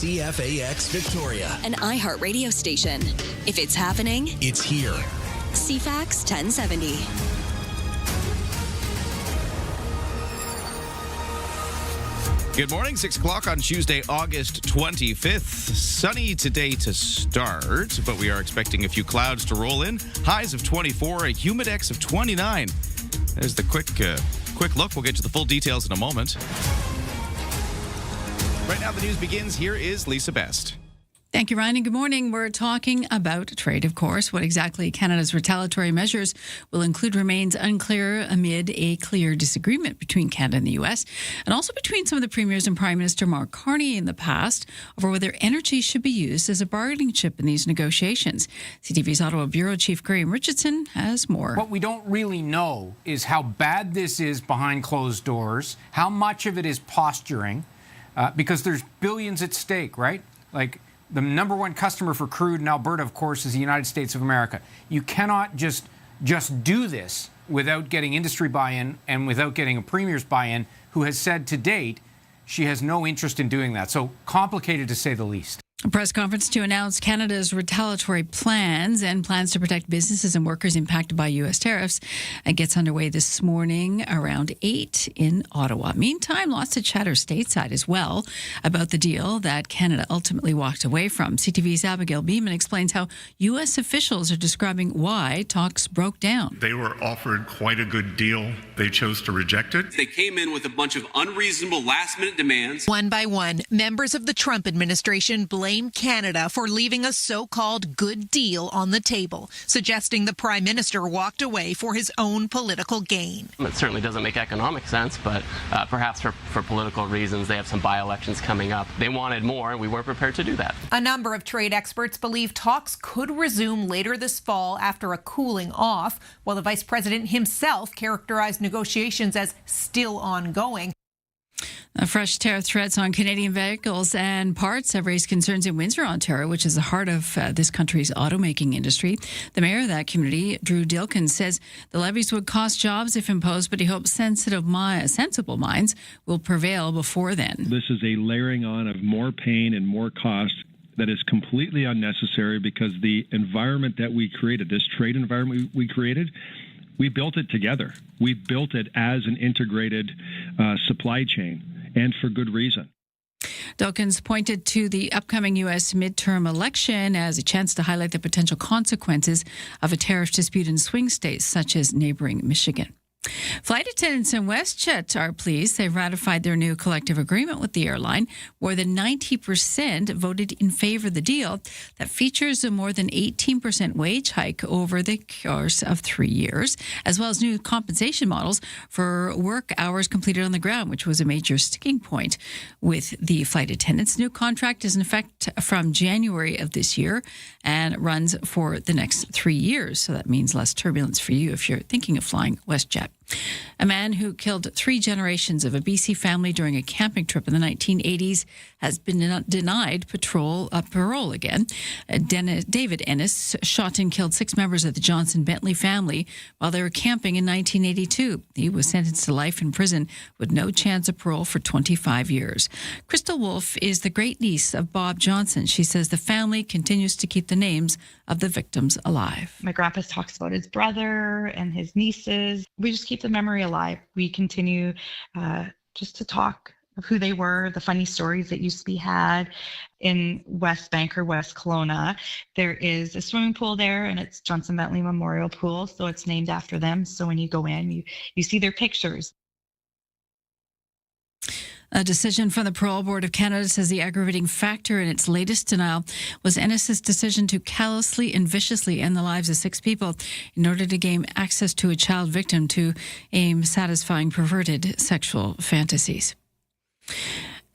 CFAX Victoria. An iHeart radio station. If it's happening, It's here. CFAX 1070. Good morning, 6 o'clock on Tuesday, August 25th. Sunny today to start, but we are expecting a few clouds to roll in. Highs of 24, a humidex of 29. There's the quick look. We'll get to the full details in a moment. Right now, the news begins. Here is Lisa Best. Thank you, Ryan, and good morning. We're talking about trade, of course. What exactly Canada's retaliatory measures will include remains unclear amid a clear disagreement between Canada and the U.S., and also between some of the premiers and Prime Minister Mark Carney in the past over whether energy should be used as a bargaining chip in these negotiations. CTV's Ottawa Bureau Chief Graham Richardson has more. What we don't really know is how bad this is behind closed doors, how much of it is posturing, because there's billions at stake, right? Like, the number one customer for crude in Alberta, of course, is the United States of America. You cannot just do this without getting industry buy-in and without getting a premier's buy-in, who has said to date she has no interest in doing that. So complicated, to say the least. A press conference to announce Canada's retaliatory plans and plans to protect businesses and workers impacted by U.S. tariffs gets underway this morning around 8 in Ottawa. Meantime, lots of chatter stateside as well about the deal that Canada ultimately walked away from. CTV's Abigail Beeman explains how U.S. officials are describing why talks broke down. They were offered quite a good deal. They chose to reject it. They came in with a bunch of unreasonable last-minute demands. One by one, members of the Trump administration blame Canada for leaving a so-called good deal on the table, suggesting the Prime Minister walked away for his own political gain. It certainly doesn't make economic sense, but perhaps for political reasons, they have some by-elections coming up. They wanted more, and we weren't prepared to do that. A number of trade experts believe talks could resume later this fall after a cooling off, while the Vice President himself characterized negotiations as still ongoing. Fresh tariff threats on Canadian vehicles and parts have raised concerns in Windsor, Ontario, which is the heart of this country's automaking industry. The mayor of that community, Drew Dilkins, says the levies would cost jobs if imposed, but he hopes sensible minds will prevail before then. This is a layering on of more pain and more cost that is completely unnecessary, because the environment that we created, this trade environment we created, we built it together. We built it as an integrated supply chain, and for good reason. Dilkins pointed to the upcoming U.S. midterm election as a chance to highlight the potential consequences of a tariff dispute in swing states such as neighboring Michigan. Flight attendants in WestJet are pleased they've ratified their new collective agreement with the airline. More than 90% voted in favor of the deal that features a more than 18% wage hike over the course of 3 years, as well as new compensation models for work hours completed on the ground, which was a major sticking point with the flight attendants. New contract is in effect from January of this year and runs for the next 3 years. So that means less turbulence for you if you're thinking of flying WestJet. A man who killed 3 generations of a BC family during a camping trip in the 1980s has been denied parole again. David Ennis shot and killed 6 members of the Johnson Bentley family while they were camping in 1982. He was sentenced to life in prison with no chance of parole for 25 years. Crystal Wolfe is the great niece of Bob Johnson. She says the family continues to keep the names of the victims alive. My grandpa talks about his brother and his nieces. We just keep the memory alive. We continue just to talk of who they were, the funny stories that used to be had. In West Bank or West Kelowna, there is a swimming pool there, and it's Johnson Bentley Memorial Pool, so it's named after them. So when you go in, you see their pictures. A decision from the Parole Board of Canada says the aggravating factor in its latest denial was Ennis's decision to callously and viciously end the lives of 6 people in order to gain access to a child victim to aim satisfying perverted sexual fantasies.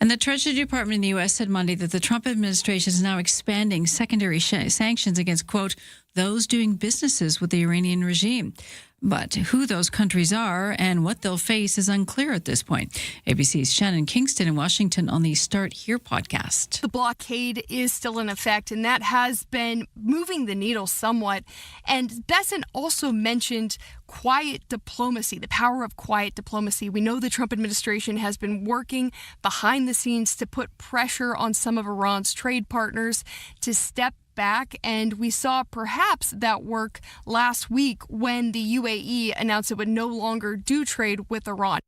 And the Treasury Department in the U.S. said Monday that the Trump administration is now expanding secondary sanctions against, quote, those doing businesses with the Iranian regime. But who those countries are and what they'll face is unclear at this point. ABC's Shannon Kingston in Washington on the Start Here podcast. The blockade is still in effect, and that has been moving the needle somewhat. And Besson also mentioned quiet diplomacy, the power of quiet diplomacy. We know the Trump administration has been working behind the scenes to put pressure on some of Iran's trade partners to step back, and we saw perhaps that work last week when the UAE announced it would no longer do trade with Iran.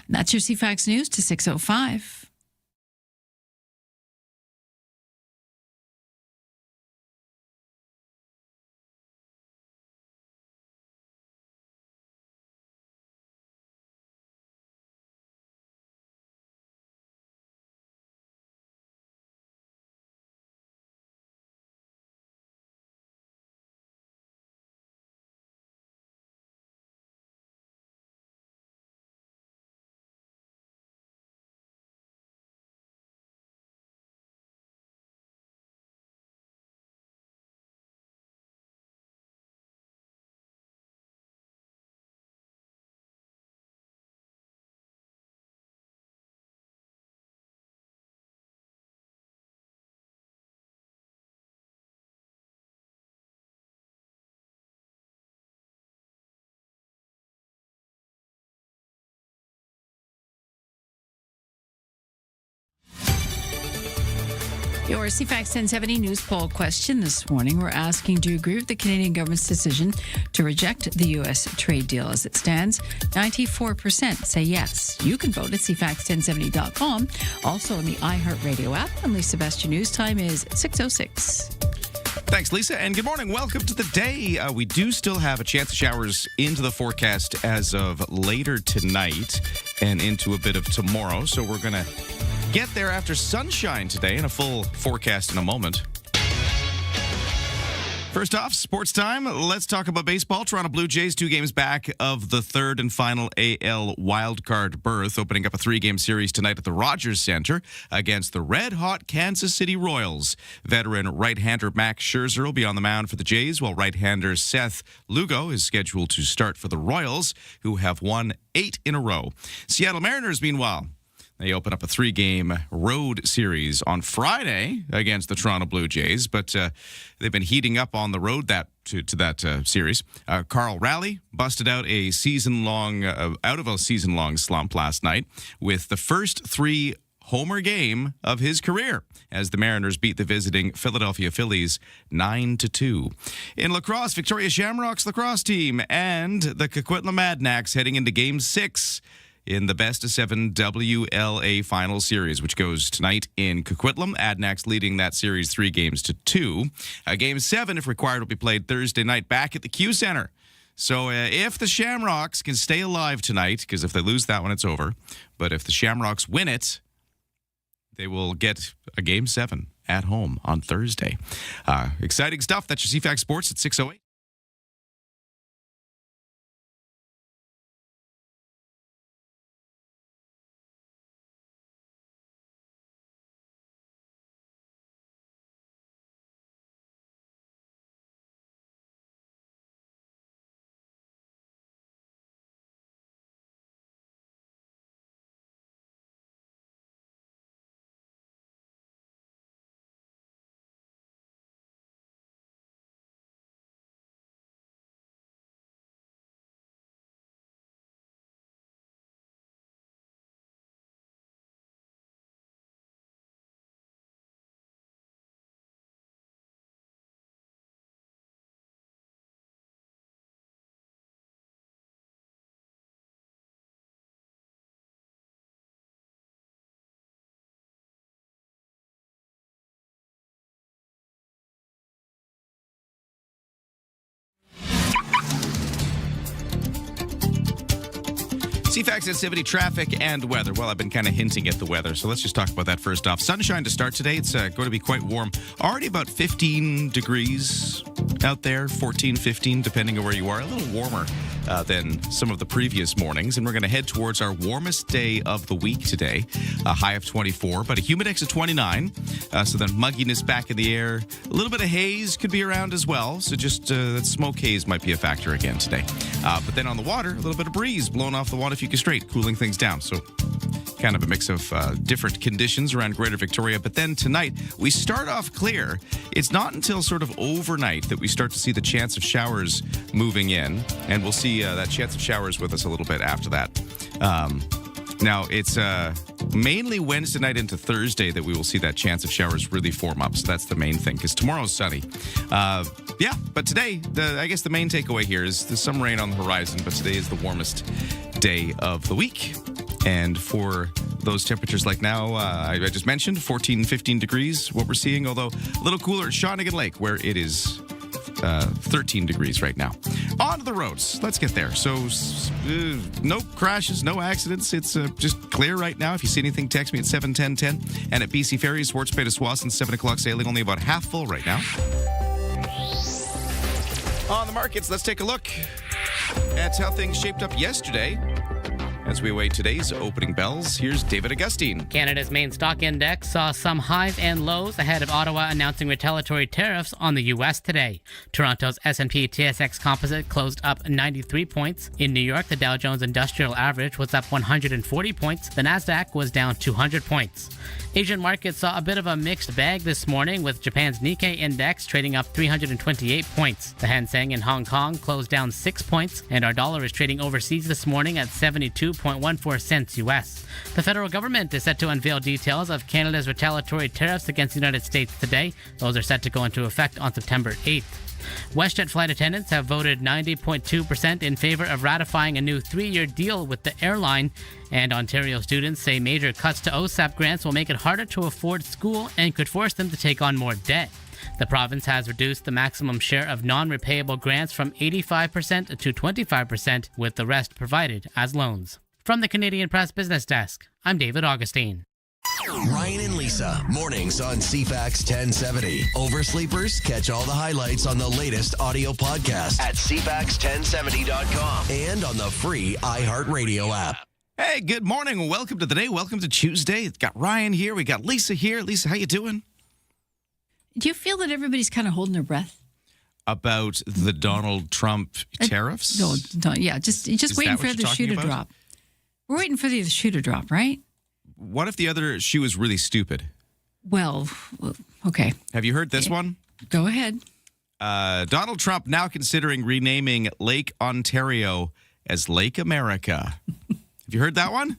That's your CFAX News to 6:05. Your CFAX 1070 news poll question this morning. We're asking, do you agree with the Canadian government's decision to reject the U.S. trade deal as it stands? 94% say yes. You can vote at CFAX1070.com. Also on the iHeartRadio app. And Lisa Best, your news time is 6:06. Thanks, Lisa, and good morning. Welcome to the day. We do still have a chance of showers into the forecast as of later tonight and into a bit of tomorrow. So we're going to get there after sunshine today and a full forecast in a moment. First off, sports time. Let's talk about baseball. Toronto Blue Jays 2 games back of the third and final AL wildcard berth, opening up a 3-game series tonight at the Rogers Center against the red-hot Kansas City Royals. Veteran right-hander Max Scherzer will be on the mound for the Jays, while right-hander Seth Lugo is scheduled to start for the Royals, who have won 8 in a row. Seattle Mariners, meanwhile, they open up a 3-game road series on Friday against the Toronto Blue Jays, but they've been heating up on the road to that series. Carl Raleigh busted out a season-long slump last night with the first 3 homer game of his career as the Mariners beat the visiting Philadelphia Phillies 9-2. In lacrosse, Victoria Shamrocks lacrosse team and the Coquitlam Adnacks heading into Game 6 in the best-of-7 WLA Final Series, which goes tonight in Coquitlam. Adnacks leading that series 3-2. Game 7, if required, will be played Thursday night back at the Q Center. So if the Shamrocks can stay alive tonight, because if they lose that one, it's over. But if the Shamrocks win it, they will get a Game 7 at home on Thursday. Exciting stuff. That's your CFAX Sports at 6:08. CFAX activity, traffic, and weather. Well, I've been kind of hinting at the weather, so let's just talk about that first off. Sunshine to start today. It's going to be quite warm. Already about 15 degrees out there, 14, 15, depending on where you are. A little warmer than some of the previous mornings. And we're going to head towards our warmest day of the week today, a high of 24, but a humidex of 29. So then mugginess back in the air. A little bit of haze could be around as well. So just that smoke haze might be a factor again today. But then on the water, a little bit of breeze blowing off the Waterfuka Strait, cooling things down. So kind of a mix of different conditions around Greater Victoria. But then tonight, we start off clear. It's not until sort of overnight that we start to see the chance of showers moving in. And we'll see that chance of showers with us a little bit after that. Now, it's mainly Wednesday night into Thursday that we will see that chance of showers really form up. So that's the main thing, because tomorrow's sunny. But today, I guess the main takeaway here is there's some rain on the horizon, but today is the warmest day of the week. And for those temperatures like now, I just mentioned, 14, 15 degrees, what we're seeing, although a little cooler at Shawnigan Lake, where it is 13 degrees right now. On to the roads. Let's get there. So, no crashes, no accidents. It's just clear right now. If you see anything, text me at 71010. And at BC Ferries, Swartz Bay to Swanson, 7 o'clock sailing, only about half full right now. On the markets, let's take a look at how things shaped up yesterday. As we await today's opening bells, here's David Augustine. Canada's main stock index saw some highs and lows ahead of Ottawa announcing retaliatory tariffs on the U.S. today. Toronto's S&P TSX Composite closed up 93 points. In New York, the Dow Jones Industrial Average was up 140 points. The Nasdaq was down 200 points. Asian markets saw a bit of a mixed bag this morning, with Japan's Nikkei index trading up 328 points. The Hang Seng in Hong Kong closed down 6 points, and our dollar is trading overseas this morning at 72.14 cents US. The federal government is set to unveil details of Canada's retaliatory tariffs against the United States today. Those are set to go into effect on September 8th. WestJet flight attendants have voted 90.2% in favor of ratifying a new 3-year deal with the airline, and Ontario students say major cuts to OSAP grants will make it harder to afford school and could force them to take on more debt. The province has reduced the maximum share of non-repayable grants from 85% to 25%, with the rest provided as loans. From the Canadian Press Business Desk, I'm David Augustine. Ryan and Lisa, mornings on CFAX 1070. Oversleepers, catch all the highlights on the latest audio podcast at CFAX1070.com and on the free iHeartRadio app. Hey, good morning. Welcome to the day. Welcome to Tuesday. It's got Ryan here. We got Lisa here. Lisa, how you doing? Do you feel that everybody's kind of holding their breath about the Donald Trump tariffs? Just waiting for the shoe to drop. We're waiting for the shoe to drop, right? What if the other shoe is really stupid? Well, okay. Have you heard this one? Go ahead. Donald Trump now considering renaming Lake Ontario as Lake America. Have you heard that one?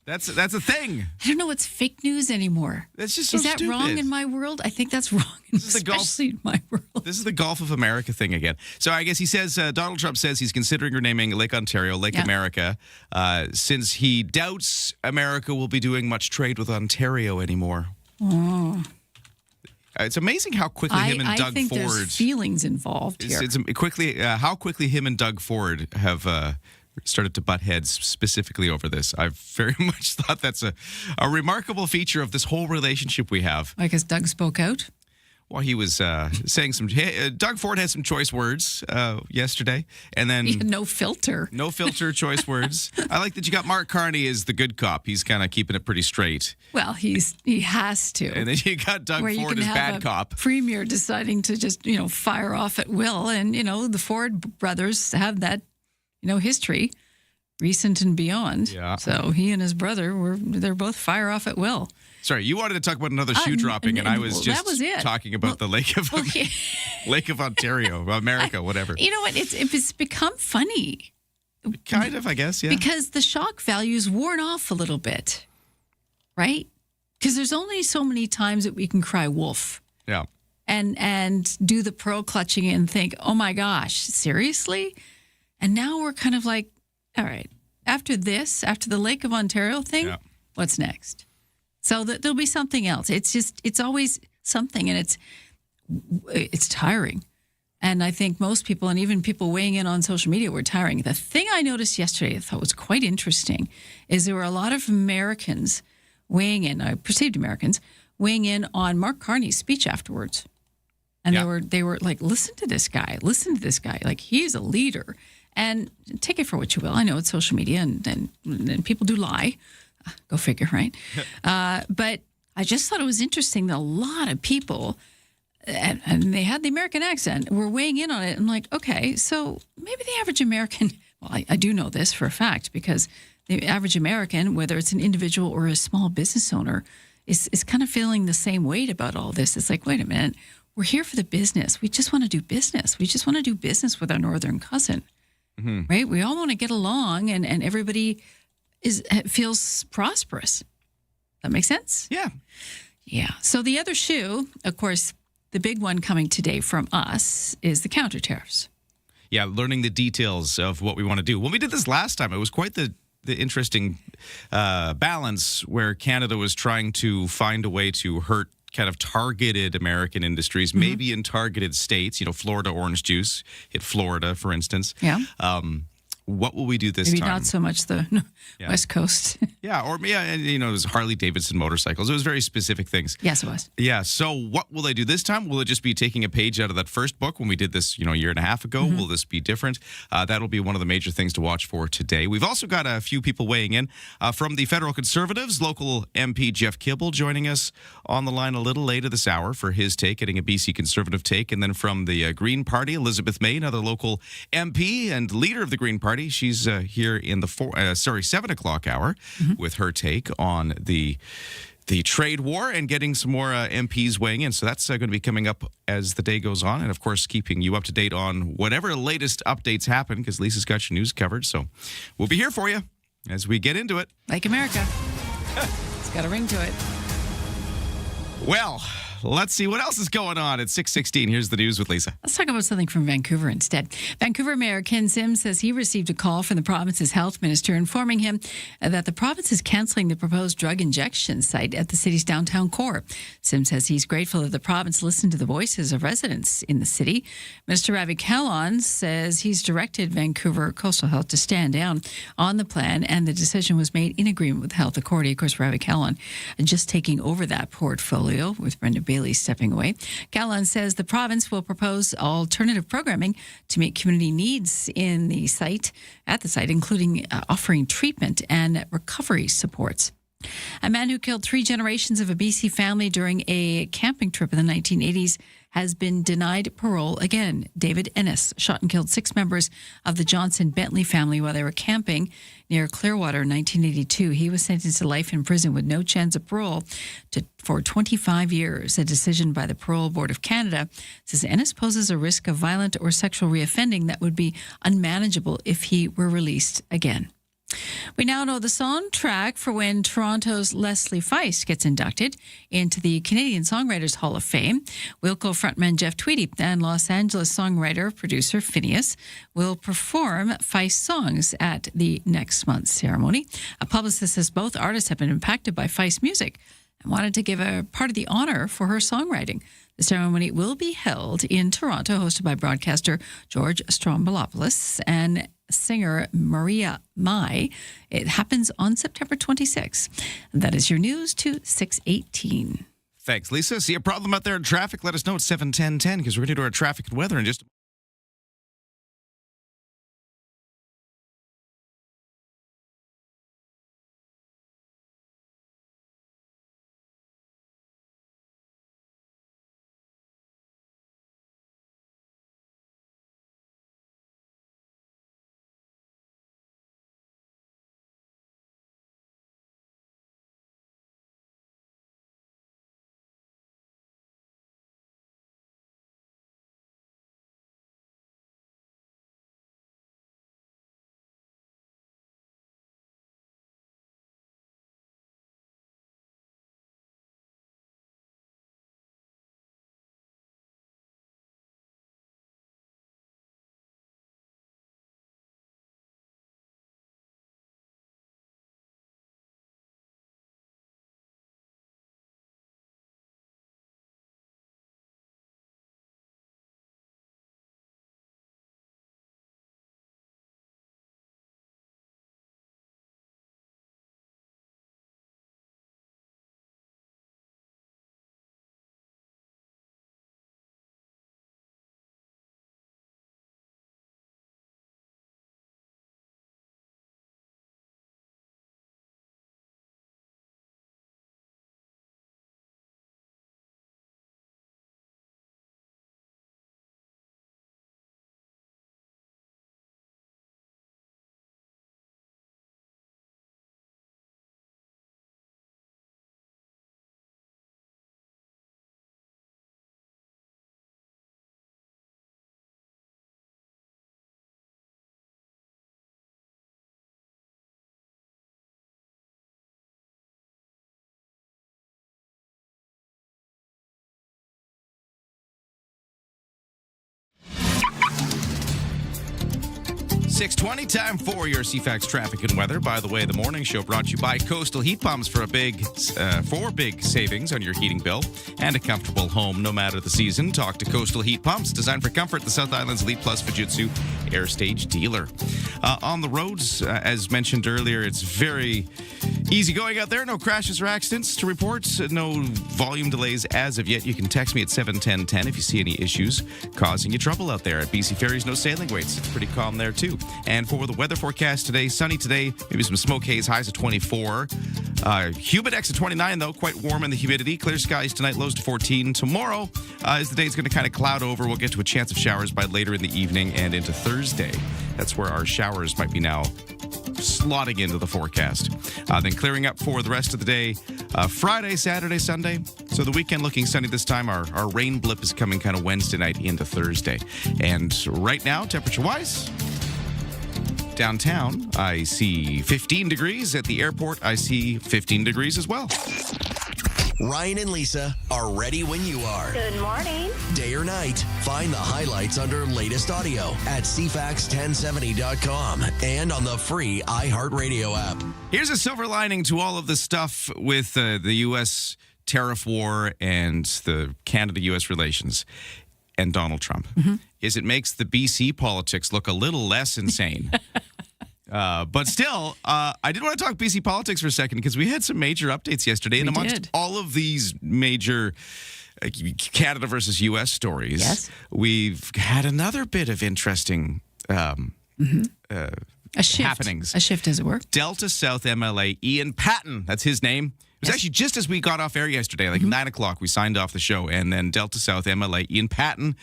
That's a thing. I don't know what's fake news anymore. That's just so stupid. Is that wrong in my world? I think that's wrong, especially in my world. This is the Gulf of America thing again. So I guess he says, Donald Trump says he's considering renaming Lake Ontario Lake America since he doubts America will be doing much trade with Ontario anymore. Oh. It's amazing how quickly him and Doug Ford... I think there's feelings involved here. It's how quickly him and Doug Ford have... started to butt heads specifically over this. I've very much thought that's a remarkable feature of this whole relationship we have. I guess Doug spoke out? Well, he was saying some... Doug Ford had some choice words yesterday, and then... He had no filter. No filter choice words. I like that you got Mark Carney as the good cop. He's kind of keeping it pretty straight. Well, he has to. And then you got Doug Ford as bad cop. Premier deciding to just, fire off at will. And, the Ford brothers have that history, recent and beyond. Yeah. So he and his brother they're both fire off at will. Sorry, you wanted to talk about another shoe dropping, and I was just talking about the Lake of Lake of Ontario, America, whatever. You know what? It's become funny. Kind of, I guess, yeah. Because the shock value's worn off a little bit, right? Because there's only so many times that we can cry wolf. Yeah. And do the pearl clutching and think, oh my gosh, seriously? And now we're kind of like, all right, after the Lake of Ontario thing, what's next? So there'll be something else. It's always something, and it's tiring. And I think most people, and even people weighing in on social media, were tiring. The thing I noticed yesterday I thought was quite interesting is there were a lot of Americans weighing in, perceived Americans, weighing in on Mark Carney's speech afterwards. And Yeah. they were like, listen to this guy. Like, he's a leader. And take it for what you will. I know it's social media and people do lie. Go figure, right? But I just thought it was interesting that a lot of people, and they had the American accent, were weighing in on it. And like, okay, so maybe the average American, well, I do know this for a fact, because the average American, whether it's an individual or a small business owner, is kind of feeling the same weight about all this. It's like, wait a minute, we're here for the business. We just want to do business. We just want to do business with our northern cousin, right? We all want to get along, and everybody feels prosperous. That makes sense? Yeah. Yeah. So the other shoe, of course, the big one coming today from us is the counter tariffs. Yeah, learning the details of what we want to do. When we did this last time, it was quite the interesting balance where Canada was trying to find a way to hurt kind of targeted American industries, maybe in targeted states. You know, Florida orange juice hit Florida, for instance. Yeah. What will we do this Maybe time? not so much the West Coast. And you know, it was Harley Davidson motorcycles. It was very specific things. Yes, it was. Yeah. So what will they do this time? Will it just be taking a page out of that first book when we did this, a year and a half ago? Will this be different? That'll be one of the major things to watch for today. We've also got a few people weighing in from the federal Conservatives. Local MP Jeff Kibble joining us on the line a little later this hour for his take, getting a BC Conservative take. And then from the Green Party, Elizabeth May, another local MP and leader of the Green Party. She's here in the 7 o'clock hour with her take on the trade war and getting some more MPs weighing in. So that's going to be coming up as the day goes on. And, of course, keeping you up to date on whatever latest updates happen, because Lisa's got your news covered. So we'll be here for you as we get into it. Like America. It's got a ring to it. Well, let's see what else is going on at 6:16. Here's the news with Lisa. Let's talk about something from Vancouver instead. Vancouver Mayor Ken Sims says he received a call from the province's health minister informing him that the province is cancelling the proposed drug injection site at the city's downtown core. Sims says he's grateful that the province listened to the voices of residents in the city. Minister Ravi Kahlon says he's directed Vancouver Coastal Health to stand down on the plan, and the decision was made in agreement with Health Authority. Of course, Ravi Kahlon just taking over that portfolio with Brenda Bailey stepping away. Callan says the province will propose alternative programming to meet community needs at the site, including offering treatment and recovery supports. A man who killed 3 generations of a BC family during a camping trip in the 1980s has been denied parole again. David Ennis shot and killed 6 members of the Johnson Bentley family while they were camping near Clearwater in 1982. He was sentenced to life in prison with no chance of parole for 25 years. A decision by the Parole Board of Canada says Ennis poses a risk of violent or sexual reoffending that would be unmanageable if he were released again. We now know the soundtrack for when Toronto's Leslie Feist gets inducted into the Canadian Songwriters Hall of Fame. Wilco frontman Jeff Tweedy and Los Angeles songwriter-producer Phineas will perform Feist songs at the next month's ceremony. A publicist says both artists have been impacted by Feist music and wanted to give a part of the honor for her songwriting. The ceremony will be held in Toronto, hosted by broadcaster George Stroumboulopoulos and singer Maria Mai. It happens on September 26th. That is your news to 6:18. Thanks, Lisa. See a problem out there in traffic? Let us know at 7:10:10 because we're going to do our traffic and weather in just a 6:20, time for your CFAX traffic and weather. By the way, the morning show brought to you by Coastal Heat Pumps for four big savings on your heating bill and a comfortable home no matter the season. Talk to Coastal Heat Pumps, designed for comfort, the South Island's Elite Plus Fujitsu Air Stage dealer. On the roads, as mentioned earlier, it's very easy going out there. No crashes or accidents to report. No volume delays as of yet. You can text me at 71010 if you see any issues causing you trouble out there. At BC Ferries, no sailing waits. It's pretty calm there too. And for the weather forecast today, sunny today, maybe some smoke haze, highs of 24. Humidex at 29, though, quite warm in the humidity. Clear skies tonight, lows to 14. Tomorrow, as the day's going to kind of cloud over, we'll get to a chance of showers by later in the evening and into Thursday. That's where our showers might be now slotting into the forecast. Then clearing up for the rest of the day, Friday, Saturday, Sunday. So the weekend looking sunny this time. Our rain blip is coming kind of Wednesday night into Thursday. And right now, temperature-wise, downtown, I see 15 degrees. At the airport, I see 15 degrees as well. Ryan and Lisa are ready when you are. Good morning. Day or night, find the highlights under latest audio at CFAX1070.com and on the free iHeartRadio app. Here's a silver lining to all of the stuff with the U.S. tariff war and the Canada-U.S. relations and Donald Trump, is it makes the BC politics look a little less insane. But still, I did want to talk BC politics for a second because we had some major updates yesterday. And amongst all of these major Canada versus U.S. stories, we've had another bit of interesting happenings. A shift, as it were. Delta South MLA Ian Patton, that's his name. It was actually just as we got off air yesterday, like 9 o'clock, we signed off the show. And then Delta South MLA Ian Patton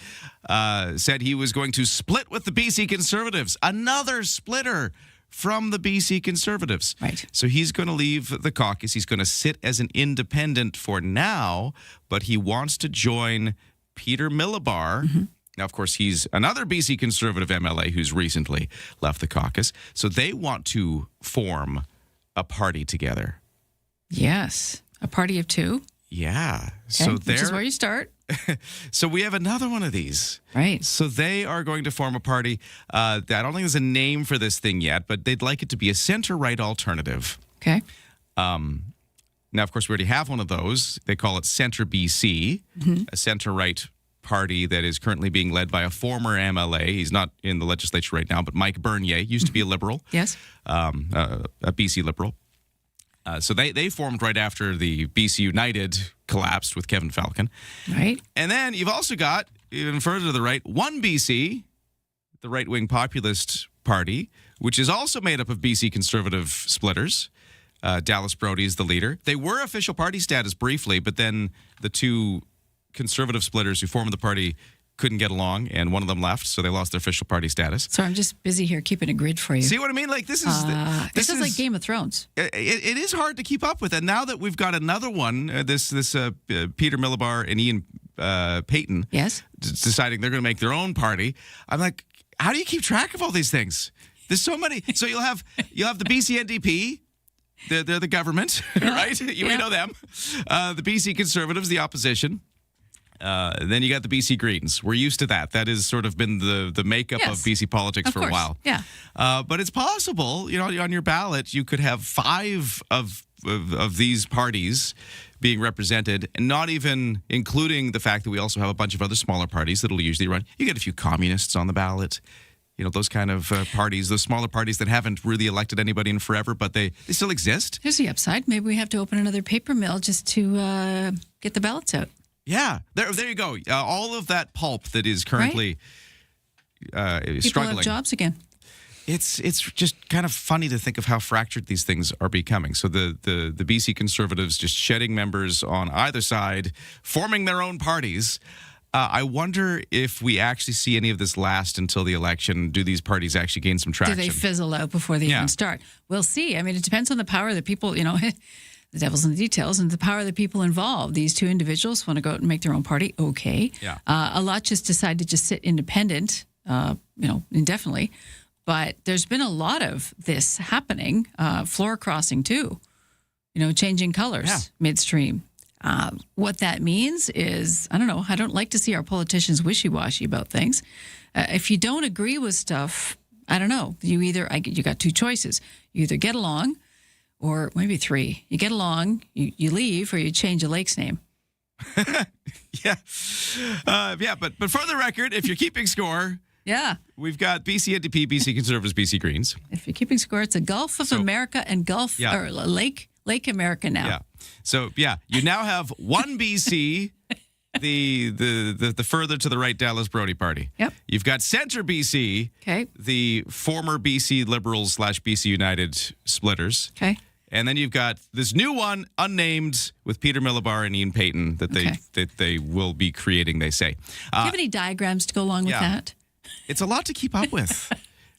said he was going to split with the BC Conservatives. Another splitter from the BC Conservatives. Right. So he's going to leave the caucus. He's going to sit as an independent for now, but he wants to join Peter Millibar. Now, of course, he's another BC Conservative MLA who's recently left the caucus. So they want to form a party together. Yes. A party of two. Yeah. Okay. Which is where you start. So we have another one of these. Right. So they are going to form a party. I don't think there's a name for this thing yet, but they'd like it to be a center-right alternative. Okay. Now, of course, we already have one of those. They call it Centre BC, a center-right party that is currently being led by a former MLA. He's not in the legislature right now, but Mike Bernier used to be a Liberal. Yes. A BC Liberal. So they formed right after the BC United collapsed with Kevin Falcon. Right. And then you've also got, even further to the right, One BC, the right-wing populist party, which is also made up of BC Conservative splitters. Dallas Brody is the leader. They were official party status briefly, but then the two Conservative splitters who formed the party couldn't get along, and one of them left, so they lost their official party status. So I'm just busy here keeping a grid for you. See what I mean? Like this is like Game of Thrones. It is hard to keep up with, and now that we've got another one, this Peter Millibar and Ian Payton, deciding they're going to make their own party. I'm like, how do you keep track of all these things? There's so many. So you'll have the BC NDP. They're the government, right? You may know them. The BC Conservatives, the opposition. Then you got the BC Greens. We're used to that. That has sort of been the makeup of BC politics for a while. Yeah. But it's possible, on your ballot, you could have 5 of these parties being represented, and not even including the fact that we also have a bunch of other smaller parties that'll usually run. You get a few communists on the ballot. Those kind of parties, those smaller parties that haven't really elected anybody in forever, but they still exist. Here's the upside. Maybe we have to open another paper mill just to get the ballots out. Yeah, there you go. All of that pulp that is currently struggling. People have jobs again. It's just kind of funny to think of how fractured these things are becoming. So the BC Conservatives just shedding members on either side, forming their own parties. I wonder if we actually see any of this last until the election. Do these parties actually gain some traction? Do they fizzle out before they even start? We'll see. I mean, it depends on the power that people, the devil's in the details, and the power of the people involved. These two individuals want to go out and make their own party. Okay. Yeah. A lot just decide to just sit independent, indefinitely. But there's been a lot of this happening, floor crossing too, changing colors midstream. What that means is, I don't know, I don't like to see our politicians wishy-washy about things. If you don't agree with stuff, I don't know. You got two choices. You either get along, or maybe three. You get along, you leave, or you change a lake's name. Yeah. But for the record, if you're keeping score, yeah, we've got BC NDP, BC Conservatives, BC Greens. If you're keeping score, it's a Gulf of America and or Lake America now. Yeah. So you now have one BC, the further to the right Dallas Brody Party. Yep. You've got Centre BC, okay, the former BC Liberals / BC United splitters. Okay. And then you've got this new one, unnamed, with Peter Millibar and Ian Payton that they will be creating, they say. Do you have any diagrams to go along with that? It's a lot to keep up with.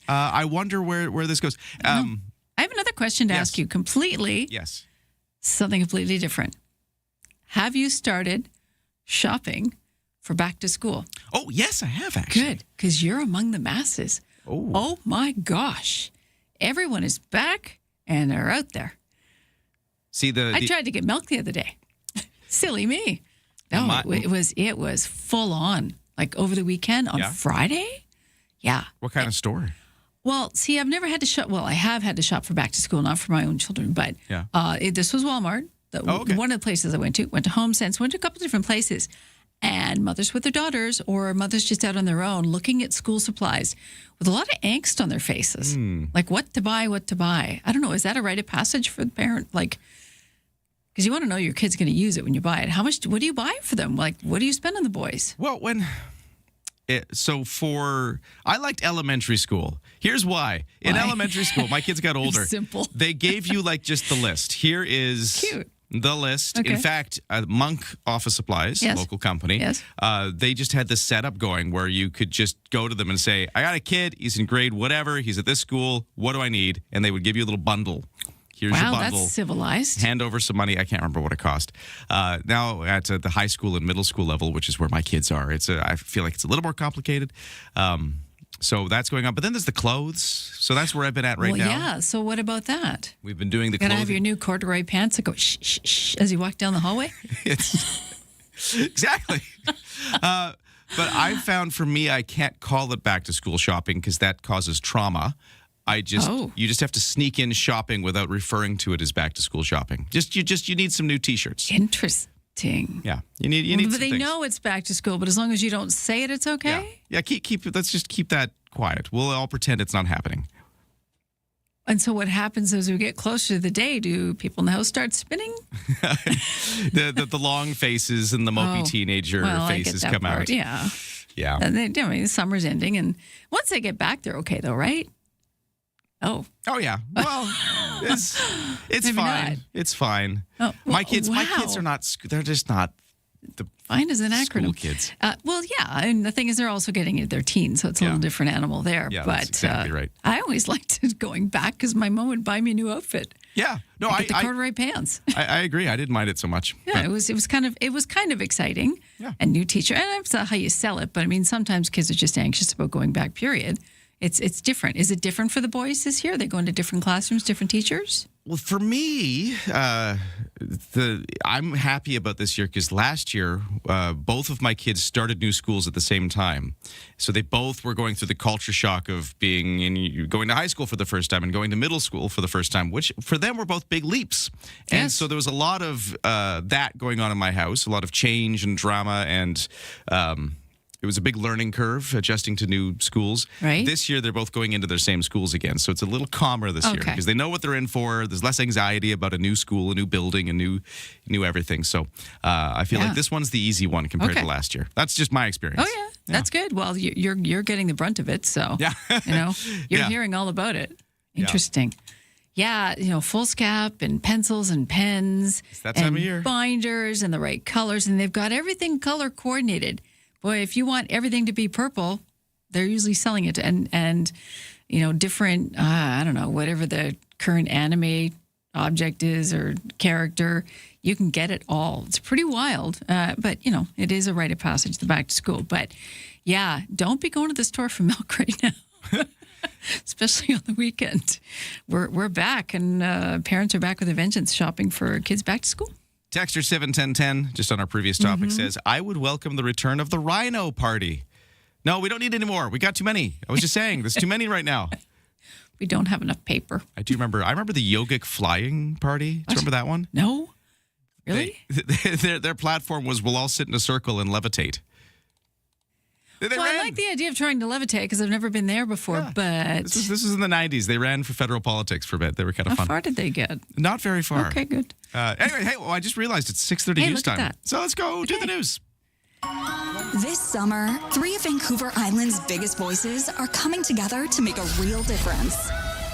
I wonder where this goes. I have another question to ask you. Something completely different. Have you started shopping for back to school? Oh, yes, I have, actually. Good, because you're among the masses. Oh, my gosh. Everyone is back, and they're out there. See, I tried to get milk the other day. Silly me. No, it was full on. Like over the weekend on Friday. Yeah. What kind of store? Well, see, I've never had to shop. Well, I have had to shop for back to school, not for my own children, but this was Walmart. One of the places I went to HomeSense, went to a couple different places. And mothers with their daughters or mothers just out on their own looking at school supplies with a lot of angst on their faces. Like what to buy. I don't know. Is that a rite of passage for the parent? Like, because you want to know your kid's going to use it when you buy it. What do you buy for them? Like, what do you spend on the boys? Well, I liked elementary school. Here's why. In elementary school, my kids got older. Simple. They gave you like just the list. Here is the list. Okay. In fact, Monk Office Supplies, local company, they just had this setup going where you could just go to them and say, I got a kid, he's in grade whatever, he's at this school, what do I need? And they would give you a little bundle. Here's your bundle. That's civilized. Hand over some money. I can't remember what it cost. Now at the high school and middle school level, which is where my kids are, I feel like it's a little more complicated. So that's going on. But then there's the clothes. So that's where I've been at now. Yeah. So what about that? We've been doing the clothing. clothing. Gotta have your new corduroy pants that go shh, shh, shh as you walk down the hallway? Exactly. But I found for me, I can't call it back to school shopping because that causes trauma. You just have to sneak in shopping without referring to it as back to school shopping. You need some new T-shirts. Interesting. Yeah, you need. But they know it's back to school. But as long as you don't say it, it's okay. Yeah. Let's just keep that quiet. We'll all pretend it's not happening. And so what happens as we get closer to the day? Do people in the house start spinning? the long faces and the mopey teenager faces come out. Yeah. Yeah. And summer's ending, and once they get back, they're okay though, right? Oh yeah. Well, it's fine. Not. It's fine. Oh, my kids are not. They're just not the fine as an acronym. School kids. And the thing is, they're also getting into their teens, so it's a little different animal there. Yeah, but that's exactly right. I always liked going back because my mom would buy me a new outfit. Yeah, no, I the corduroy pants. I agree. I didn't mind it so much. Yeah, it was kind of exciting. Yeah, and new teacher, and that's not how you sell it. But I mean, sometimes kids are just anxious about going back. Period. It's different. Is it different for the boys this year? They go into different classrooms, different teachers? Well, for me, I'm happy about this year because last year, both of my kids started new schools at the same time. So they both were going through the culture shock of going to high school for the first time and going to middle school for the first time, which for them were both big leaps. Yes. And so there was a lot of that going on in my house, a lot of change and drama and it was a big learning curve adjusting to new schools. Right. This year, they're both going into their same schools again. So it's a little calmer this year because they know what they're in for. There's less anxiety about a new school, a new building, a new everything. So I feel like this one's the easy one compared to last year. That's just my experience. Oh, yeah. That's good. Well, you're getting the brunt of it. So, you're hearing all about it. Interesting. Yeah, foolscap and pencils and pens. It's that time of year. Binders and the right colors. And they've got everything color coordinated. Boy, if you want everything to be purple, they're usually selling it. And different, I don't know, whatever the current anime object is or character, you can get it all. It's pretty wild. But, it is a rite of passage, the back to school. But, yeah, don't be going to the store for milk right now. Especially on the weekend. We're back, and parents are back with a vengeance shopping for kids back to school. Texter 71010, just on our previous topic, says, I would welcome the return of the Rhino Party. No, we don't need any more. We got too many. I was just saying, there's too many right now. We don't have enough paper. I remember the yogic flying party. Do you remember that one? No. Really? Their platform was we'll all sit in a circle and levitate. I like the idea of trying to levitate because I've never been there before, but... This is in the 90s. They ran for federal politics for a bit. They were kind of fun. How far did they get? Not very far. Okay, good. Anyway, I just realized it's 6:30 news time. That. So let's go do the news. This summer, 3 of Vancouver Island's biggest voices are coming together to make a real difference.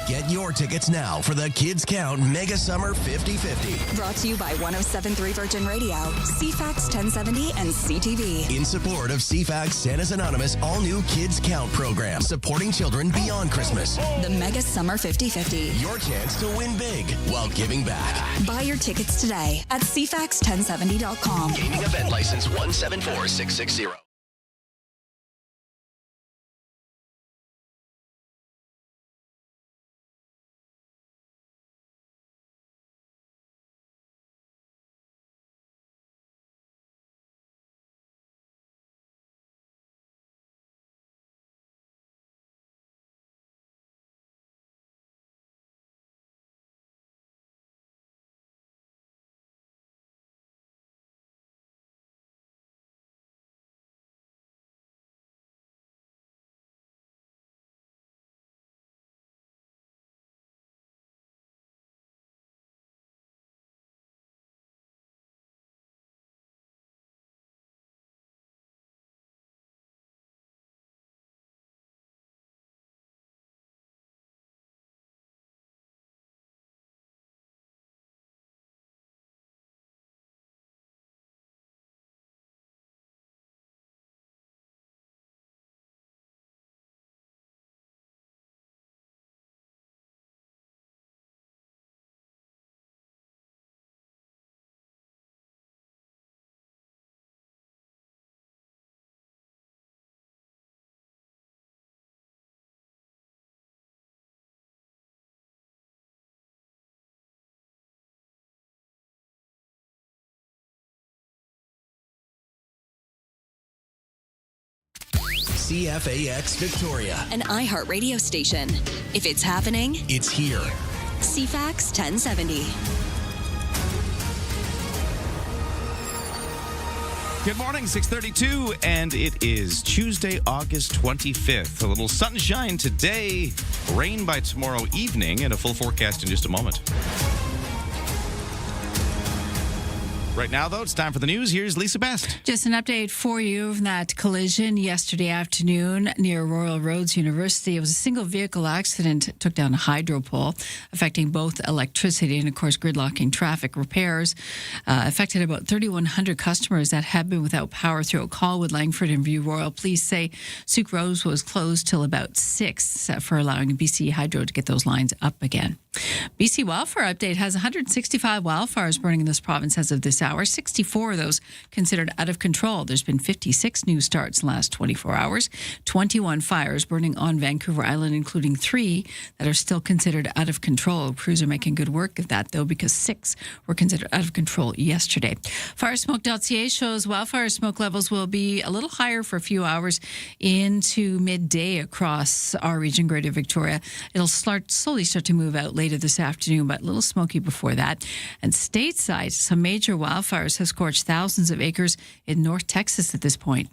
Get your tickets now for the Kids Count Mega Summer 50-50. Brought to you by 107.3 Virgin Radio, CFAX 1070, and CTV. In support of CFAX Santa's Anonymous all-new Kids Count program, supporting children beyond Christmas. The Mega Summer 50-50. Your chance to win big while giving back. Buy your tickets today at CFAX1070.com. Gaming event license 174660. CFAX Victoria, An iHeartRadio station. If it's happening, it's here. CFAX 1070. Good morning, 6:32, and it is Tuesday, August 25th. A little sunshine today, rain by tomorrow evening, and a full forecast in just a moment. Right now, though, it's time for the news. Here's Lisa Best. Just an update for you from that collision yesterday afternoon near Royal Roads University. It was a single vehicle accident. It took down a hydro pole, affecting both electricity and, of course, gridlocking traffic. Repairs affected about 3,100 customers that have been without power throughout Colwood, Langford, and View Royal. Police say Souk Rose was closed till about 6 for allowing BC Hydro to get those lines up again. BC Wildfire Update has 165 wildfires burning in this province as of this hour. 64 of those considered out of control. There's been 56 new starts in the last 24 hours. 21 fires burning on Vancouver Island, including 3 that are still considered out of control. Crews are making good work of that, though, because 6 were considered out of control yesterday. Firesmoke.ca shows wildfire smoke levels will be a little higher for a few hours into midday across our region, Greater Victoria. It'll slowly start to move out later this afternoon, but a little smoky before that. And stateside, some major wildfires have scorched thousands of acres in North Texas at this point.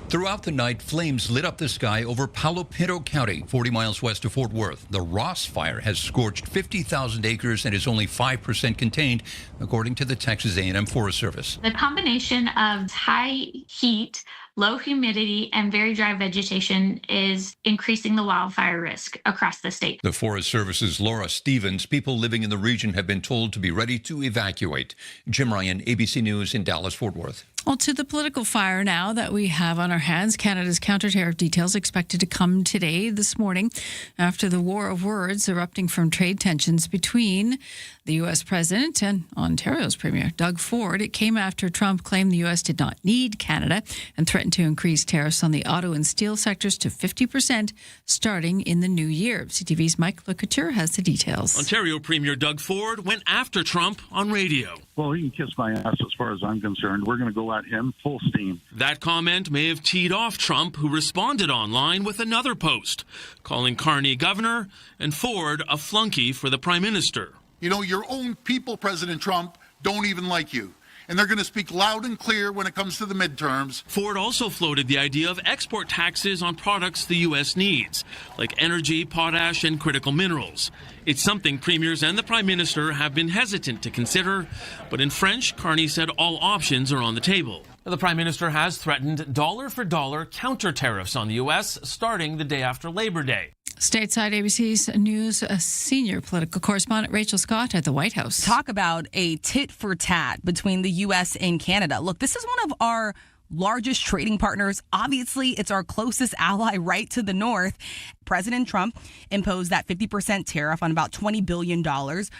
Throughout the night, flames lit up the sky over Palo Pinto County, 40 miles west of Fort Worth. The Ross fire has scorched 50,000 acres and is only 5% contained, according to the Texas A&M Forest Service. The combination of high heat, low humidity, and very dry vegetation is increasing the wildfire risk across the state. The Forest Service's Laura Stevens, people living in the region have been told to be ready to evacuate. Jim Ryan, ABC News in Dallas, Fort Worth. Well, to the political fire now that we have on our hands. Canada's counter-tariff details expected to come this morning, after the war of words erupting from trade tensions between the U.S. President and Ontario's Premier, Doug Ford. It came after Trump claimed the U.S. did not need Canada and threatened to increase tariffs on the auto and steel sectors to 50% starting in the new year. CTV's Mike LeCouture has the details. Ontario Premier Doug Ford went after Trump on radio. Well, he can kiss my ass as far as I'm concerned. We're going to go at him full steam. That comment may have teed off Trump, who responded online with another post, calling Carney governor and Ford a flunky for the prime minister. You know, your own people, President Trump, don't even like you. And they're going to speak loud and clear when it comes to the midterms. Ford also floated the idea of export taxes on products the U.S. needs, like energy, potash, and critical minerals. It's something premiers and the prime minister have been hesitant to consider, but in French, Carney said all options are on the table. The prime minister has threatened dollar-for-dollar counter tariffs on the U.S. starting the day after Labor Day. Stateside ABC's News senior political correspondent Rachel Scott at the White House. Talk about a tit for tat between the U.S. and Canada. Look, this is one of our largest trading partners. Obviously, it's our closest ally right to the north. President Trump imposed that 50% tariff on about $20 billion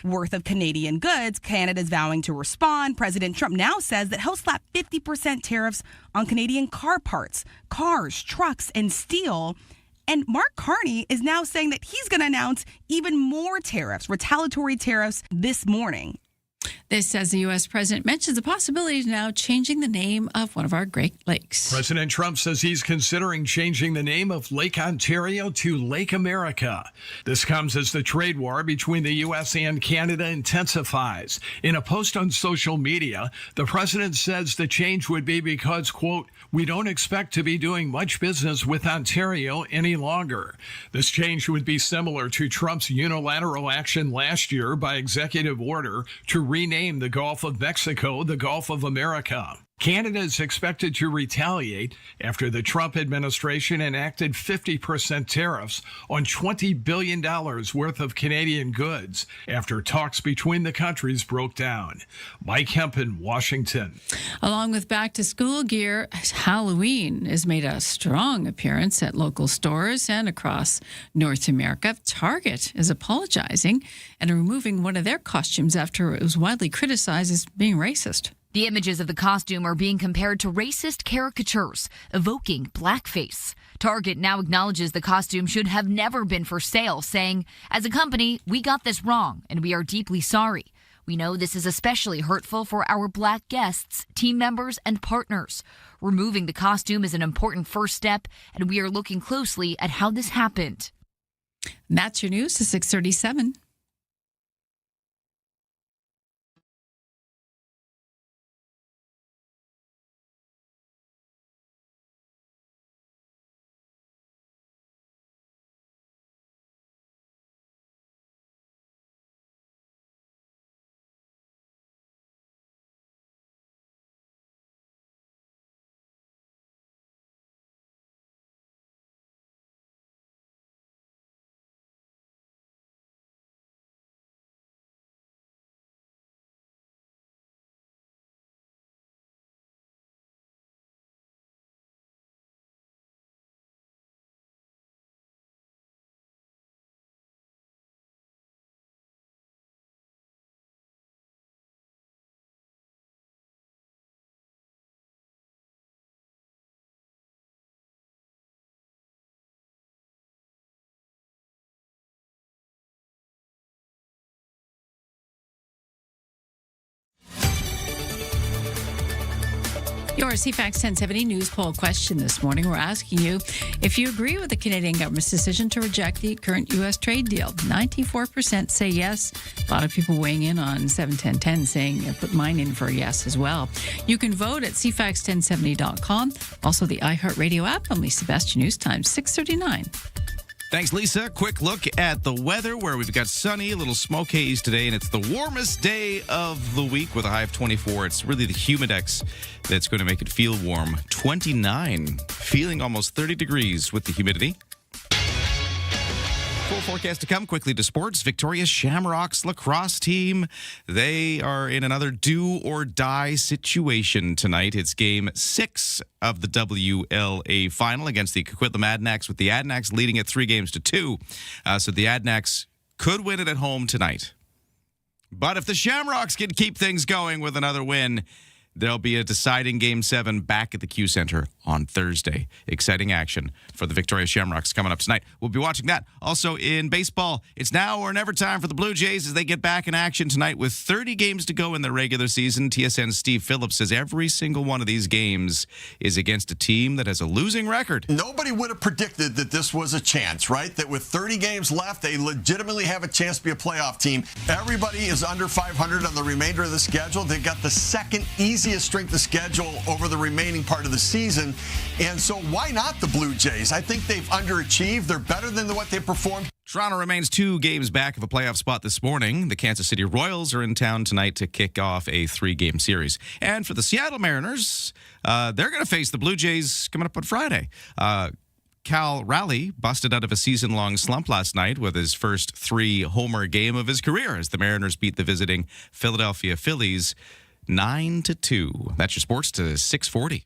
worth of Canadian goods. Canada's vowing to respond. President Trump now says that he'll slap 50% tariffs on Canadian car parts, cars, trucks, and steel. And Mark Carney is now saying that he's going to announce even more tariffs, retaliatory tariffs, this morning. This, as the U.S. president mentions the possibility of now changing the name of one of our Great Lakes. President Trump says he's considering changing the name of Lake Ontario to Lake America. This comes as the trade war between the U.S. and Canada intensifies. In a post on social media, the president says the change would be because, quote, we don't expect to be doing much business with Ontario any longer. This change would be similar to Trump's unilateral action last year by executive order to rename the Gulf of Mexico the Gulf of America. Canada is expected to retaliate after the Trump administration enacted 50% tariffs on $20 billion worth of Canadian goods after talks between the countries broke down. Mike Hemp in Washington. Along with back-to-school gear, Halloween has made a strong appearance at local stores and across North America. Target is apologizing and removing one of their costumes after it was widely criticized as being racist. The images of the costume are being compared to racist caricatures, evoking blackface. Target now acknowledges the costume should have never been for sale, saying, as a company, we got this wrong, and we are deeply sorry. We know this is especially hurtful for our Black guests, team members, and partners. Removing the costume is an important first step, and we are looking closely at how this happened. And that's your news to 6:37. Your CFAX 1070 news poll question this morning. We're asking you if you agree with the Canadian government's decision to reject the current U.S. trade deal. 94% say yes. A lot of people weighing in on 71010 saying, put mine in for a yes as well. You can vote at CFAX1070.com. Also, the iHeartRadio app. I'm Lisa Best, News Time, 6:39. Thanks, Lisa. Quick look at the weather, where we've got sunny, a little smoke haze today, and it's the warmest day of the week with a high of 24. It's really the humidex that's going to make it feel warm. 29, feeling almost 30 degrees with the humidity. Full forecast to come. Quickly to sports. Victoria's Shamrocks lacrosse team. They are in another do-or-die situation tonight. It's Game 6 of the WLA final against the Coquitlam Adanacs, with the Adanacs leading it 3-2. So the Adanacs could win it at home tonight. But if the Shamrocks can keep things going with another win, there'll be a deciding Game 7 back at the Q Center on Thursday. Exciting action for the Victoria Shamrocks coming up tonight. We'll be watching that. Also in baseball, it's now or never time for the Blue Jays as they get back in action tonight with 30 games to go in the regular season. TSN's Steve Phillips says every single one of these games is against a team that has a losing record. Nobody would have predicted that this was a chance, right? That with 30 games left, they legitimately have a chance to be a playoff team. Everybody is under 500 on the remainder of the schedule. They've got the second easiest strength of schedule over the remaining part of the season. And so why not the Blue Jays? I think they've underachieved. They're better than what they performed. Toronto remains 2 games back of a playoff spot this morning. The Kansas City Royals are in town tonight to kick off a 3-game series. And for the Seattle Mariners, they're going to face the Blue Jays coming up on Friday. Cal Raleigh busted out of a season-long slump last night with his first 3-homer game of his career as the Mariners beat the visiting Philadelphia Phillies 9-2. That's your sports to 640.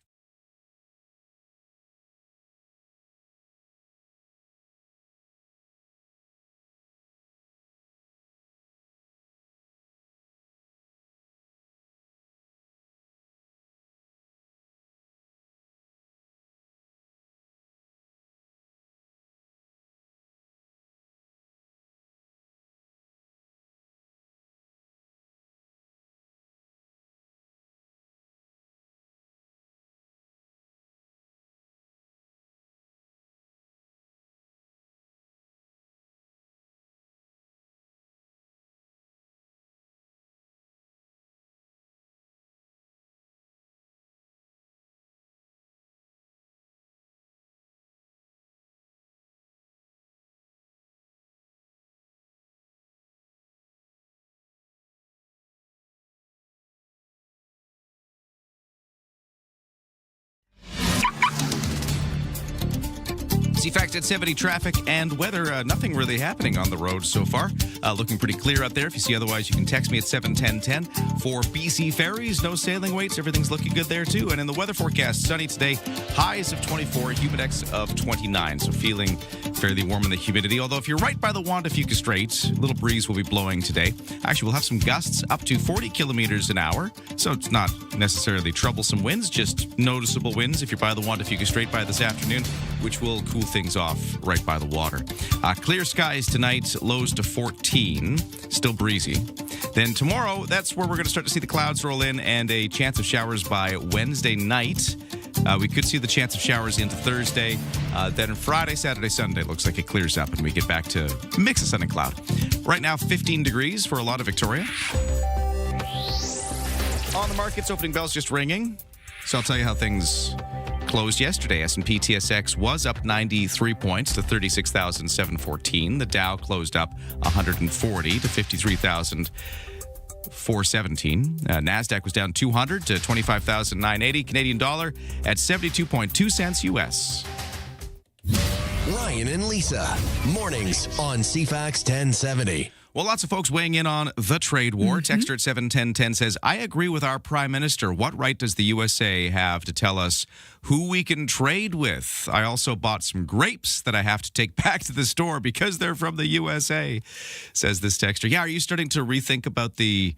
CFAX at 70 traffic and weather. Nothing really happening on the road so far. Looking pretty clear out there. If you see otherwise, you can text me at 71010. For BC ferries, no sailing waits. Everything's looking good there too. And in the weather forecast, sunny today, highs of 24, humidex of 29. So feeling fairly warm in the humidity. Although if you're right by the Juan de Fuca Strait, a little breeze will be blowing today. Actually, we'll have some gusts up to 40 kilometers an hour. So it's not necessarily troublesome winds, just noticeable winds if you're by the Juan de Fuca Strait by this afternoon, which will cool things off right by the water. Clear skies tonight, lows to 14, still breezy. Then tomorrow, that's where we're going to start to see the clouds roll in and a chance of showers by Wednesday night. We could see the chance of showers into Thursday. Then Friday, Saturday, Sunday looks like it clears up and we get back to a mix of sun and cloud. Right now, 15 degrees for a lot of Victoria. On the markets, opening bells just ringing. So I'll tell you how things closed yesterday. S&P TSX was up 93 points to 36,714. The Dow closed up 140 to 53,417. NASDAQ was down 200 to 25,980. Canadian dollar at 72.2 cents US. Ryan and Lisa, mornings on CFAX 1070. Well, lots of folks weighing in on the trade war. Texter at 71010 says, I agree with our prime minister. What right does the USA have to tell us who we can trade with? I also bought some grapes that I have to take back to the store because they're from the USA, says this texter. Yeah, are you starting to rethink about the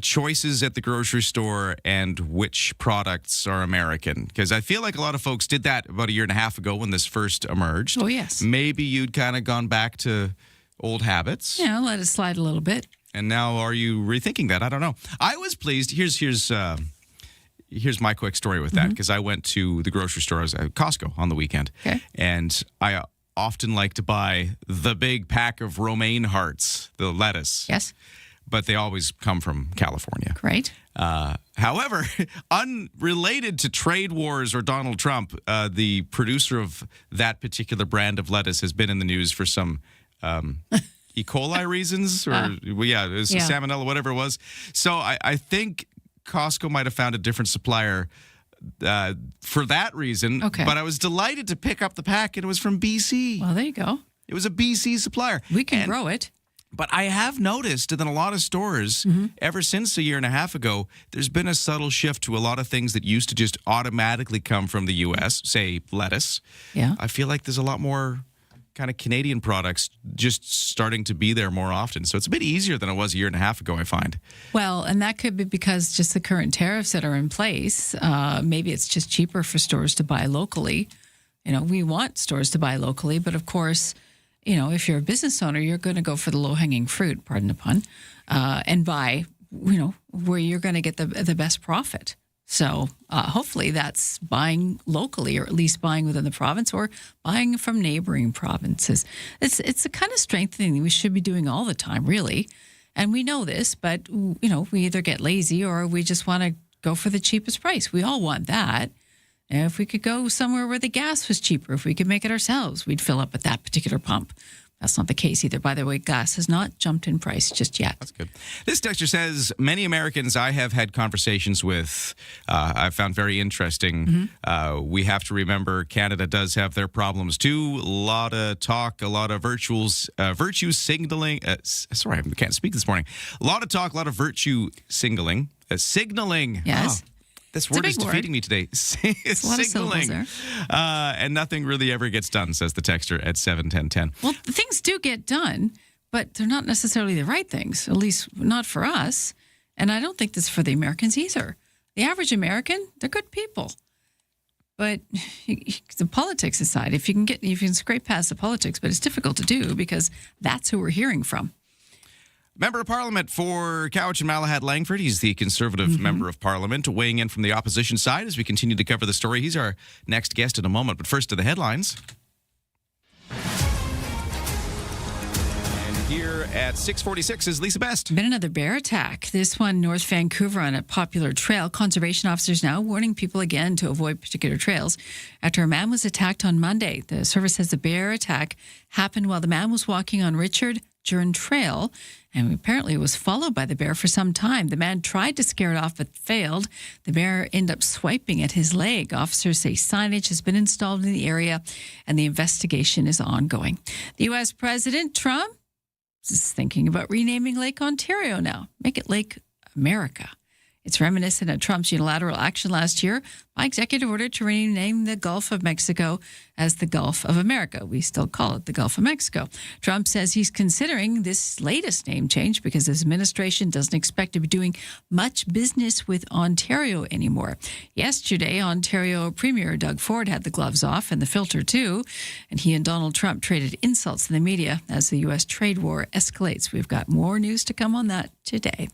choices at the grocery store and which products are American? Because I feel like a lot of folks did that about a year and a half ago when this first emerged. Oh, yes. Maybe you'd kind of gone back to old habits. Yeah, let it slide a little bit. And now are you rethinking that? I don't know. I was pleased. Here's my quick story with that, because I went to the grocery store. I was at Costco on the weekend. Okay. And I often like to buy the big pack of romaine hearts, the lettuce. Yes. But they always come from California. Great. However, unrelated to trade wars or Donald Trump, the producer of that particular brand of lettuce has been in the news for some E. coli reasons, or it was salmonella, whatever it was. So I think Costco might have found a different supplier for that reason. Okay. But I was delighted to pick up the pack, and it was from BC. Well, there you go. It was a BC supplier. We can grow it. But I have noticed that in a lot of stores, ever since a year and a half ago, there's been a subtle shift to a lot of things that used to just automatically come from the U.S., say lettuce. Yeah. I feel like there's a lot more kind of Canadian products just starting to be there more often. So it's a bit easier than it was a year and a half ago, I find. Well, and that could be because just the current tariffs that are in place. Maybe it's just cheaper for stores to buy locally. We want stores to buy locally, but of course, if you're a business owner, you're going to go for the low-hanging fruit, pardon the pun, and buy, where you're going to get the best profit. So hopefully that's buying locally, or at least buying within the province, or buying from neighboring provinces. It's the kind of strengthening we should be doing all the time, really. And we know this, but, we either get lazy or we just want to go for the cheapest price. We all want that. And if we could go somewhere where the gas was cheaper, if we could make it ourselves, we'd fill up at that particular pump. That's not the case either. By the way, gas has not jumped in price just yet. That's good. This texter says, many Americans I have had conversations with, I've found very interesting. We have to remember Canada does have their problems too. A lot of talk, a lot of virtue signaling. Sorry, I can't speak this morning. A lot of talk, a lot of virtue signaling. Signaling. Yes. Oh. This word is defeating me today. Signaling. And nothing really ever gets done, says the texter at 71010. Well, things do get done, but they're not necessarily the right things, at least not for us. And I don't think this is for the Americans either. The average American, they're good people. But the politics aside, if you can scrape past the politics, but it's difficult to do because that's who we're hearing from. Member of Parliament for Cowichan Malahat Langford. He's the Conservative Member of Parliament, weighing in from the opposition side as we continue to cover the story. He's our next guest in a moment. But first to the headlines. And here at 6:46 is Lisa Best. Been another bear attack. This one North Vancouver on a popular trail. Conservation officers now warning people again to avoid particular trails after a man was attacked on Monday. The service says the bear attack happened while the man was walking on Richard Jern Trail, and apparently it was followed by the bear for some time. The man tried to scare it off but failed. The bear ended up swiping at his leg. Officers say signage has been installed in the area and the investigation is ongoing. The U.S. President Trump is thinking about renaming Lake Ontario now. Make it Lake America. It's reminiscent of Trump's unilateral action last year by executive order to rename the Gulf of Mexico as the Gulf of America. We still call it the Gulf of Mexico. Trump says he's considering this latest name change because his administration doesn't expect to be doing much business with Ontario anymore. Yesterday, Ontario Premier Doug Ford had the gloves off and the filter too, and he and Donald Trump traded insults in the media as the U.S. trade war escalates. We've got more news to come on that today.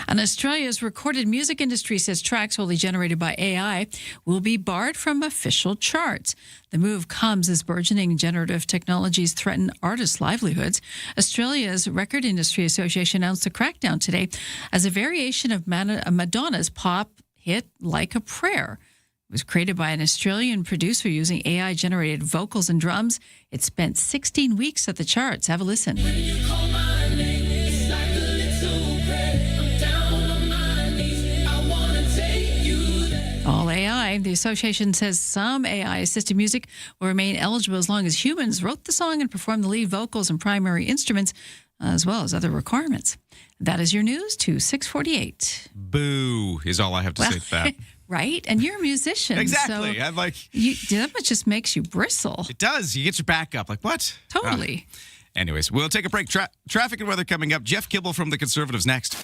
And Australia's recorded music industry says tracks wholly generated by AI will be barred from official charts. The move comes as burgeoning generative technologies threaten artists' livelihoods. Australia's Record Industry Association announced a crackdown today as a variation of Madonna's pop hit Like a Prayer. It was created by an Australian producer using AI-generated vocals and drums. It spent 16 weeks at the charts. Have a listen. All AI. The association says some AI-assisted music will remain eligible as long as humans wrote the song and performed the lead vocals and primary instruments, as well as other requirements. That is your news to 648. Boo is all I have to say to that. Right? And you're a musician. Exactly. So I'm like... that much just makes you bristle. It does. You get your back up. Like, what? Totally. Anyways, we'll take a break. Traffic and weather coming up. Jeff Kibble from the Conservatives next.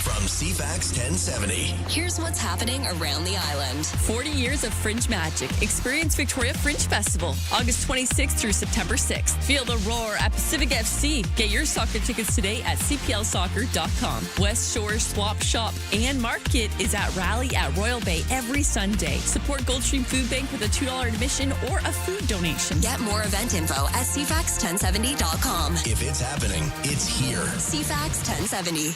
From CFAX 1070. Here's what's happening around the island. 40 years of Fringe magic. Experience Victoria Fringe Festival, August 26th through September 6th. Feel the roar at Pacific FC. Get your soccer tickets today at cplsoccer.com. West Shore Swap Shop and Market is at Rally at Royal Bay every Sunday. Support Goldstream Food Bank with a $2 admission or a food donation. Get more event info at cfax1070.com. If it's happening, it's here. CFAX 1070.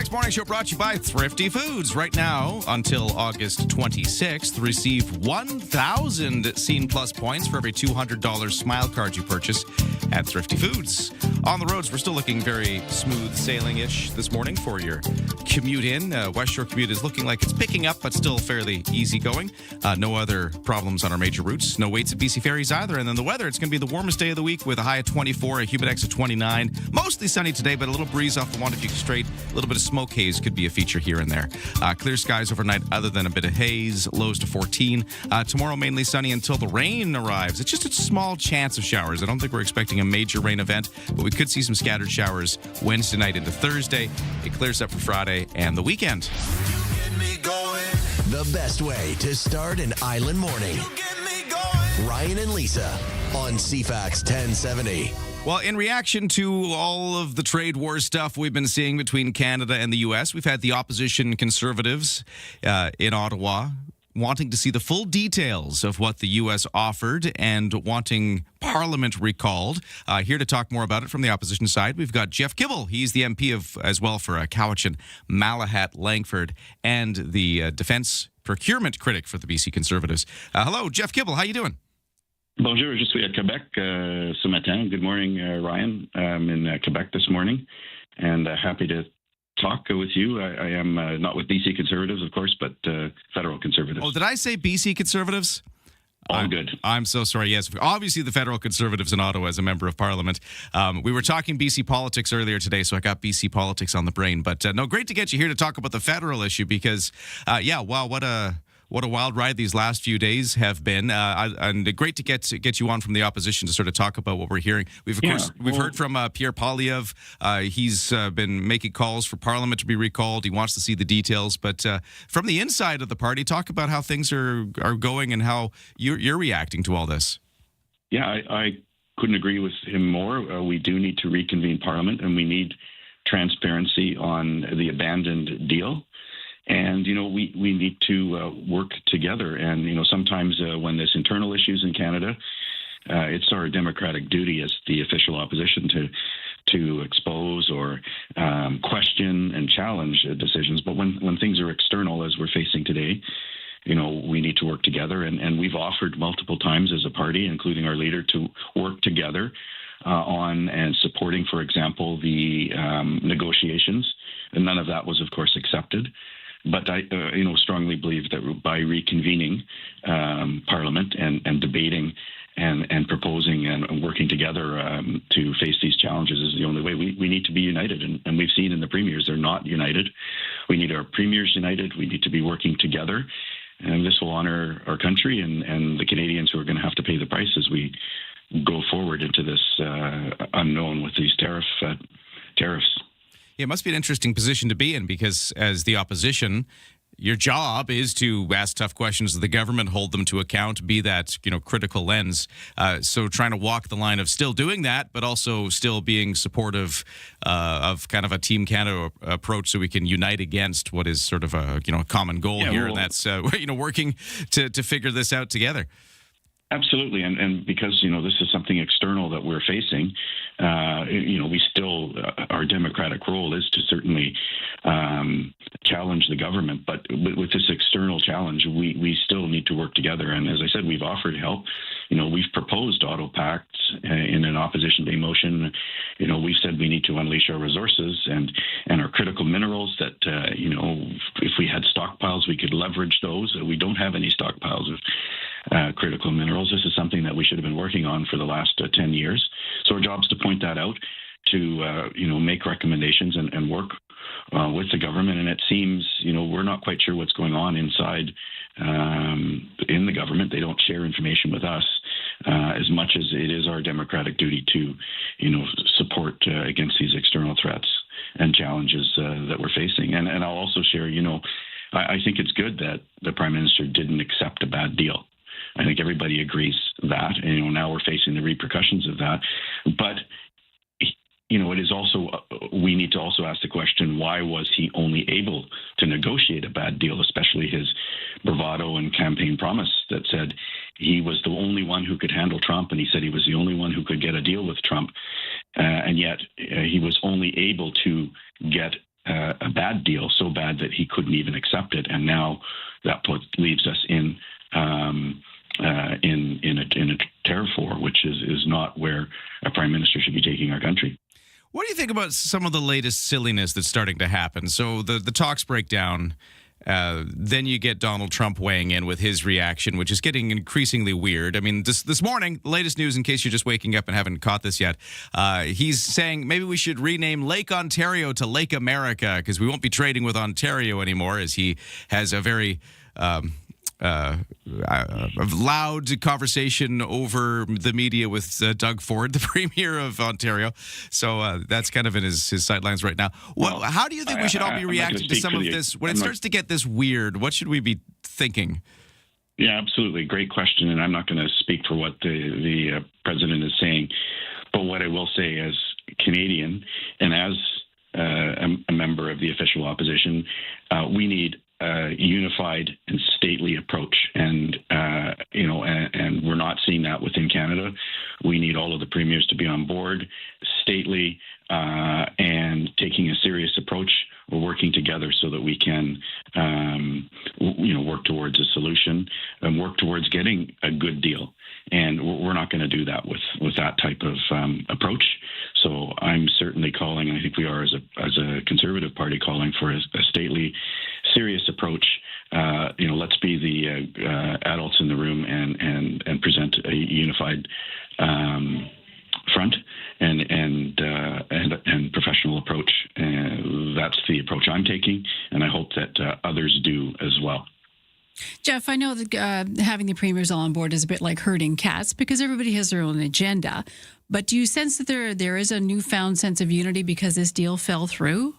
CFAX Morning Show brought to you by Thrifty Foods. Right now, until August 26th, receive 1,000 Scene Plus points for every $200 Smile card you purchase at Thrifty Foods. On the roads, we're still looking very smooth sailing-ish this morning for your commute in. West Shore commute is looking like it's picking up, but still fairly easy going. No other problems on our major routes. No waits at BC Ferries either. And then the weather, it's going to be the warmest day of the week with a high of 24, a humidex of 29. Mostly sunny today, but a little breeze off the Montague Strait. A little bit of smoke haze could be a feature here and there. Clear skies overnight other than a bit of haze, lows to 14. Tomorrow, mainly sunny until the rain arrives. It's just a small chance of showers. I don't think we're expecting a major rain event, but we could see some scattered showers Wednesday night into Thursday. It clears up for Friday and the weekend. The best way to start an island morning. Ryan and Lisa on CFAX 1070. Well, in reaction to all of the trade war stuff we've been seeing between Canada and the U.S., we've had the opposition Conservatives in Ottawa wanting to see the full details of what the U.S. offered and wanting Parliament recalled. Here to talk more about it from the opposition side, we've got Jeff Kibble. He's the MP as well for Cowichan, Malahat, Langford, and the defence procurement critic for the BC Conservatives. Hello, Jeff Kibble. How you doing? Bonjour, je suis à Quebec ce matin. Good morning, Ryan. I'm in Quebec this morning, and happy to talk with you. I am not with BC Conservatives, of course, but federal Conservatives. Oh, did I say BC Conservatives? All good. I'm so sorry. Yes, obviously the federal Conservatives in Ottawa as a member of Parliament. We were talking BC politics earlier today, so I got BC politics on the brain. But no, great to get you here to talk about the federal issue because, wow, what a wild ride these last few days have been, and great to get you on from the opposition to sort of talk about what we're hearing. We've heard from Pierre Poilievre. He's been making calls for Parliament to be recalled. He wants to see the details, but from the inside of the party, talk about how things are going and how you're reacting to all this. Yeah, I couldn't agree with him more. We do need to reconvene Parliament, and we need transparency on the abandoned deal. And, we need to work together. And, sometimes when there's internal issues in Canada, it's our democratic duty as the official opposition to expose or question and challenge decisions. But when things are external, as we're facing today, we need to work together. And we've offered multiple times as a party, including our leader, to work together on and supporting, for example, the negotiations. And none of that was, of course, accepted. But I, strongly believe that by reconvening Parliament and debating and proposing and working together to face these challenges is the only way. We need to be united, and we've seen in the premiers they're not united. We need our premiers united. We need to be working together, and this will honor our country and the Canadians who are going to have to pay the price as we go forward into this unknown with these tariffs. It must be an interesting position to be in because as the opposition, your job is to ask tough questions of the government, hold them to account, be that critical lens. So trying to walk the line of still doing that, but also still being supportive of kind of a Team Canada approach, so we can unite against what is sort of a common goal here, and that's working to figure this out together. Absolutely, and because this is something external that we're facing, we still our democratic role is to certainly challenge the government. But with this external challenge, we still need to work together. And as I said, we've offered help. We've proposed auto pacts in an opposition day motion. We've said we need to unleash our resources and our critical minerals. That if we had stockpiles, we could leverage those. We don't have any stockpiles of critical minerals. This is something that we should have been working on for the last 10 years. So our job is to point that out, to make recommendations and work with the government. And it seems we're not quite sure what's going on inside in the government. They don't share information with us as much as it is our democratic duty to support against these external threats and challenges that we're facing. And I'll also share, I think it's good that the Prime Minister didn't accept a bad deal. I think everybody agrees that, and now we're facing the repercussions of that. But it is also, we need to also ask the question, why was he only able to negotiate a bad deal, especially his bravado and campaign promise that said he was the only one who could handle Trump, and he said he was the only one who could get a deal with Trump, and yet he was only able to get a bad deal, so bad that he couldn't even accept it, and now that leaves us in a tariff war, which is not where a prime minister should be taking our country. What do you think about some of the latest silliness that's starting to happen? So the talks break down. Then you get Donald Trump weighing in with his reaction, which is getting increasingly weird. I mean, this morning, the latest news, in case you're just waking up and haven't caught this yet, he's saying maybe we should rename Lake Ontario to Lake America because we won't be trading with Ontario anymore, as he has a very loud conversation over the media with Doug Ford, the Premier of Ontario. So that's kind of in his sidelines right now. How do you think we should all be reacting to some of this? When it starts to get this weird, what should we be thinking? Yeah, absolutely. Great question. And I'm not going to speak for what the president is saying. But what I will say as Canadian and as a member of the official opposition, we need a unified and stately approach, and we're not seeing that within Canada. We need all of the premiers to be on board, stately, and taking a serious approach. We're working together so that we can, work towards a solution and work towards getting a good deal. And we're not going to do that with that type of approach. So I'm certainly calling, and I think we are as a Conservative Party calling for a stately, serious approach. Let's be the adults in the room and present a unified front and professional approach. That's the approach I'm taking, and I hope that others do as well. Jeff, I know that having the premiers all on board is a bit like herding cats because everybody has their own agenda. But do you sense that there is a newfound sense of unity because this deal fell through?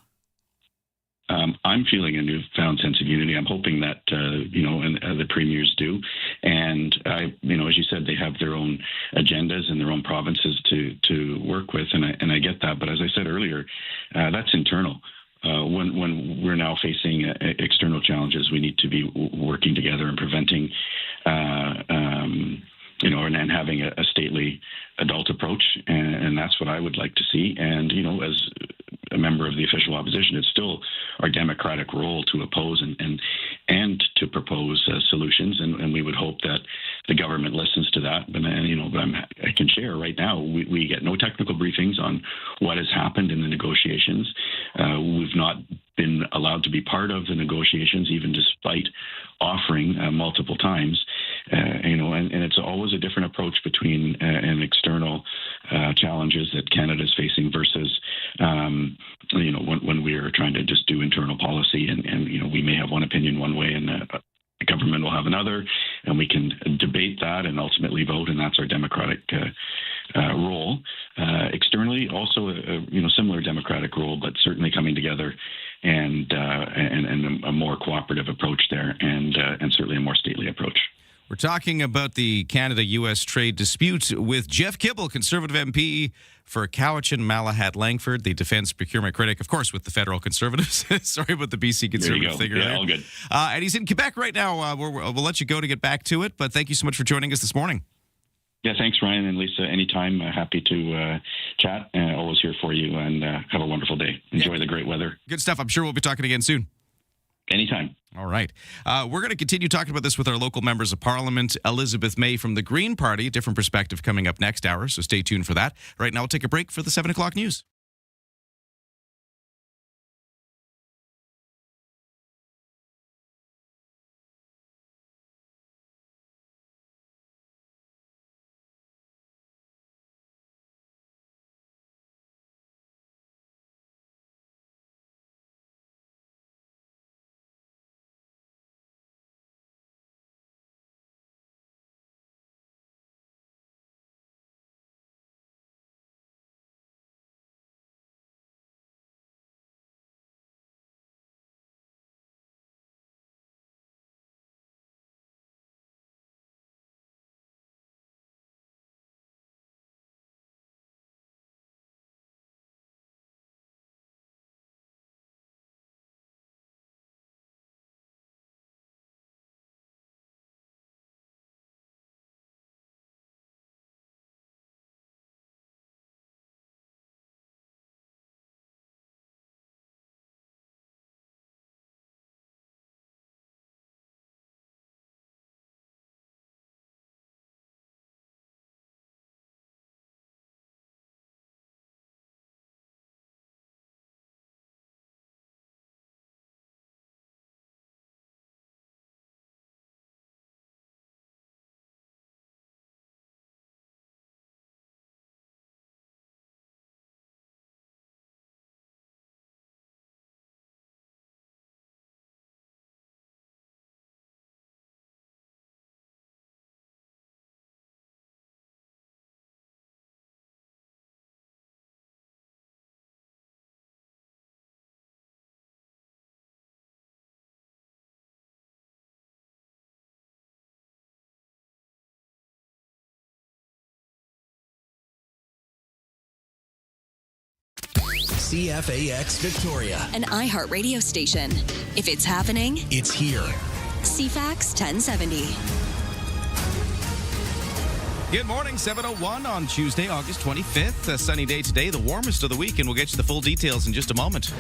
I'm feeling a newfound sense of unity. I'm hoping that, and the premiers do. And, as you said, they have their own agendas and their own provinces to work with. And I get that. But as I said earlier, that's internal. When we're now facing external challenges, we need to be working together and preventing, and having a stately adult approach. And that's what I would like to see. And, as a member of the official opposition, it's still our democratic role to oppose and to propose solutions. And we would hope that the government listens to that. But I can share right now, we get no technical briefings on what has happened in the negotiations. We've not been allowed to be part of the negotiations, even despite offering multiple times. And it's always a different approach between an external challenges that Canada is facing versus, when we are trying to just do internal policy and we may have one opinion one way and the government will have another, and we can debate that and ultimately vote, and that's our democratic role. Externally, also a similar democratic role, but certainly coming together and a more cooperative approach there, and certainly a more stately approach. We're talking about the Canada-U.S. trade dispute with Jeff Kibble, Conservative MP for Cowichan, Malahat, Langford, the defense procurement critic, of course, with the federal Conservatives. Sorry about the BC Conservative thing earlier. Yeah, all good. And he's in Quebec right now. We'll let you go to get back to it, but thank you so much for joining us this morning. Yeah, thanks, Ryan and Lisa. Anytime, happy to chat. Always here for you, and have a wonderful day. Enjoy the great weather. Good stuff. I'm sure we'll be talking again soon. Anytime. All right. We're going to continue talking about this with our local members of Parliament. Elizabeth May from the Green Party. Different perspective coming up next hour, so stay tuned for that. Right now, we'll take a break for the 7 o'clock news. CFAX Victoria. An iHeart radio station. If it's happening, It's here. CFAX 1070. Good morning, 7:01 on Tuesday, August 25th. A sunny day today, the warmest of the week, and we'll get you the full details in just a moment.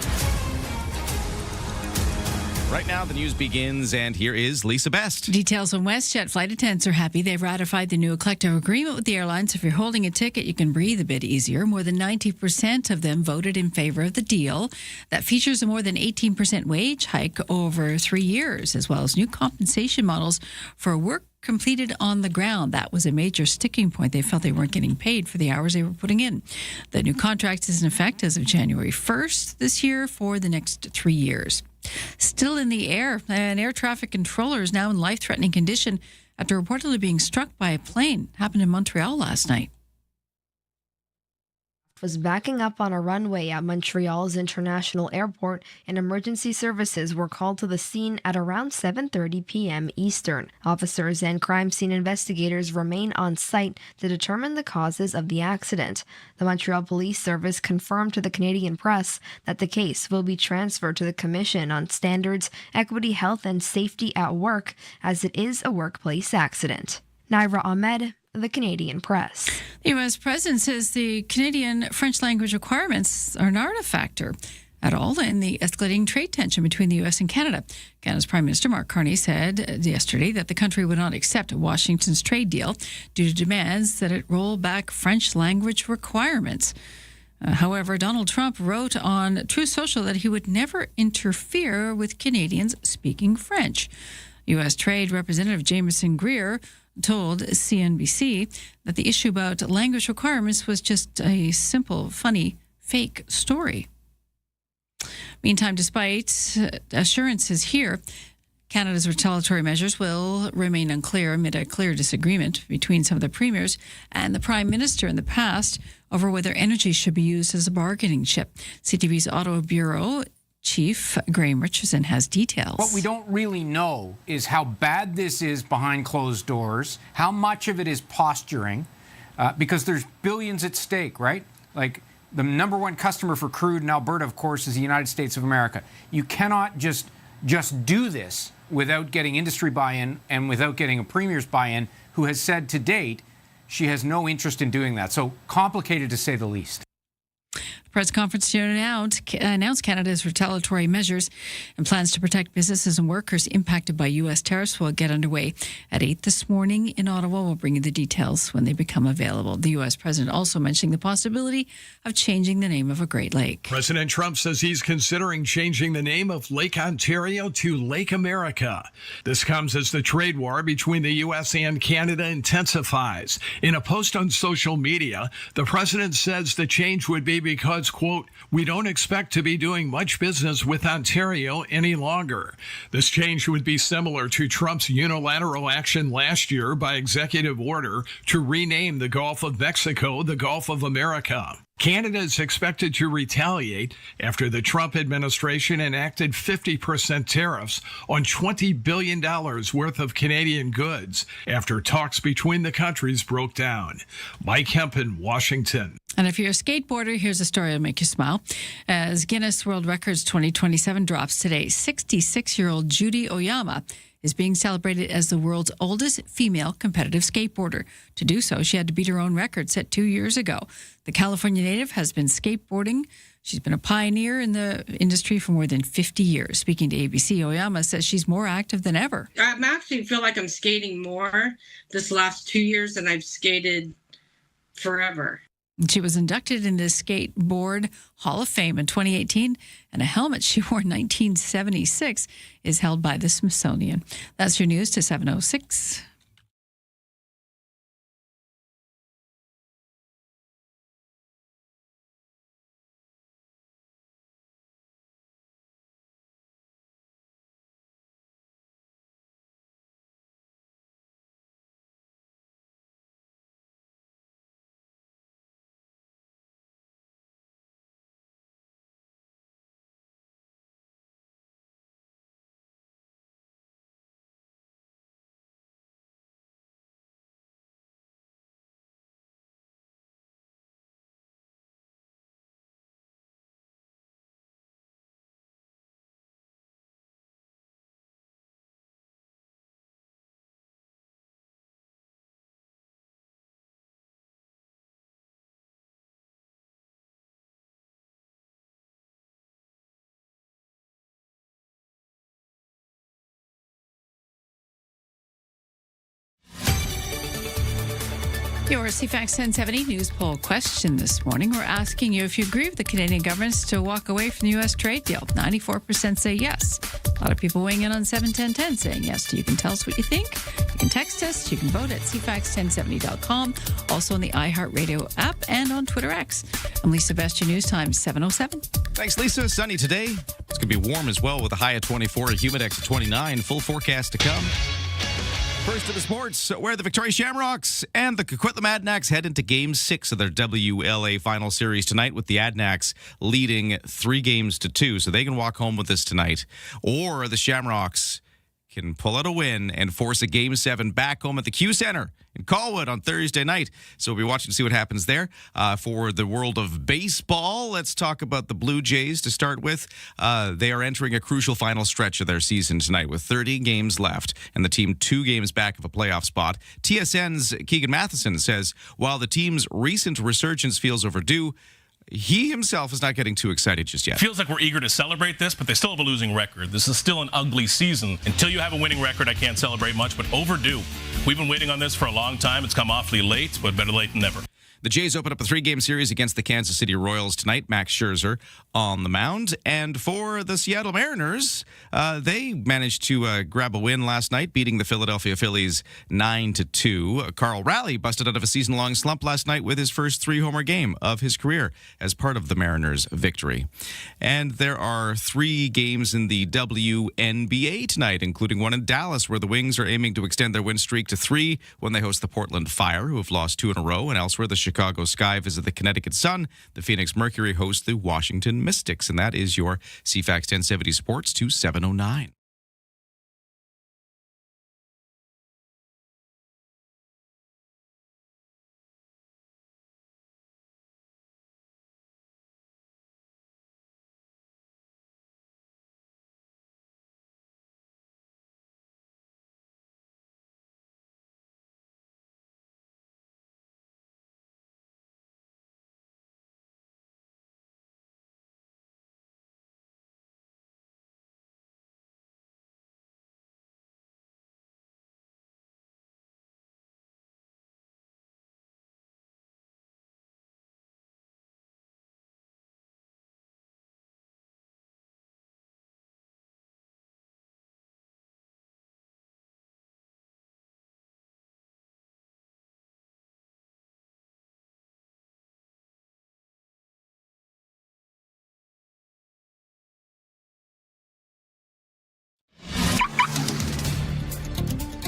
Right now, the news begins, and here is Lisa Best. Details on WestJet flight attendants are happy they've ratified the new collective agreement with the airlines. If you're holding a ticket, you can breathe a bit easier. More than 90% of them voted in favor of the deal. That features a more than 18% wage hike over 3 years, as well as new compensation models for work completed on the ground. That was a major sticking point. They felt they weren't getting paid for the hours they were putting in. The new contract is in effect as of January 1st this year for the next 3 years. Still in the air, an air traffic controller is now in life-threatening condition after reportedly being struck by a plane. Happened in Montreal last night. Was backing up on a runway at Montreal's International Airport, and emergency services were called to the scene at around 7:30 p.m. Eastern. Officers and crime scene investigators remain on site to determine the causes of the accident. The Montreal Police Service confirmed to the Canadian press that the case will be transferred to the Commission on Standards, Equity, Health and Safety at Work, as it is a workplace accident. Naira Ahmed, the Canadian Press. The U.S. president says the Canadian French language requirements are not a factor at all in the escalating trade tension between the U.S. and Canada. Canada's Prime Minister Mark Carney said yesterday that the country would not accept Washington's trade deal due to demands that it roll back French language requirements. However, Donald Trump wrote on Truth Social that he would never interfere with Canadians speaking French. U.S. Trade Representative Jameson Greer told CNBC that the issue about language requirements was just a simple, funny, fake story. Meantime, despite assurances here, Canada's retaliatory measures will remain unclear amid a clear disagreement between some of the premiers and the Prime Minister in the past over whether energy should be used as a bargaining chip. CTV's Auto Bureau Chief Graham Richardson has details. What we don't really know is how bad this is behind closed doors, how much of it is posturing, because there's billions at stake, right? Like the number one customer for crude in Alberta, of course, is the United States of America. You cannot just do this without getting industry buy-in and without getting a premier's buy-in, who has said to date she has no interest in doing that. So complicated to say the least. Press conference to announce Canada's retaliatory measures and plans to protect businesses and workers impacted by U.S. tariffs will get underway at 8 this morning in Ottawa. We'll bring you the details when they become available. The U.S. president also mentioning the possibility of changing the name of a Great Lake. President Trump says he's considering changing the name of Lake Ontario to Lake America. This comes as the trade war between the U.S. and Canada intensifies. In a post on social media, the president says the change would be because, quote, we don't expect to be doing much business with Ontario any longer. This change would be similar to Trump's unilateral action last year by executive order to rename the Gulf of Mexico the Gulf of America. Canada is expected to retaliate after the Trump administration enacted 50% tariffs on $20 billion worth of Canadian goods after talks between the countries broke down. Mike Hempen, Washington. And if you're a skateboarder, here's a story that'll make you smile. As Guinness World Records 2027 drops today, 66-year-old Judy Oyama is being celebrated as the world's oldest female competitive skateboarder. To do so, she had to beat her own record set 2 years ago. The California native has been skateboarding. She's been a pioneer in the industry for more than 50 years. Speaking to ABC, Oyama says she's more active than ever. I actually feel like I'm skating more this last 2 years than I've skated forever. She was inducted into the Skateboard Hall of Fame in 2018, and a helmet she wore in 1976 is held by the Smithsonian. That's your news to 7:06. Your CFAX 1070 news poll question this morning. We're asking you if you agree with the Canadian government to walk away from the U.S. trade deal. 94% say yes. A lot of people weighing in on 71010 saying yes. You can tell us what you think. You can text us. You can vote at CFAX1070.com. Also on the iHeartRadio app and on Twitter X. I'm Lisa Vest, your news time 7:07. Thanks, Lisa. Sunny today. It's going to be warm as well with a high of 24, a humidex of 29. Full forecast to come. First to the sports, where the Victoria Shamrocks and the Coquitlam Adnacks head into Game 6 of their WLA Final Series tonight, with the Adnacks leading 3-2. So they can walk home with this tonight. Or the Shamrocks can pull out a win and force a Game 7 back home at the Q Center in Colwood on Thursday night. So we'll be watching to see what happens there. For the world of baseball, let's talk about the Blue Jays to start with. They are entering a crucial final stretch of their season tonight with 30 games left and the team 2 games back of a playoff spot. TSN's Keegan Matheson says while the team's recent resurgence feels overdue, he himself is not getting too excited just yet. Feels like we're eager to celebrate this, but they still have a losing record. This is still an ugly season. Until you have a winning record, I can't celebrate much, but overdue. We've been waiting on this for a long time. It's come awfully late, but better late than never. The Jays open up a 3-game series against the Kansas City Royals tonight. Max Scherzer on the mound. And for the Seattle Mariners, they managed to grab a win last night, beating the Philadelphia Phillies 9-2. Carl Raleigh busted out of a season-long slump last night with his first 3-homer game of his career as part of the Mariners' victory. And there are 3 games in the WNBA tonight, including one in Dallas, where the Wings are aiming to extend their win streak to 3 when they host the Portland Fire, who have lost 2 in a row. And elsewhere, the Chicago Sky visit the Connecticut Sun. The Phoenix Mercury host the Washington Mystics. And that is your CFAX 1070 Sports to 7:09.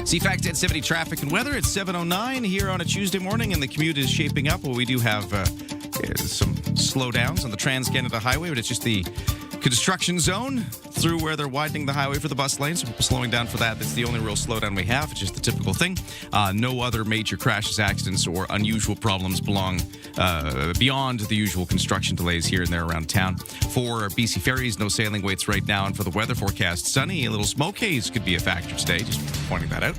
CFAX 1070 traffic and weather. It's 7:09 here on a Tuesday morning, and the commute is shaping up. Well, we do have some slowdowns on the Trans-Canada Highway, but it's just the construction zone through where they're widening the highway for the bus lanes. So slowing down for that. That's the only real slowdown we have. It's just the typical thing. No other major crashes, accidents, or unusual problems belong beyond the usual construction delays here and there around town. For BC Ferries, no sailing waits right now. And for the weather forecast, sunny. A little smoke haze could be a factor today. Just pointing that out.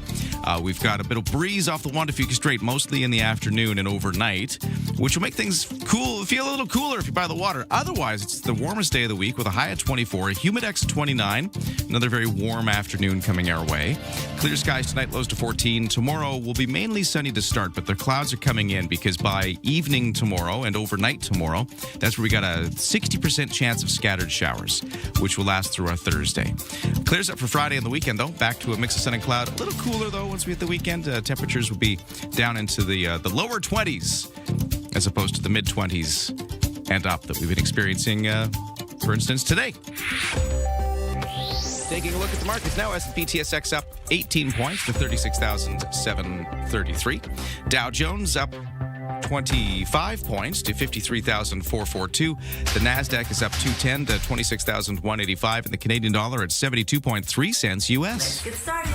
We've got a bit of breeze off the Juan de Fuca Strait, mostly in the afternoon and overnight, which will make things cool, feel a little cooler if you're by the water. Otherwise, it's the warmest day of the week with a high of 24, a humidex of 29. Another very warm afternoon coming our way. Clear skies tonight, lows to 14. Tomorrow will be mainly sunny to start, but the clouds are coming in because by evening tomorrow and overnight tomorrow, that's where we got a 60% chance of scattered showers, which will last through our Thursday. Clears up for Friday and the weekend, though. Back to a mix of sun and cloud. A little cooler, though, once we hit the weekend. Temperatures will be down into the lower 20s as opposed to the mid-20s and up that we've been experiencing, for instance, today. Taking a look at the markets now, S&P TSX up 18 points to 36,733. Dow Jones up 25 points to 53,442. The NASDAQ is up 210 to 26,185, and the Canadian dollar at 72.3 cents U.S. Let's get started.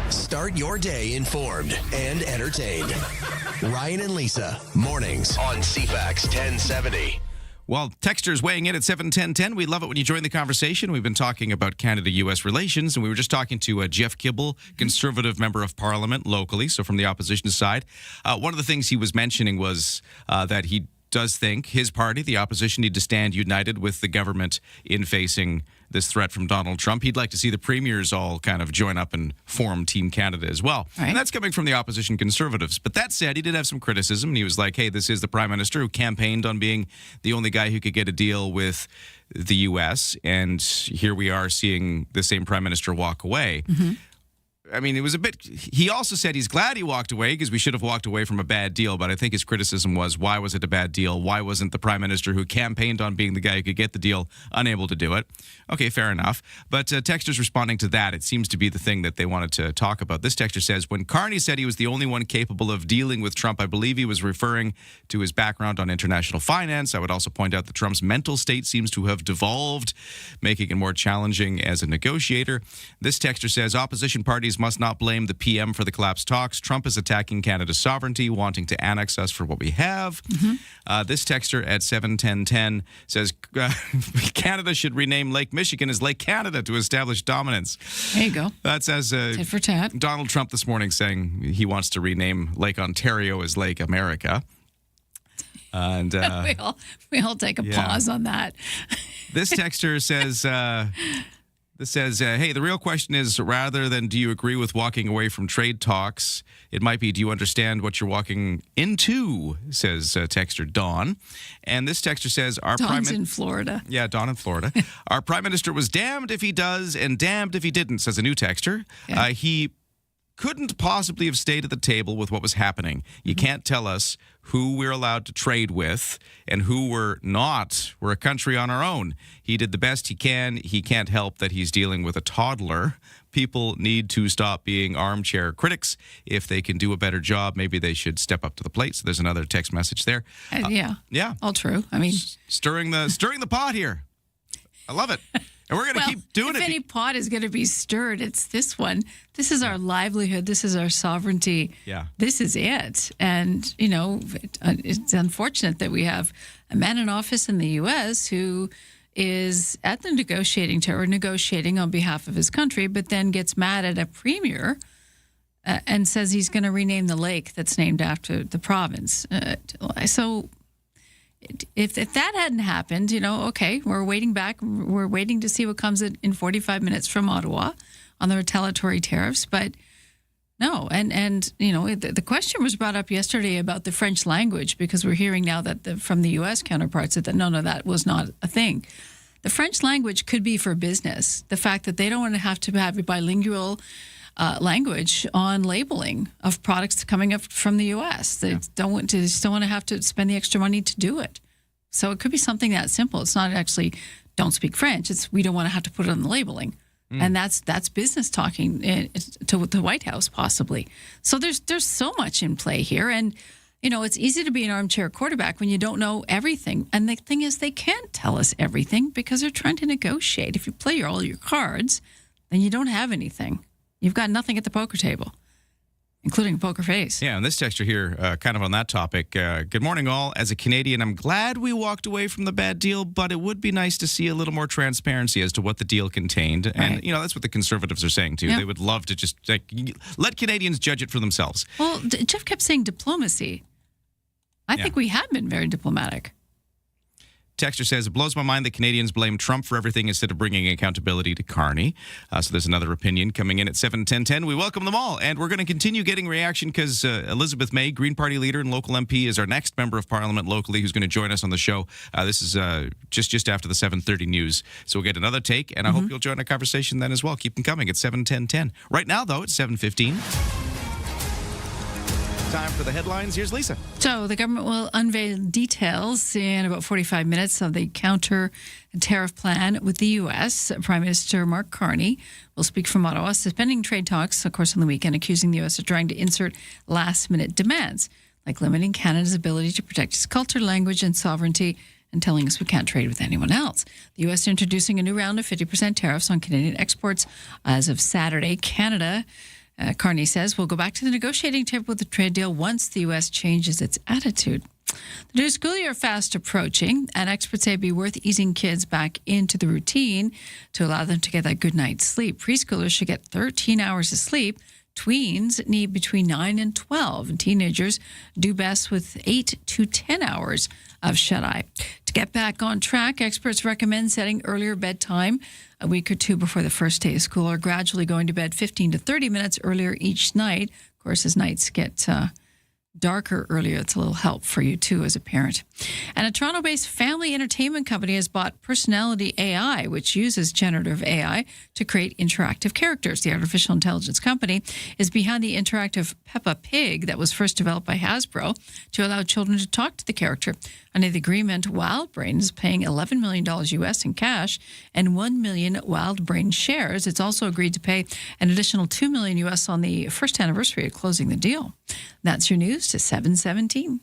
Start your day informed and entertained. Ryan and Lisa, mornings on CFAX 1070. Well, texters weighing in at 71010. We love it when you join the conversation. We've been talking about Canada-U.S. relations, and we were just talking to Jeff Kibble, Conservative Member of Parliament locally, so from the opposition side. One of the things he was mentioning was that he does think his party, the opposition, need to stand united with the government in facing this threat from Donald Trump. He'd like to see the premiers all kind of join up and form Team Canada as well. Right. And that's coming from the opposition Conservatives. But that said, he did have some criticism. And he was like, hey, this is the Prime Minister who campaigned on being the only guy who could get a deal with the U.S. And here we are seeing the same Prime Minister walk away. Mm-hmm. I mean, it was a bit... He also said he's glad he walked away because we should have walked away from a bad deal. But I think his criticism was, why was it a bad deal? Why wasn't the Prime Minister who campaigned on being the guy who could get the deal unable to do it? Okay, fair enough. But texters responding to that, it seems to be the thing that they wanted to talk about. This texter says, when Carney said he was the only one capable of dealing with Trump, I believe he was referring to his background on international finance. I would also point out that Trump's mental state seems to have devolved, making it more challenging as a negotiator. This texter says, opposition parties must not blame the PM for the collapsed talks. Trump is attacking Canada's sovereignty, wanting to annex us for what we have. Mm-hmm. This texter at 71010 says Canada should rename Lake Michigan as Lake Canada to establish dominance. There you go. That's as tit for tat. Donald Trump this morning saying he wants to rename Lake Ontario as Lake America. And we all take a pause on that. This texter says... This says, hey, the real question is, rather than do you agree with walking away from trade talks, it might be, do you understand what you're walking into, says texter Dawn. And this texter says, Dawn's in Florida. Yeah, Dawn in Florida. Our Prime Minister was damned if he does and damned if he didn't, says a new texter. Yeah. He couldn't possibly have stayed at the table with what was happening. You can't tell us who we're allowed to trade with and who we're not. We're a country on our own. He did the best he can. He can't help that he's dealing with a toddler. People need to stop being armchair critics. If they can do a better job, maybe they should step up to the plate. So there's another text message there. Yeah. All true. I mean, stirring the pot here. I love it. And we're going to keep doing it. If any pot is going to be stirred, it's this one. This is our livelihood. This is our sovereignty. Yeah. This is it. And, you know, it's unfortunate that we have a man in office in the U.S. who is at the negotiating table, negotiating on behalf of his country, but then gets mad at a premier and says he's going to rename the lake that's named after the province. So... If that hadn't happened, you know, okay, we're waiting back. We're waiting to see what comes in 45 minutes from Ottawa on the retaliatory tariffs. But no, and you know, the question was brought up yesterday about the French language, because we're hearing now that from the U.S. counterparts that no, that was not a thing. The French language could be for business. The fact that they don't want to have a bilingual language on labeling of products coming up from the U.S. They don't want to have to spend the extra money to do it. So it could be something that simple. It's not actually don't speak French. It's we don't want to have to put it on the labeling. And that's business talking to the White House possibly. So there's so much in play here. And, you know, it's easy to be an armchair quarterback when you don't know everything. And the thing is, they can't tell us everything because they're trying to negotiate. If you play all your cards, then you don't have anything. You've got nothing at the poker table, including a poker face. Yeah, and this texture here, kind of on that topic. Good morning, all. As a Canadian, I'm glad we walked away from the bad deal, but it would be nice to see a little more transparency as to what the deal contained. Right. And, you know, that's what the Conservatives are saying, too. Yeah. They would love to just let Canadians judge it for themselves. Well, Jeff kept saying diplomacy. I think we have been very diplomatic. Texter says, it blows my mind that Canadians blame Trump for everything instead of bringing accountability to Carney. So there's another opinion coming in at 7:10:10. We welcome them all. And we're going to continue getting reaction because Elizabeth May, Green Party leader and local MP, is our next member of Parliament locally who's going to join us on the show. This is just after the 7:30 news. So we'll get another take, and I hope you'll join our conversation then as well. Keep them coming at 7:10:10. Right now, though, it's 7:15. Time for the headlines. Here's Lisa. So the government will unveil details in about 45 minutes of the counter tariff plan with the U.S. Prime Minister Mark Carney will speak from Ottawa, suspending trade talks, of course, on the weekend, accusing the U.S. of trying to insert last-minute demands, like limiting Canada's ability to protect its culture, language, and sovereignty, and telling us we can't trade with anyone else. The U.S. introducing a new round of 50% tariffs on Canadian exports as of Saturday. Canada, Carney says, will go back to the negotiating table with the trade deal once the U.S. changes its attitude. The new school year fast approaching, and experts say it'd be worth easing kids back into the routine to allow them to get that good night's sleep. Preschoolers should get 13 hours of sleep Tweens need between 9 and 12, and teenagers do best with 8 to 10 hours of shut-eye. To get back on track, experts recommend setting earlier bedtime a week or two before the first day of school, or gradually going to bed 15 to 30 minutes earlier each night. Of course, as nights get darker earlier, it's a little help for you too as a parent. And a Toronto-based family entertainment company has bought Personality AI, which uses generative AI to create interactive characters. The artificial intelligence company is behind the interactive Peppa Pig that was first developed by Hasbro to allow children to talk to the character. Under the agreement, WildBrain is paying $11 million US in cash and 1 million WildBrain shares. It's also agreed to pay an additional $2 million US on the first anniversary of closing the deal. That's your news to 717.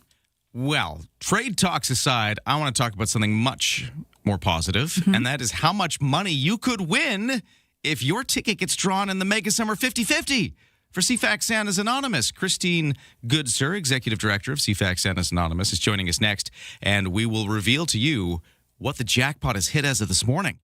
Well, trade talks aside, I want to talk about something much more positive, and that is how much money you could win if your ticket gets drawn in the Mega Summer 50-50. For CFAX Santa's Anonymous, Christine Goodsir, Executive Director of CFAX Santa's Anonymous, is joining us next, and we will reveal to you what the jackpot has hit as of this morning.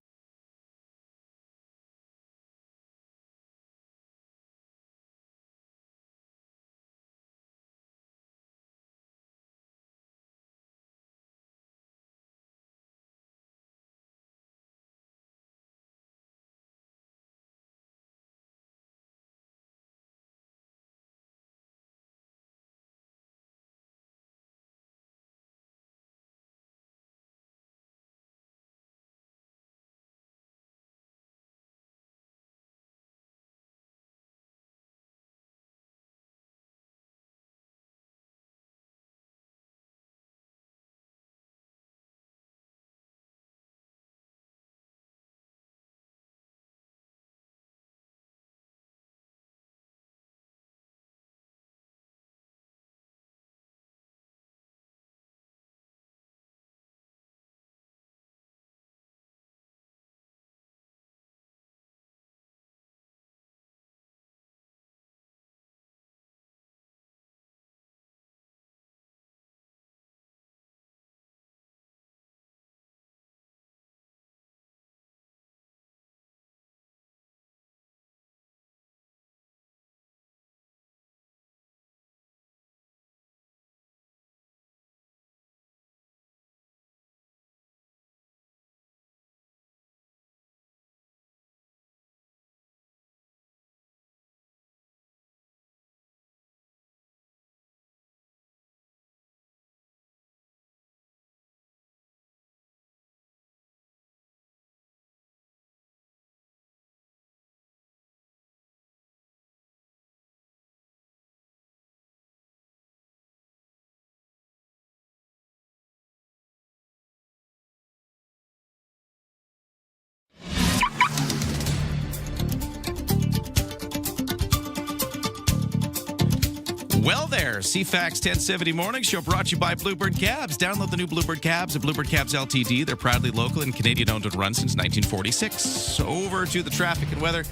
Well there, CFAX 1070 Morning Show brought to you by Bluebird Cabs. Download the new Bluebird Cabs at Bluebird Cabs Ltd. They're proudly local and Canadian-owned and run since 1946. Over to the traffic and weather.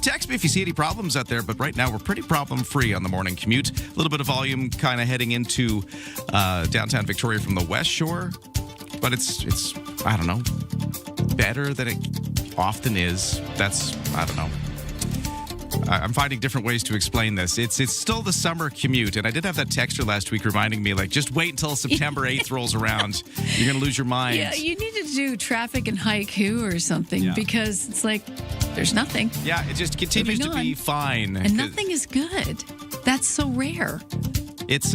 Text me if you see any problems out there, but right now we're pretty problem-free on the morning commute. A little bit of volume kind of heading into downtown Victoria from the West Shore, but it's I don't know, better than it often is. I don't know. I'm finding different ways to explain this. It's still the summer commute, and I did have that texter last week reminding me, like, just wait until September 8th rolls around. You're going to lose your mind. Yeah, you need to do traffic and haiku or something because it's like there's nothing. Yeah, it just continues to be fine. And nothing is good. That's so rare. It's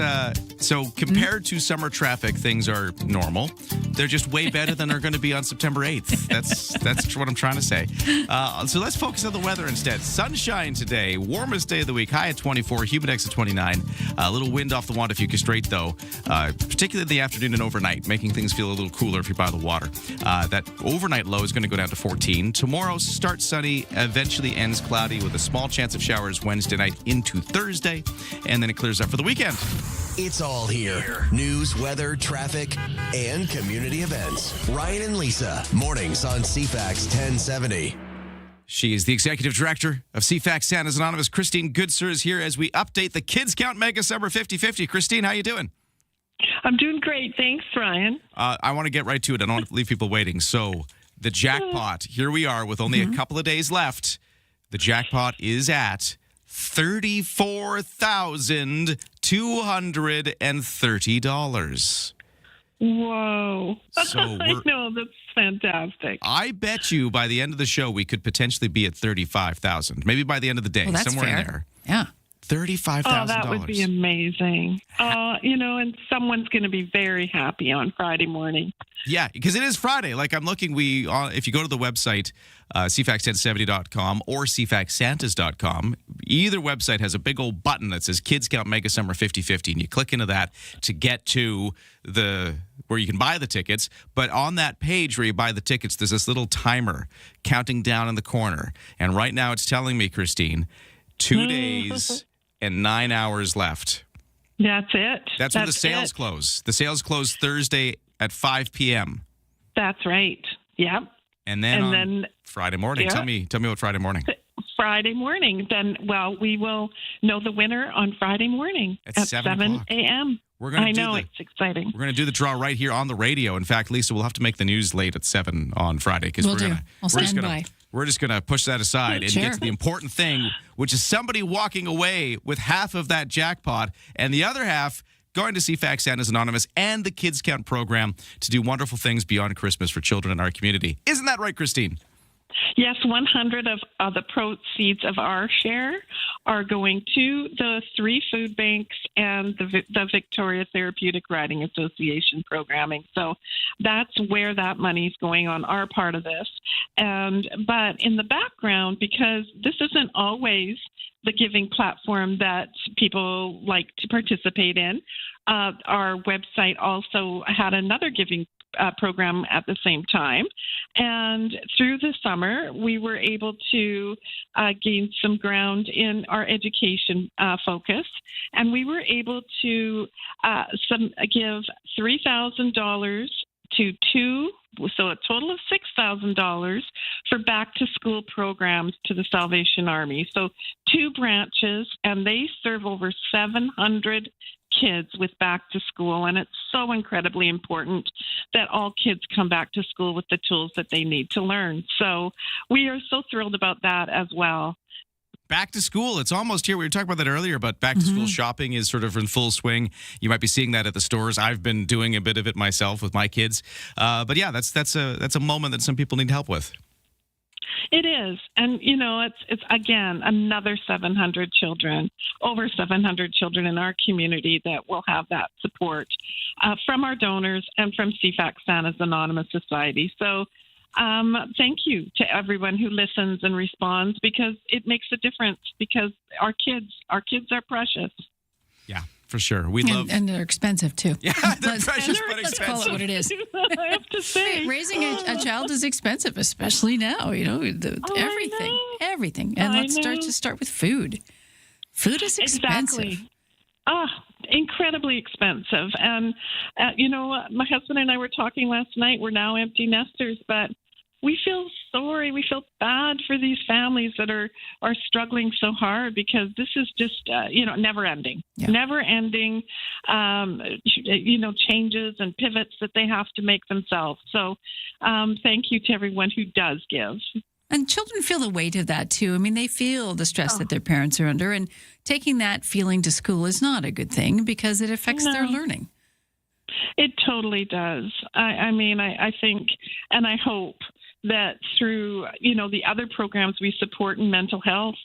so compared to summer traffic, things are normal. They're just way better than they're going to be on September 8th. That's what I'm trying to say. So let's focus on the weather instead. Sunshine today, warmest day of the week, high at 24, humidex at 29. A little wind off the Wandafuka Strait, though, particularly in the afternoon and overnight, making things feel a little cooler if you're by the water. That overnight low is going to go down to 14. Tomorrow starts sunny, eventually ends cloudy with a small chance of showers Wednesday night into Thursday, and then it clears up for the weekend. It's all here. News, weather, traffic, and community events. Ryan and Lisa, mornings on CFAX 1070. She is the executive director of CFAX Santa's Anonymous. Christine Goodsir is here as we update the Kids Count Mega Summer 50-50. Christine, how you doing? I'm doing great. Thanks, Ryan. I want to get right to it. I don't want to leave people waiting. So the jackpot, here we are with only a couple of days left. The jackpot is at $34,230. Whoa. So I know, that's fantastic. I bet you by the end of the show, we could potentially be at 35,000. Maybe by the end of the day, Well, that's somewhere in fair. there. Yeah. $35,000. Oh, that would be amazing. And someone's going to be very happy on Friday morning. Yeah, because it is Friday. Like I'm looking, if you go to the website, CFAX1070.com or CFAXSantas.com, either website has a big old button that says Kids Count Mega Summer 50/50, and you click into that to get to where you can buy the tickets. But on that page where you buy the tickets, there's this little timer counting down in the corner. And right now it's telling me, Christine, 2 days and 9 hours left. That's it. That's when the sales close. The sales close Thursday at 5 p.m. That's right. Yep. And then Friday morning. Yeah. Tell me what Friday morning. Friday morning. Then, we will know the winner on Friday morning at 7 a.m. It's exciting. We're going to do the draw right here on the radio. In fact, Lisa, we'll have to make the news late at 7 on Friday because we're just going to push that aside and get to the important thing, which is somebody walking away with half of that jackpot and the other half going to CFAX Santa's Anonymous and the Kids Count program to do wonderful things beyond Christmas for children in our community. Isn't that right, Christine? Yes, 100 of the proceeds of our share are going to the 3 food banks and the Victoria Therapeutic Riding Association programming. So that's where that money is going on our part of this. But in the background, because this isn't always the giving platform that people like to participate in, our website also had another giving program at the same time. And through the summer, we were able to gain some ground in our education focus. And we were able to give $3,000 to 2, so a total of $6,000 for back-to-school programs to the Salvation Army. So 2 branches, and they serve over 700 kids with back to school, and it's so incredibly important that all kids come back to school with the tools that they need to learn. So we are so thrilled about that as well. Back to school, it's almost here. We were talking about that earlier, but back to school shopping is sort of in full swing. You might be seeing that at the stores. I've been doing a bit of it myself with my kids. But yeah, that's a moment that some people need help with. It is. And, it's again, another 700 children, over 700 children in our community that will have that support from our donors and from CFAX Santa's Anonymous Society. So thank you to everyone who listens and responds, because it makes a difference, because our kids are precious. Yeah, for sure. And they're expensive too. Yeah, they're precious but expensive. Let's call it what it is. I have to say, raising a child is expensive, especially now. Everything. And let's start with food. Food is expensive. Exactly. Incredibly expensive. And, my husband and I were talking last night. We're now empty nesters, but we feel sorry. We feel bad for these families that are struggling so hard, because this is just, never ending. Yeah. Never ending, changes and pivots that they have to make themselves. So thank you to everyone who does give. And children feel the weight of that, too. I mean, they feel the stress that their parents are under, and taking that feeling to school is not a good thing because it affects their learning. It totally does. I think, and I hope that through, the other programs we support in mental health,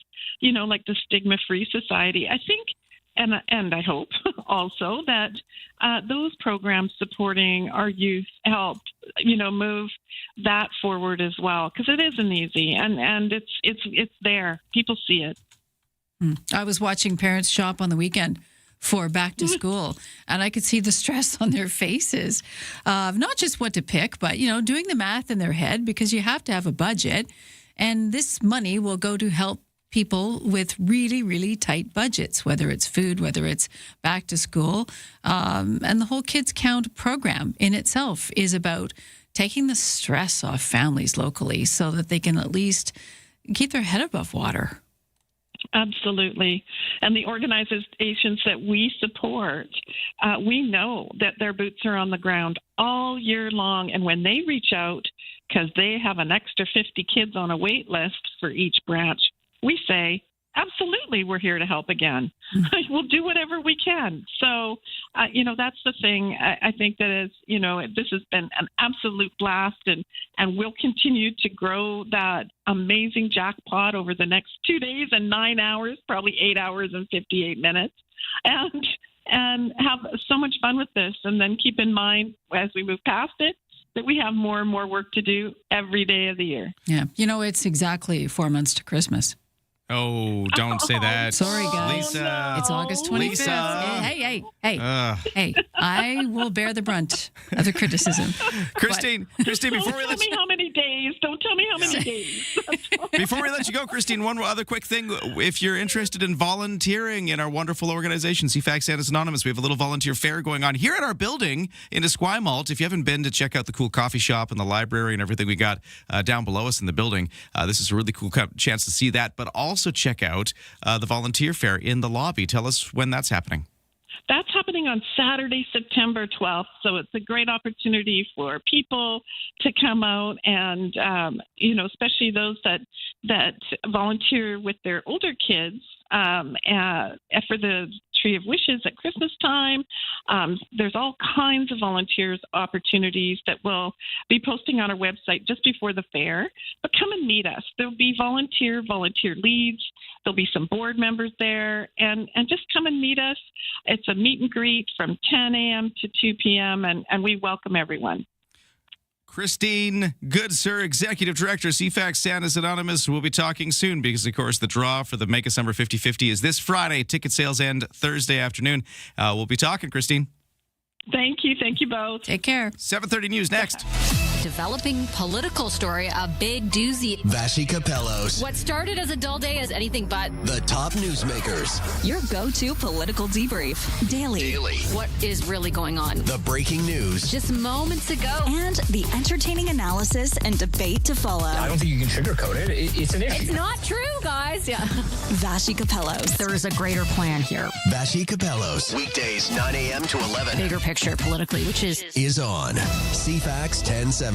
like the Stigma Free Society, I think, and I hope also that those programs supporting our youth help, move that forward as well, because it isn't easy, and it's there. People see it. I was watching parents shop on the weekend for back to school, and I could see the stress on their faces of not just what to pick, but doing the math in their head, because you have to have a budget, and this money will go to help people with really, really tight budgets, whether it's food, whether it's back to school. And the whole Kids Count program in itself is about taking the stress off families locally so that they can at least keep their head above water. Absolutely. And the organizations that we support, we know that their boots are on the ground all year long. And when they reach out, because they have an extra 50 kids on a wait list for each branch, we say, absolutely, we're here to help again. We'll do whatever we can. So, that's the thing. I think that is, this has been an absolute blast, and we'll continue to grow that amazing jackpot over the next 2 days and 9 hours, probably 8 hours and 58 minutes, and have so much fun with this. And then keep in mind, as we move past it, that we have more and more work to do every day of the year. Yeah. It's exactly 4 months to Christmas. Oh, don't say that. Sorry, guys. Lisa. No. It's August 25th. Lisa. Hey. Hey, I will bear the brunt of the criticism. Christine, before we let you... Don't tell me how many days. Before we let you go, Christine, one other quick thing. If you're interested in volunteering in our wonderful organization, CFAX Santa's Anonymous, we have a little volunteer fair going on here at our building in Esquimalt. If you haven't been to check out the cool coffee shop and the library and everything we got down below us in the building, this is a really cool chance to see that, but also check out the volunteer fair in the lobby. Tell us when that's happening. That's happening on Saturday, September 12th. So it's a great opportunity for people to come out and, especially those that volunteer with their older kids for the Tree of Wishes at Christmas time. There's all kinds of volunteers opportunities that we'll be posting on our website just before the fair. But come and meet us. There'll be volunteer leads. There'll be some board members there, and just come and meet us. It's a meet and greet from 10 a.m. to 2 p.m., and we welcome everyone. Christine Goodsir, Executive Director, CFAX Santa's Anonymous. We'll be talking soon because, of course, the draw for the Make a Summer 50/50 is this Friday. Ticket sales end Thursday afternoon. We'll be talking, Christine. Thank you both. Take care. 7:30 News next. Developing political story, a big doozy. Vashi Capellos. What started as a dull day is anything but. The top newsmakers. Your go-to political debrief. Daily. What is really going on? The breaking news. Just moments ago. And the entertaining analysis and debate to follow. I don't think you can sugarcoat it. It's an issue. It's not true, guys. Yeah. Vashi Capellos. There is a greater plan here. Vashi Capellos. Weekdays 9 a.m. to 11. Bigger picture politically, which is on CFAX 1070.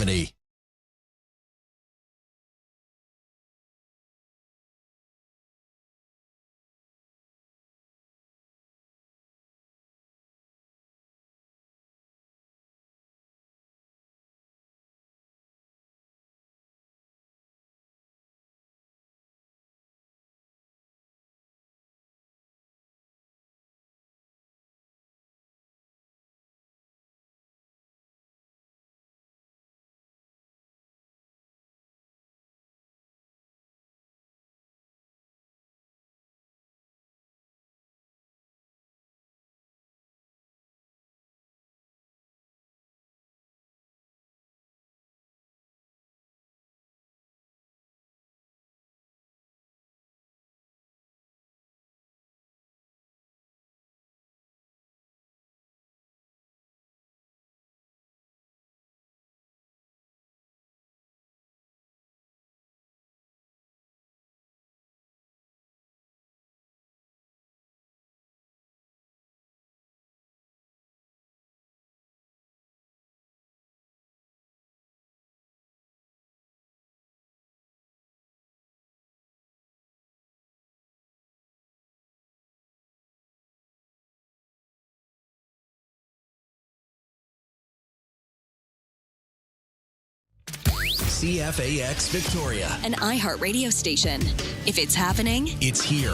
CFAX Victoria. An iHeart radio station. If it's happening, it's here.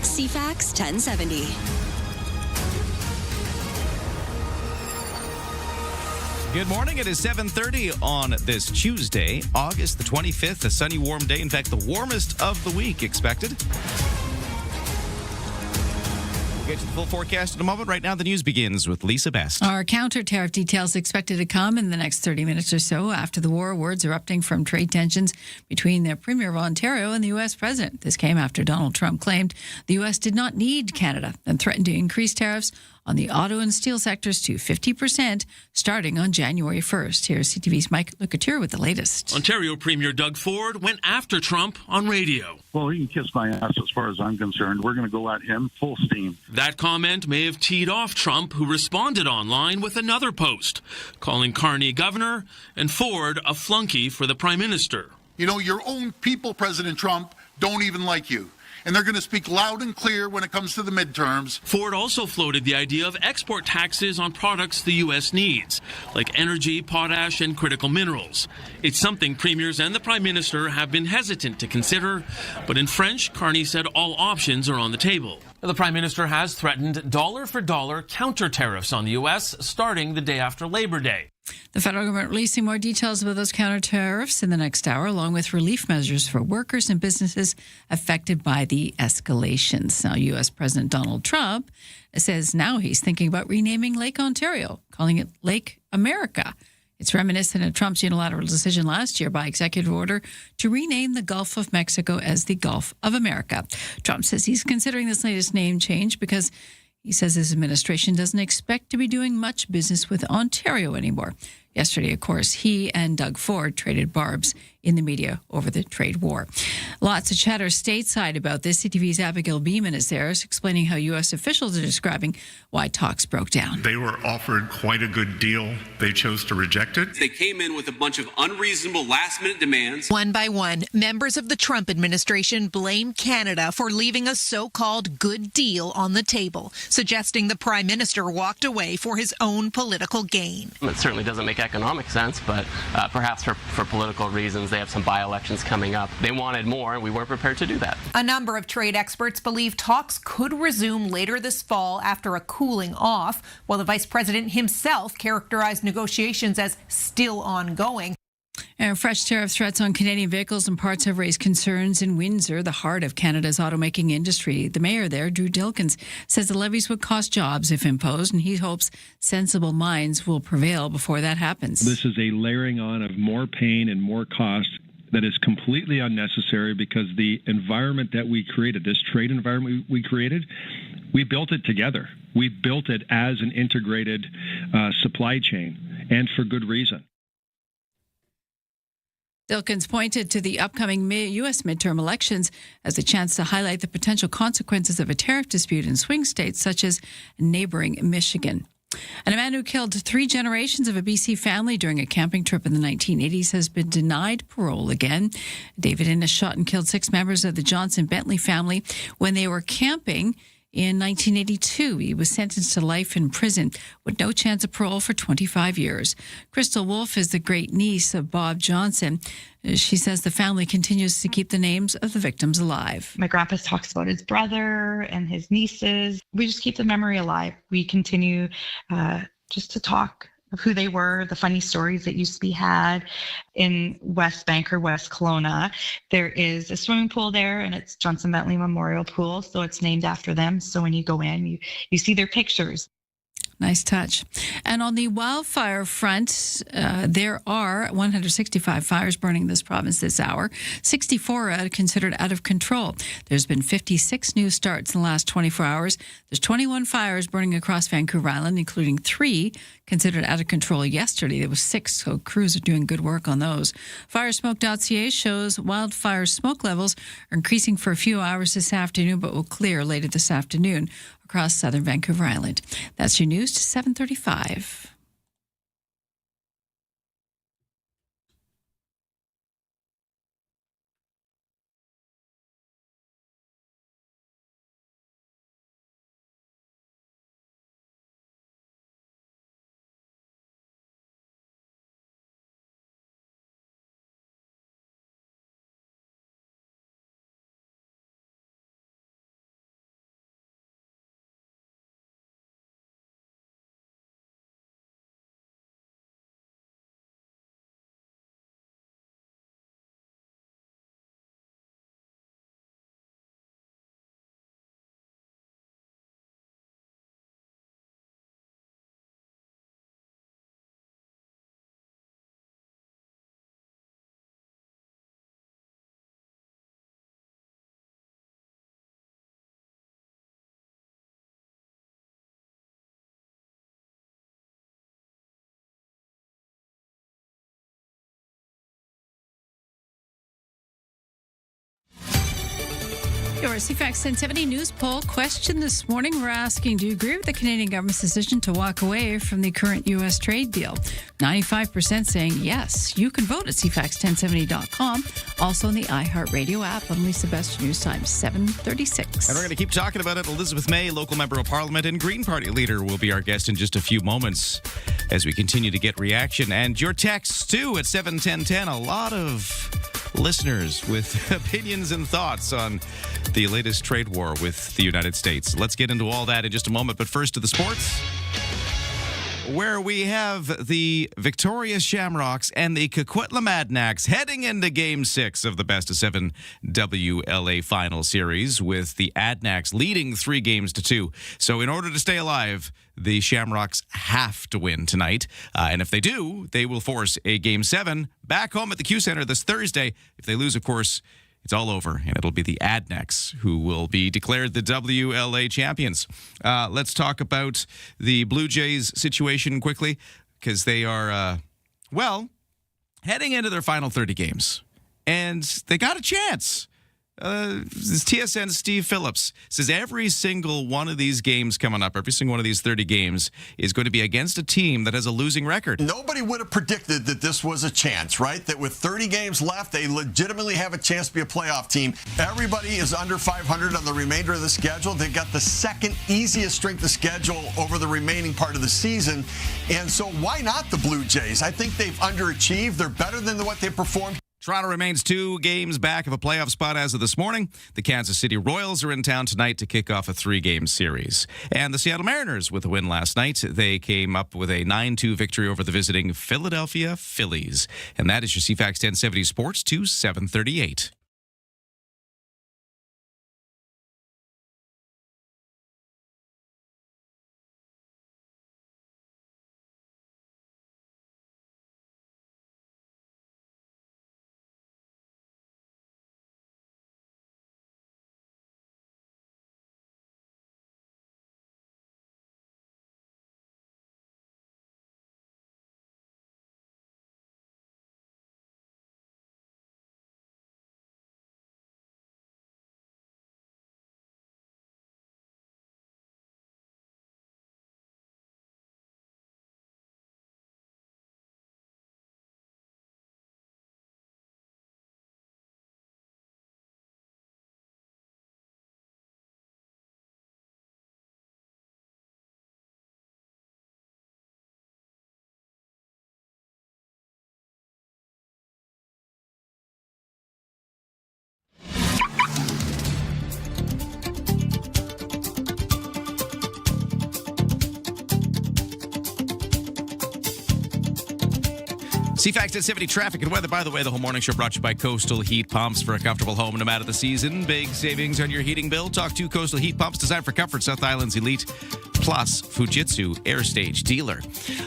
CFAX 1070. Good morning. It is 7:30 on this Tuesday, August the 25th, a sunny, warm day. In fact, the warmest of the week expected. We'll get to the full forecast in a moment. Right now, the news begins with Lisa Best. Our counter-tariff details expected to come in the next 30 minutes or so after the war. Words erupting from trade tensions between the Premier of Ontario and the U.S. President. This came after Donald Trump claimed the U.S. did not need Canada and threatened to increase tariffs on the auto and steel sectors to 50% starting on January 1st. Here's CTV's Mike Lucatier with the latest. Ontario Premier Doug Ford went after Trump on radio. Well, he can kiss my ass as far as I'm concerned. We're going to go at him full steam. That comment may have teed off Trump, who responded online with another post, calling Carney governor and Ford a flunky for the prime minister. You know, your own people, President Trump, don't even like you. and they're going to speak loud and clear when it comes to the midterms. Ford also floated the idea of export taxes on products the U.S. needs, like energy, potash, and critical minerals. It's something premiers and the Prime Minister have been hesitant to consider, but in French, Carney said all options are on the table. The Prime Minister has threatened dollar-for-dollar counter tariffs on the U.S. starting the day after Labor Day. The federal government releasing more details about those counter tariffs in the next hour, along with relief measures for workers and businesses affected by the escalations. Now, U.S. President Donald Trump says now he's thinking about renaming Lake Ontario, calling it Lake America. It's reminiscent of Trump's unilateral decision last year by executive order to rename the Gulf of Mexico as the Gulf of America. Trump says he's considering this latest name change because he says his administration doesn't expect to be doing much business with Ontario anymore. Yesterday, of course, he and Doug Ford traded barbs in the media over the trade war. Lots of chatter stateside about this. CTV's Abigail Beeman is there, explaining how U.S. officials are describing why talks broke down. They were offered quite a good deal. They chose to reject it. They came in with a bunch of unreasonable last-minute demands. One by one, members of the Trump administration blame Canada for leaving a so-called good deal on the table, suggesting the Prime Minister walked away for his own political gain. It certainly doesn't make economic sense, but perhaps for political reasons, they have some by-elections coming up. They wanted more, and we weren't prepared to do that. A number of trade experts believe talks could resume later this fall after a cooling off, while the vice president himself characterized negotiations as still ongoing. And fresh tariff threats on Canadian vehicles and parts have raised concerns in Windsor, the heart of Canada's automaking industry. The mayor there, Drew Dilkens, says the levies would cost jobs if imposed, and he hopes sensible minds will prevail before that happens. This is a layering on of more pain and more cost that is completely unnecessary because the environment that we created, this trade environment we created, we built it together. We built it as an integrated supply chain, and for good reason. Dilkens pointed to the upcoming U.S. midterm elections as a chance to highlight the potential consequences of a tariff dispute in swing states such as neighboring Michigan. And a man who killed 3 generations of a BC family during a camping trip in the 1980s has been denied parole again. David Innes shot and killed 6 members of the Johnson Bentley family when they were camping in 1982. He was sentenced to life in prison with no chance of parole for 25 years. Crystal Wolf is the great niece of Bob Johnson. She says the family continues to keep the names of the victims alive. My grandpa talks about his brother and his nieces. We just keep the memory alive. We continue just to talk of who they were, the funny stories that used to be had. In West Bank or West Kelowna, there is a swimming pool there, and it's Johnson Bentley Memorial Pool, so it's named after them. So when you go in, you see their pictures. Nice touch. And on the wildfire front, there are 165 fires burning this province this hour. 64 are considered out of control. There's been 56 new starts in the last 24 hours. There's 21 fires burning across Vancouver Island, including 3 considered out of control yesterday. There was 6, so crews are doing good work on those. Firesmoke.ca shows wildfire smoke levels are increasing for a few hours this afternoon, but will clear later this afternoon across southern Vancouver Island. That's your news to 7:35. Your CFAX 1070 news poll question this morning. We're asking, do you agree with the Canadian government's decision to walk away from the current U.S. trade deal? 95% saying yes. You can vote at CFAX1070.com. Also on the iHeartRadio app. I'm Lisa Best, News Time 7:36. And we're going to keep talking about it. Elizabeth May, local member of Parliament and Green Party leader, will be our guest in just a few moments as we continue to get reaction. And your texts, too, at 71010. A lot of listeners with opinions and thoughts on the latest trade war with the United States. Let's get into all that in just a moment, but first to the sports, where we have the victorious Shamrocks and the Coquitlam Adnacks heading into Game 6 of the Best of 7 WLA Final Series, with the Adnacks leading 3-2. So in order to stay alive, the Shamrocks have to win tonight. And if they do, they will force a Game 7 back home at the Q Center this Thursday. If they lose, of course, it's all over, and it'll be the Adnacks who will be declared the WLA champions. Let's talk about the Blue Jays situation quickly, because they are, heading into their final 30 games, and they got a chance. TSN's Steve Phillips says every single one of these games coming up, every single one of these 30 games, is going to be against a team that has a losing record. Nobody would have predicted that this was a chance, right? That with 30 games left, they legitimately have a chance to be a playoff team. Everybody is under 500 on the remainder of the schedule. They've got the second easiest strength of schedule over the remaining part of the season. And so why not the Blue Jays? I think they've underachieved. They're better than what they performed. Toronto remains 2 games back of a playoff spot as of this morning. The Kansas City Royals are in town tonight to kick off a 3-game series. And the Seattle Mariners with a win last night. They came up with a 9-2 victory over the visiting Philadelphia Phillies. And that is your CFAX 1070 Sports to 738. CFAX 1070 traffic and weather. By the way, the whole morning show brought to you by Coastal Heat Pumps. For a comfortable home no matter the season. Big savings on your heating bill. Talk to Coastal Heat Pumps, designed for comfort. South Island's elite plus Fujitsu Air Stage dealer.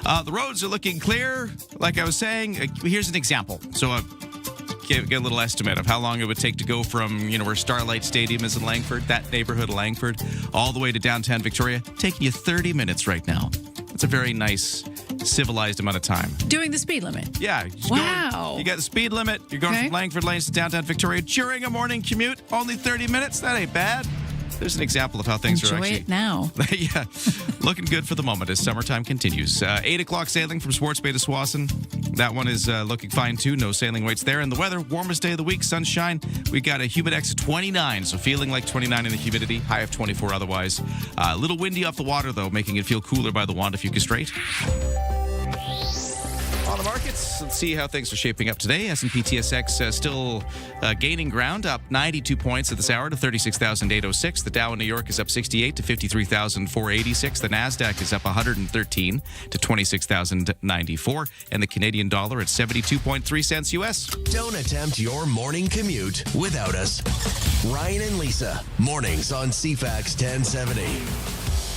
The roads are looking clear. Like I was saying, here's an example. So get a little estimate of how long it would take to go from, where Starlight Stadium is in Langford, that neighborhood of Langford, all the way to downtown Victoria. Taking you 30 minutes right now. It's a very nice, civilized amount of time. Doing the speed limit. Yeah. Wow. You got the speed limit. You're going from Langford Lanes to downtown Victoria during a morning commute. Only 30 minutes. That ain't bad. There's an example of how things are actually... Enjoy it now. Yeah. Looking good for the moment as summertime continues. 8 o'clock sailing from Swartz Bay to Swanson. That one is looking fine, too. No sailing weights there. And the weather, warmest day of the week, sunshine. We got a humidex of 29, so feeling like 29 in the humidity. High of 24 otherwise. A little windy off the water, though, making it feel cooler by the Wandafuka Strait. On the markets, let's see how things are shaping up today. S&P TSX still gaining ground, up 92 points at this hour to 36,806. The Dow in New York is up 68 to 53,486. The Nasdaq is up 113 to 26,094. And the Canadian dollar at 72.3 cents US. Don't attempt your morning commute without us. Ryan and Lisa, mornings on CFAX 1070.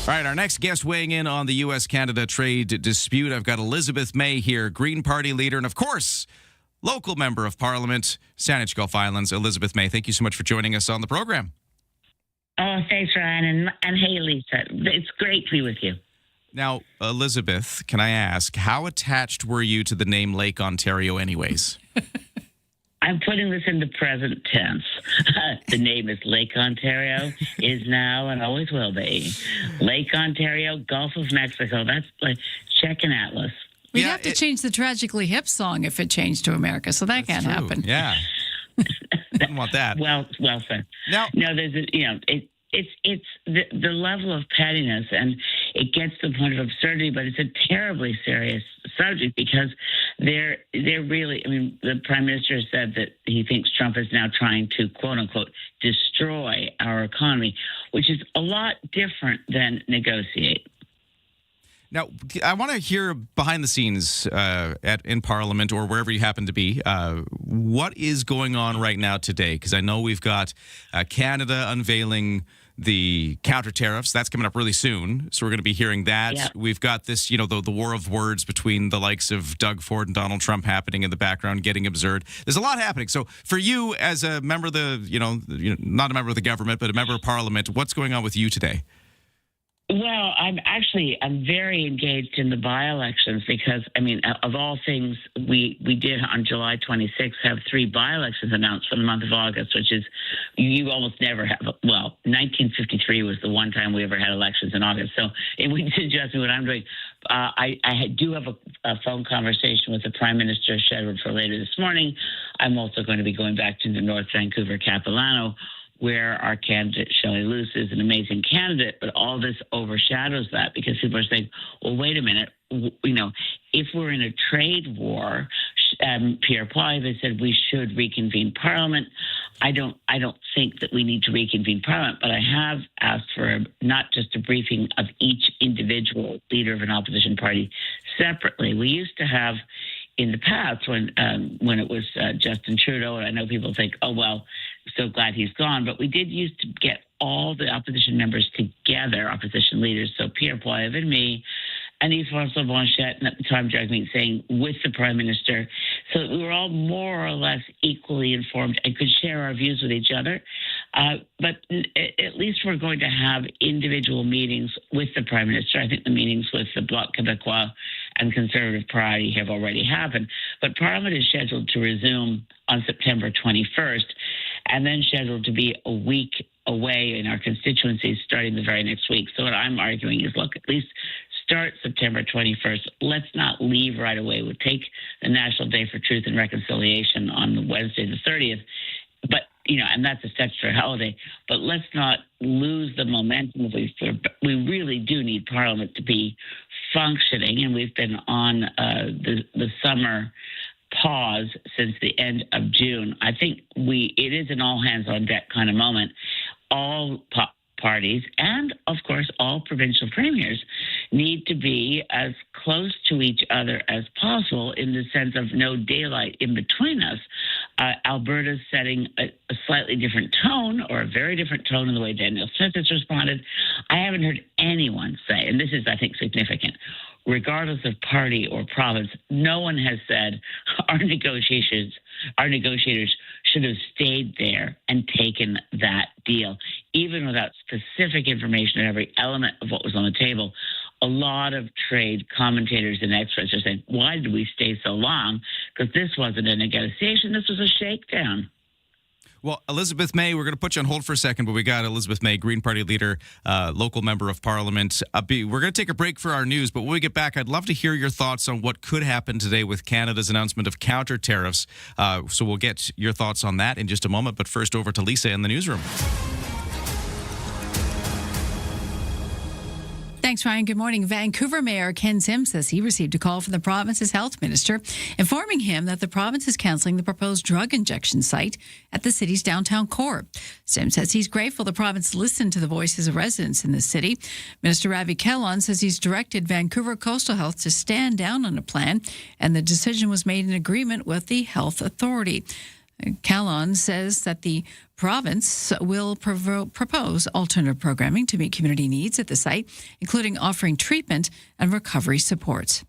All right, our next guest weighing in on the U.S.-Canada trade dispute. I've got Elizabeth May here, Green Party leader, and of course, local member of Parliament, Saanich Gulf Islands, Elizabeth May. Thank you so much for joining us on the program. Oh, thanks, Ryan, and hey, Lisa. It's great to be with you. Now, Elizabeth, can I ask, how attached were you to the name Lake Ontario anyways? I'm putting this in the present tense. The name is Lake Ontario, is now and always will be. Lake Ontario, Gulf of Mexico. That's like, check an atlas. We'd have to change the Tragically Hip song if it changed to America, so that can't happen. Yeah. Wouldn't want that. Well said. No, there's it's the level of pettiness, and it gets to the point of absurdity, but it's a terribly serious subject because they're really, I mean, the Prime Minister said that he thinks Trump is now trying to, quote unquote, destroy our economy, which is a lot different than negotiate. Now, I want to hear behind the scenes in Parliament or wherever you happen to be. What is going on right now today? Because I know we've got Canada unveiling the counter tariffs. That's coming up really soon. So we're going to be hearing that. Yeah. We've got this, the war of words between the likes of Doug Ford and Donald Trump happening in the background, getting absurd. There's a lot happening. So for you as a member of the, not a member of the government, but a member of Parliament, what's going on with you today? Well, I'm very engaged in the by-elections because, I mean, of all things, we did on July 26th have 3 by-elections announced for the month of August, which is, you almost never have. Well, 1953 was the one time we ever had elections in August. So it would suggest me what I'm doing. I do have a phone conversation with the Prime Minister scheduled for later this morning. I'm also going to be going back to the North Vancouver Capilano, where our candidate, Shelley Luce, is an amazing candidate, but all this overshadows that because people are saying, well, wait a minute, if we're in a trade war, Pierre Poilievre said we should reconvene Parliament. I don't think that we need to reconvene Parliament, but I have asked for not just a briefing of each individual leader of an opposition party separately. We used to have in the past when it was Justin Trudeau, and I know people think, oh, well, so glad he's gone, but we did used to get all the opposition members together, opposition leaders, so Pierre Poilievre and me, and Yves-François Blanchet, and at the time Jagmeet Singh with the Prime Minister, so that we were all more or less equally informed and could share our views with each other. But at least we're going to have individual meetings with the Prime Minister. I think the meetings with the Bloc Québécois and Conservative Party have already happened. But Parliament is scheduled to resume on September 21st and then scheduled to be a week away in our constituencies starting the very next week. So what I'm arguing is, look, at least start September 21st. Let's not leave right away. We'll take the National Day for Truth and Reconciliation on Wednesday the 30th. But, and that's a statutory holiday. But let's not lose the momentum. We really do need Parliament to be functioning. And we've been on the summer pause since the end of June. I think it is an all hands on deck kind of moment. All parties and, of course, all provincial premiers need to be as close to each other as possible in the sense of no daylight in between us. Alberta's setting a slightly different tone, or a very different tone in the way Danielle Smith has responded. I haven't heard anyone say, and this is, I think, significant, regardless of party or province, no one has said our negotiators should have stayed there and taken that deal. Even without specific information on every element of what was on the table, a lot of trade commentators and experts are saying, why did we stay so long? Because this wasn't a negotiation, this was a shakedown. Well, Elizabeth May, we're going to put you on hold for a second, but we got Elizabeth May, Green Party leader, local member of Parliament. We're going to take a break for our news, but when we get back, I'd love to hear your thoughts on what could happen today with Canada's announcement of counter tariffs. So we'll get your thoughts on that in just a moment, but first over to Lisa in the newsroom. Thanks, Ryan. Good morning. Vancouver Mayor Ken Sims says he received a call from the province's health minister informing him that the province is cancelling the proposed drug injection site at the city's downtown core. Sims says he's grateful the province listened to the voices of residents in the city. Minister Ravi Kahlon says he's directed Vancouver Coastal Health to stand down on a plan, and the decision was made in agreement with the health authority. Kahlon says that the province will propose alternative programming to meet community needs at the site, including offering treatment and recovery supports.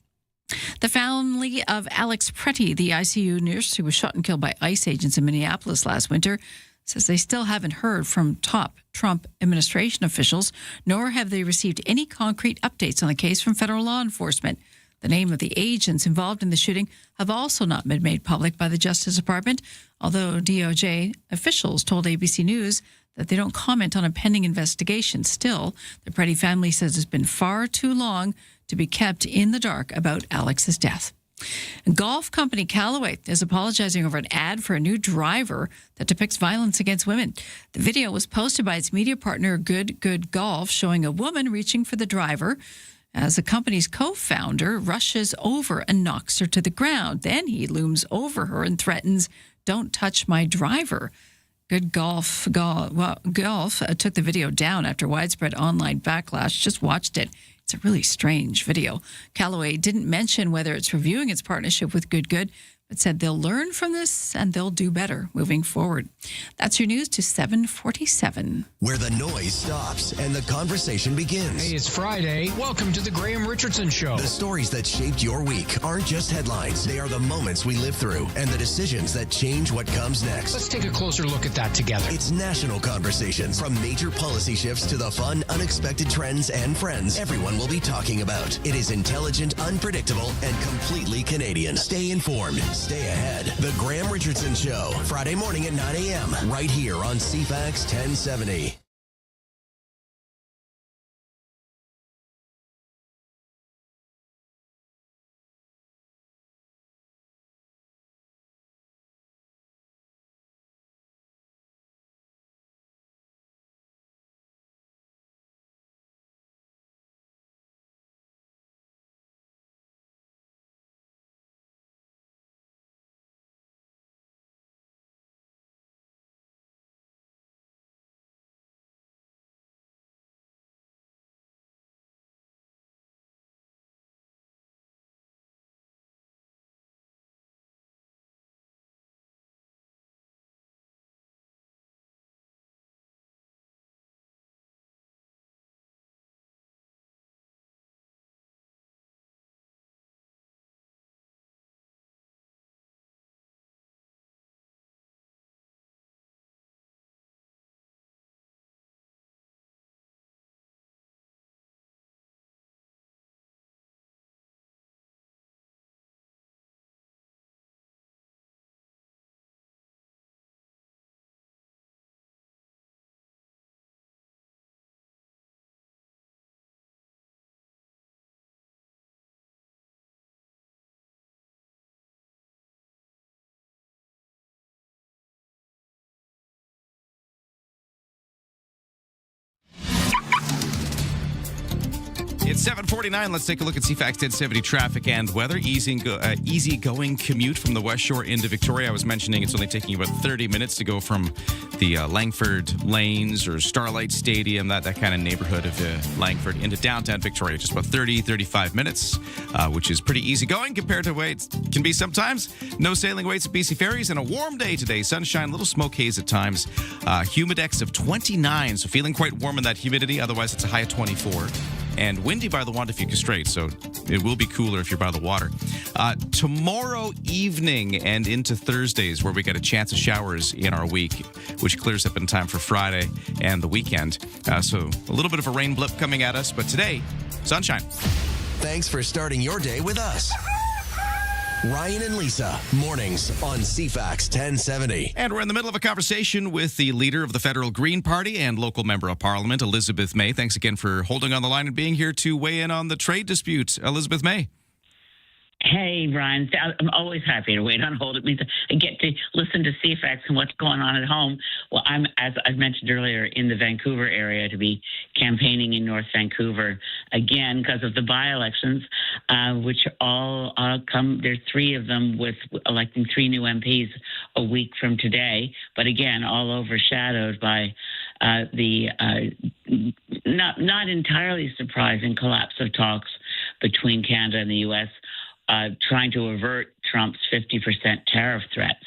The family of Alex Pretty, the ICU nurse who was shot and killed by ICE agents in Minneapolis last winter, says they still haven't heard from top Trump administration officials, nor have they received any concrete updates on the case from federal law enforcement. The name of the agents involved in the shooting have also not been made public by the Justice Department, although DOJ officials told ABC News that they don't comment on a pending investigation. Still, the Preddy family says it's been far too long to be kept in the dark about Alex's death. Golf company Callaway is apologizing over an ad for a new driver that depicts violence against women. The video was posted by its media partner Good Golf, showing a woman reaching for the driver as the company's co-founder rushes over and knocks her to the ground. Then he looms over her and threatens, "Don't touch my driver." Good Golf took the video down after widespread online backlash. Just watched it. It's a really strange video. Callaway didn't mention whether it's reviewing its partnership with Good, but said they'll learn from this and they'll do better moving forward. That's your news to 7:47. Where the noise stops and the conversation begins. Hey, it's Friday. Welcome to the Graham Richardson Show. The stories that shaped your week aren't just headlines. They are the moments we live through and the decisions that change what comes next. Let's take a closer look at that together. It's national conversations, from major policy shifts to the fun, unexpected trends and friends everyone will be talking about. It is intelligent, unpredictable, and completely Canadian. Stay informed. Stay ahead. The Graham Richardson Show, Friday morning at 9 a.m. right here on CFAX 1070. It's 7:49. Let's take a look at CFAX 1070 traffic and weather. Easy-going commute from the West Shore into Victoria. I was mentioning it's only taking about 30 minutes to go from the Langford Lanes or Starlight Stadium, that kind of neighborhood of Langford, into downtown Victoria. Just about 35 minutes, which is pretty easy-going compared to the way it can be sometimes. No sailing waits at BC Ferries, and a warm day today. Sunshine, little smoke haze at times. Humidex of 29, so feeling quite warm in that humidity. Otherwise, it's a high of 24. And windy by the Wandafuka Strait, so it will be cooler if you're by the water. Tomorrow evening and into Thursdays, where we get a chance of showers in our week, which clears up in time for Friday and the weekend. So a little bit of a rain blip coming at us, but today, sunshine. Thanks for starting your day with us. Ryan and Lisa, mornings on CFAX 1070. And we're in the middle of a conversation with the leader of the Federal Green Party and local member of Parliament, Elizabeth May. Thanks again for holding on the line and being here to weigh in on the trade dispute. Elizabeth May. Hey, Ryan. I'm always happy to wait on hold. It means I get to listen to CFAX and what's going on at home. Well, I'm, as I mentioned earlier, in the Vancouver area to be campaigning in North Vancouver again because of the by-elections, which all come. There's three of them with electing three new MPs a week from today. But again, all overshadowed by the not entirely surprising collapse of talks between Canada and the U.S., trying to avert Trump's 50% tariff threats.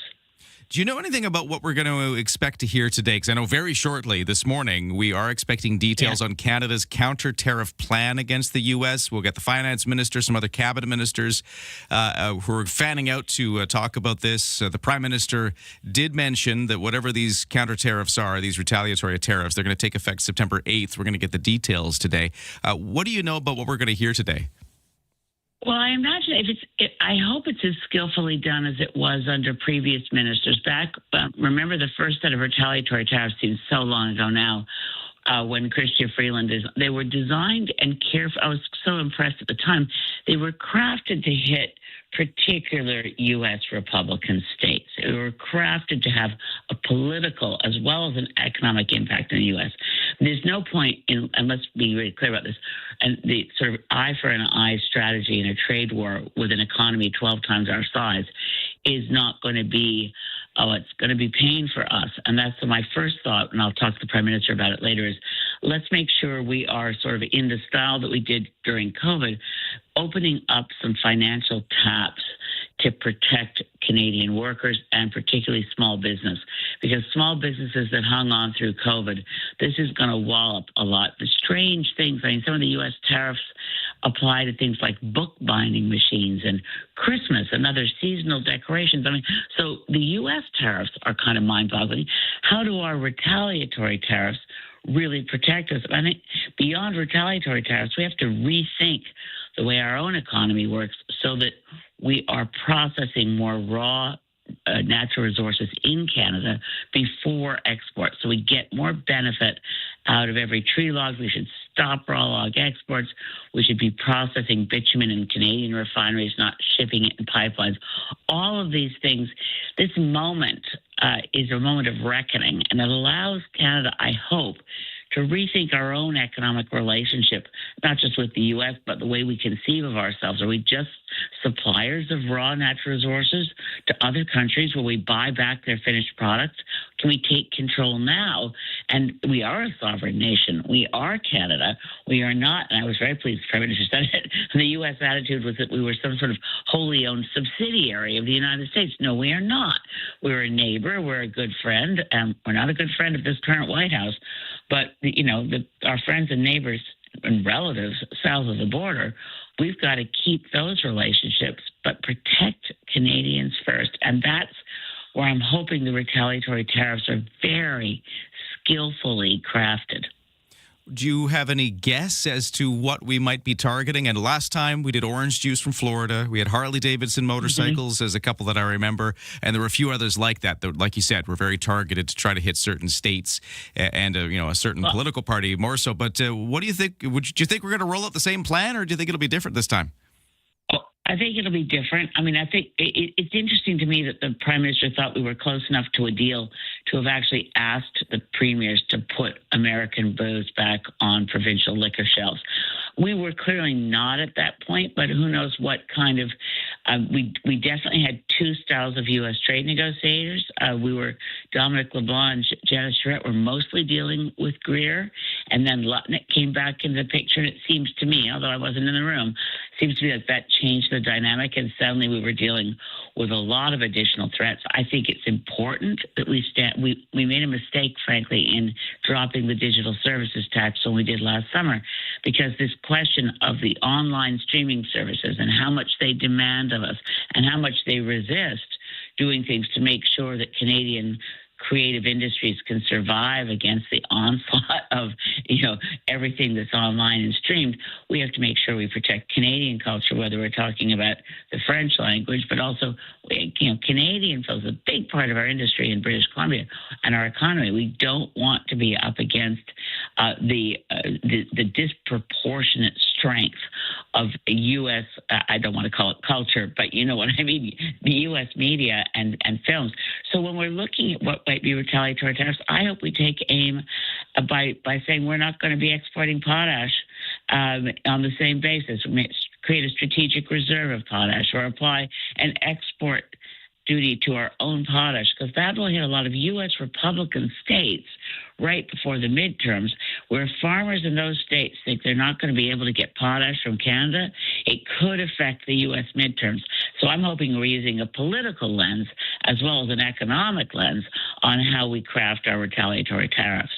Do you know anything about what we're going to expect to hear today? Because I know very shortly this morning we are expecting details on Canada's counter-tariff plan against the U.S. We'll get the finance minister, some other cabinet ministers who are fanning out to talk about this. The prime minister did mention that whatever these counter-tariffs are, these retaliatory tariffs, they're going to take effect September 8th. We're going to get the details today. What do you know about what we're going to hear today? Well, I imagine I hope it's as skillfully done as it was under previous ministers. Remember the first set of retaliatory tariffs seems so long ago now. When Chrystia Freeland they were designed and careful. I was so impressed at the time. They were crafted to hit particular U.S. Republican states. They were crafted to have a political as well as an economic impact in the U.S. There's no point in, and let's be really clear about this, and the sort of eye for an eye strategy in a trade war with an economy 12 times our size is not going to be, it's going to be pain for us. And that's my first thought, and I'll talk to the Prime Minister about it later, is let's make sure we are sort of in the style that we did during COVID, opening up some financial taps to protect Canadian workers and particularly small business. Because small businesses that hung on through COVID, this is going to wallop a lot. The strange things, I mean, some of the U.S. tariffs apply to things like bookbinding machines and Christmas and other seasonal decorations. I mean, so the U.S. tariffs are kind of mind-boggling. How do our retaliatory tariffs really protect us? I think beyond retaliatory tariffs, we have to rethink the way our own economy works so that we are processing more raw natural resources in Canada before export. So we get more benefit out of every tree log. We should stop raw log exports. We should be processing bitumen in Canadian refineries, not shipping it in pipelines. All of these things, this moment is a moment of reckoning, and it allows Canada, I hope, to rethink our own economic relationship, not just with the U.S., but the way we conceive of ourselves. Are we just suppliers of raw natural resources to other countries where we buy back their finished products? Can we take control now? And we are a sovereign nation. We are Canada. We are not, and I was very pleased the Prime Minister said it, the U.S. attitude was that we were some sort of wholly owned subsidiary of the United States. No, we are not. We're a neighbor. We're a good friend. We're not a good friend of this current White House. But, our friends and neighbors and relatives south of the border, we've got to keep those relationships, but protect Canadians first. And that's where I'm hoping the retaliatory tariffs are very skillfully crafted. Do you have any guess as to what we might be targeting? And last time we did orange juice from Florida. We had Harley-Davidson motorcycles as a couple that I remember. And there were a few others like that like you said, were very targeted to try to hit certain states and a certain political party more so. But what do you think? Do you think we're going to roll out the same plan, or do you think it'll be different this time? I think it'll be different. I mean, I think it's interesting to me that the Prime Minister thought we were close enough to a deal to have actually asked the premiers to put American booze back on provincial liquor shelves. We were clearly not at that point, but who knows what kind of we definitely had two styles of U.S. trade negotiators. We were Dominic LeBlanc and Janet Charette were mostly dealing with Greer, and then Lutnick came back into the picture. And it seems to me, although I wasn't in the room, seems to me like that changed the dynamic, and suddenly we were dealing with a lot of additional threats. I think it's important that we made a mistake, frankly, in dropping the digital services tax when we did last summer, because this question of the online streaming services and how much they demand of us and how much they resist doing things to make sure that Canadian creative industries can survive against the onslaught of, everything that's online and streamed. We have to make sure we protect Canadian culture, whether we're talking about the French language, but also, Canadian films, a big part of our industry in British Columbia and our economy. We don't want to be up against the disproportionate strength of U.S., I don't want to call it culture, but you know what I mean, the U.S. media and films. So when we're looking at what might be retaliatory tariffs, I hope we take aim by saying we're not going to be exporting potash on the same basis. We create a strategic reserve of potash or apply an export duty to our own potash, because that will hit a lot of U.S. Republican states right before the midterms, where farmers in those states think they're not going to be able to get potash from Canada. It could affect the U.S. midterms. So I'm hoping we're using a political lens as well as an economic lens on how we craft our retaliatory tariffs.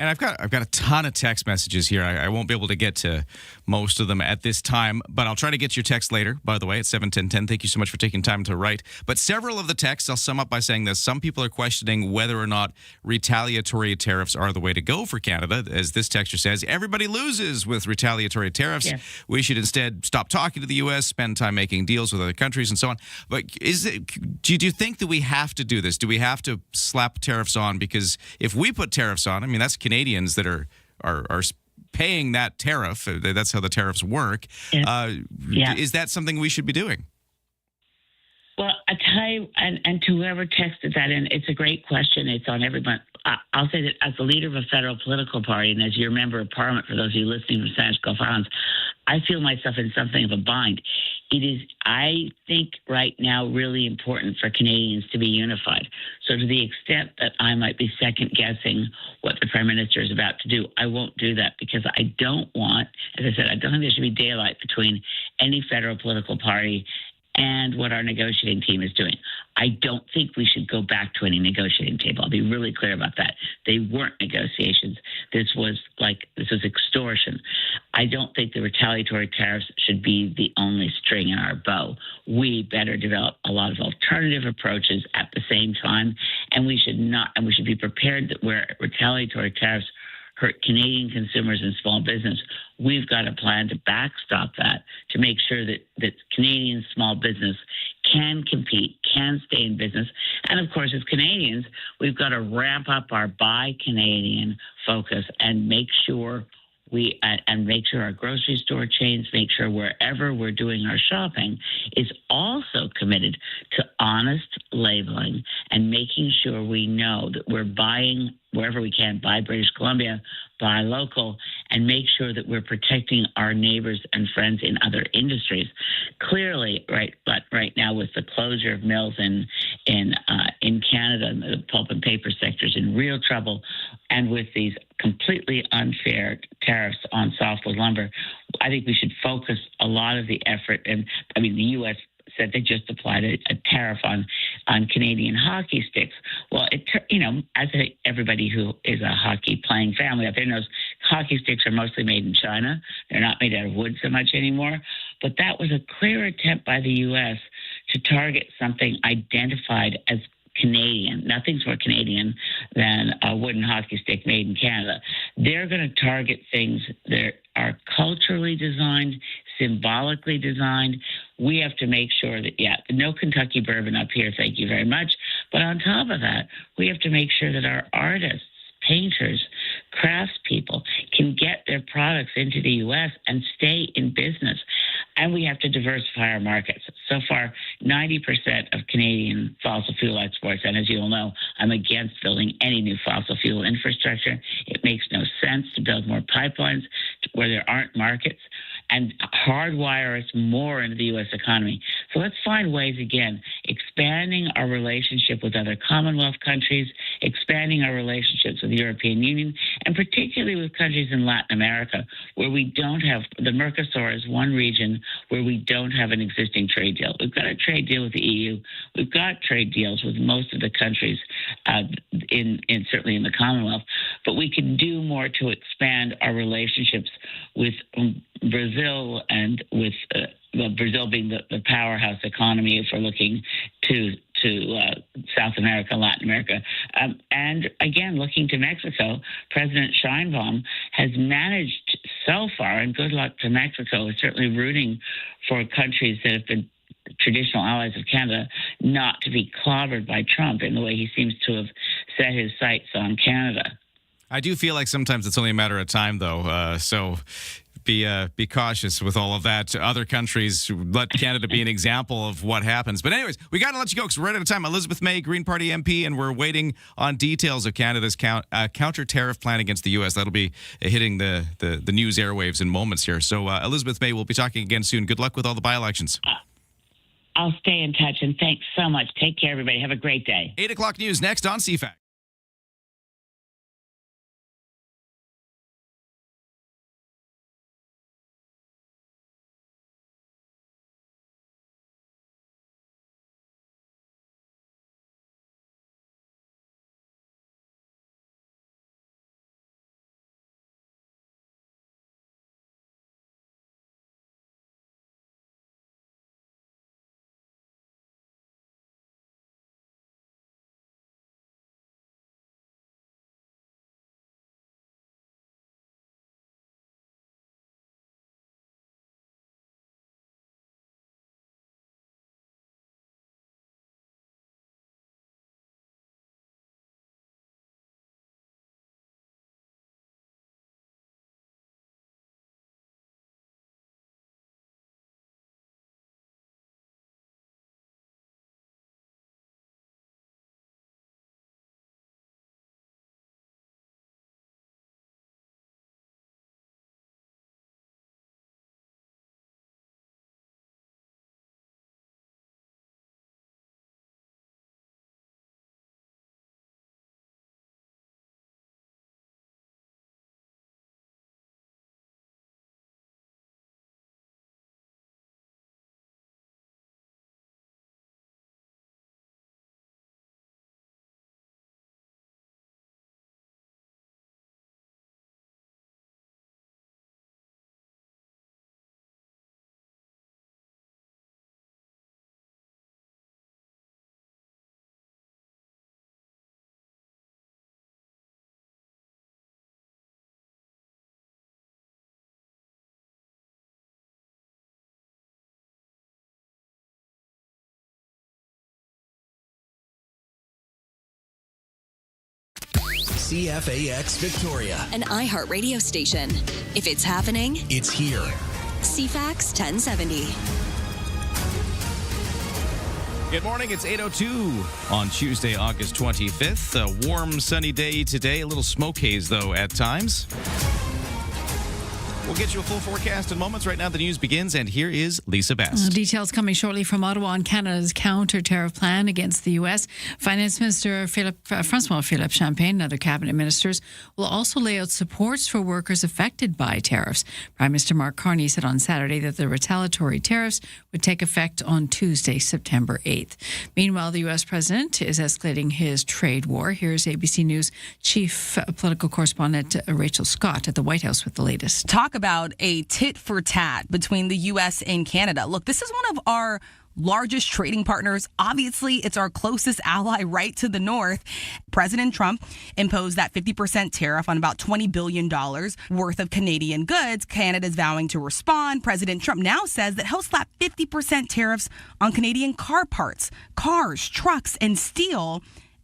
And I've got a ton of text messages here. I won't be able to get to most of them at this time, but I'll try to get your text later, by the way, at 71010. Thank you so much for taking time to write. But several of the texts, I'll sum up by saying this. Some people are questioning whether or not retaliatory tariffs are the way to go for Canada. As this texter says, everybody loses with retaliatory tariffs. Yeah. We should instead stop talking to the U.S., spend time making deals with other countries and so on. But do you think that we have to do this? Do we have to slap tariffs on? Because if we put tariffs on, I mean, that's Canadians that are paying that tariff. That's how the tariffs work. Is that something we should be doing? Well, I tell you, and to whoever texted that in, it's a great question. It's on everyone. I'll say that as the leader of a federal political party and as your member of parliament, for those of you listening from Spanish Gulf Islands, I feel myself in something of a bind. It is, I think, right now really important for Canadians to be unified. So to the extent that I might be second-guessing what the Prime Minister is about to do, I won't do that because I don't want, as I said, I don't think there should be daylight between any federal political party and what our negotiating team is doing. I don't think we should go back to any negotiating table. I'll be really clear about that. They weren't negotiations. This was extortion. I don't think the retaliatory tariffs should be the only string in our bow. We better develop a lot of alternative approaches at the same time, and we should be prepared that where retaliatory tariffs hurt Canadian consumers and small business, we've got a plan to backstop that, to make sure that Canadian small business can compete, can stay in business. And of course, as Canadians, we've got to ramp up our Buy Canadian focus and make sure our grocery store chains, make sure wherever we're doing our shopping is also committed to honest labeling and making sure we know that we're buying wherever we can, buy British Columbia, buy local, and make sure that we're protecting our neighbors and friends in other industries. Clearly, right now with the closure of mills in Canada, the pulp and paper sector is in real trouble, and with these completely unfair tariffs on softwood lumber, I think we should focus a lot of the effort. And I mean, the U.S. said they just applied a tariff on Canadian hockey sticks. Well, as everybody who is a hockey playing family out there knows, hockey sticks are mostly made in China. They're not made out of wood so much anymore. But that was a clear attempt by the U.S. to target something identified as Canadian. Nothing's more Canadian than a wooden hockey stick made in Canada. They're going to target things that are culturally designed, symbolically designed. We have to make sure that, no Kentucky bourbon up here, thank you very much. But on top of that, we have to make sure that our artists, painters, craftspeople can get their products into the U.S. and stay in business. And we have to diversify our markets. So far, 90% of Canadian fossil fuel exports, and as you all know, I'm against building any new fossil fuel infrastructure. It makes no sense to build more pipelines where there aren't markets and hardwire us more into the U.S. economy. So let's find ways, again, expanding our relationship with other Commonwealth countries, expanding our relationships with the European Union, and particularly with countries in Latin America, where we don't have, the Mercosur is one region where we don't have an existing trade deal. We've got a trade deal with the EU. We've got trade deals with most of the countries certainly in the Commonwealth, but we can do more to expand our relationships with Brazil and with Brazil being the powerhouse economy if we're looking to South America, Latin America. And again, looking to Mexico, President Sheinbaum has managed so far, and good luck to Mexico, is certainly rooting for countries that have been traditional allies of Canada not to be clobbered by Trump in the way he seems to have set his sights on Canada. I do feel like sometimes it's only a matter of time, though. So be cautious with all of that. Other countries, let Canada be an example of what happens. But anyways, we got to let you go because we're right out of time. Elizabeth May, Green Party MP, and we're waiting on details of Canada's counter-tariff plan against the U.S. That'll be hitting the news airwaves in moments here. So Elizabeth May, we'll be talking again soon. Good luck with all the by-elections. I'll stay in touch, and thanks so much. Take care, everybody. Have a great day. 8 o'clock news next on CFAX. CFAX Victoria. An iHeart radio station. If it's happening, It's here. CFAX 1070. Good morning. It's 8:02 on Tuesday, August 25th. A warm, sunny day today. A little smoke haze, though, at times. We'll get you a full forecast in moments. Right now, the news begins, and here is Lisa Best. Details coming shortly from Ottawa on Canada's counter-tariff plan against the U.S. Finance Minister Francois Philippe Champagne and other cabinet ministers will also lay out supports for workers affected by tariffs. Prime Minister Mark Carney said on Saturday that the retaliatory tariffs would take effect on Tuesday, September 8th. Meanwhile, the U.S. president is escalating his trade war. Here's ABC News chief political correspondent Rachel Scott at the White House with the latest. Talk about a tit for tat between the U.S. and Canada. Look, this is one of our largest trading partners. Obviously, it's our closest ally right to the north. President Trump imposed that 50% tariff on about $20 billion worth of Canadian goods. Canada's vowing to respond. President Trump now says that he'll slap 50% tariffs on Canadian car parts, cars, trucks, and steel.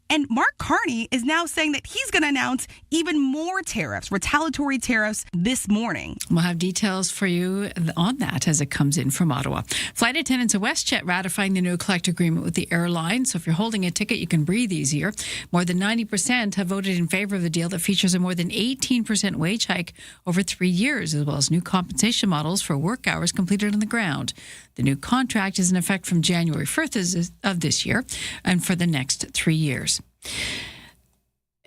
And Mark Carney is now saying that he's going to announce even more tariffs, retaliatory tariffs, this morning. We'll have details for you on that as it comes in from Ottawa. Flight attendants at WestJet ratifying the new collective agreement with the airline. So if you're holding a ticket, you can breathe easier. More than 90% have voted in favor of the deal that features a more than 18% wage hike over 3 years, as well as new compensation models for work hours completed on the ground. The new contract is in effect from January 1st of this year and for the next 3 years.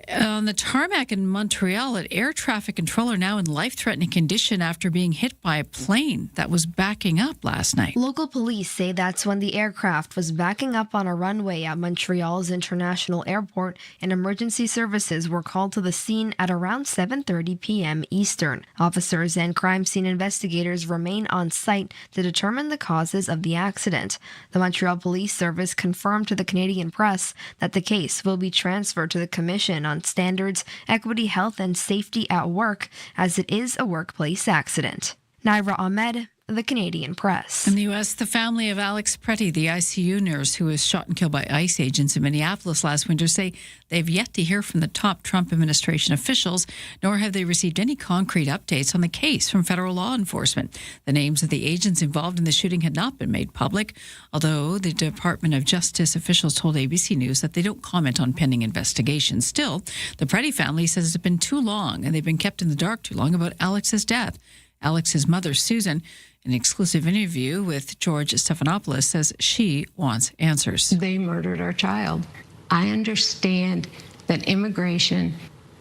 On the tarmac in Montreal, an air traffic controller now in life-threatening condition after being hit by a plane that was backing up last night. Local police say that's when the aircraft was backing up on a runway at Montreal's International Airport, and emergency services were called to the scene at around 7:30 p.m. Eastern. Officers and crime scene investigators remain on site to determine the causes of the accident. The Montreal Police Service confirmed to the Canadian press that the case will be transferred to the Commission on Standards, Equity, Health, and Safety at Work, as it is a workplace accident. Naira Ahmed, the Canadian Press. In the U.S., the family of Alex Pretty, the ICU nurse who was shot and killed by ICE agents in Minneapolis last winter, say they've yet to hear from the top Trump administration officials, nor have they received any concrete updates on the case from federal law enforcement. The names of the agents involved in the shooting had not been made public, although the Department of Justice officials told ABC News that they don't comment on pending investigations. Still, the Pretty family says it's been too long and they've been kept in the dark too long about Alex's death. Alex's mother, Susan, in an exclusive interview with George Stephanopoulos, says she wants answers. They murdered our child. I understand that immigration,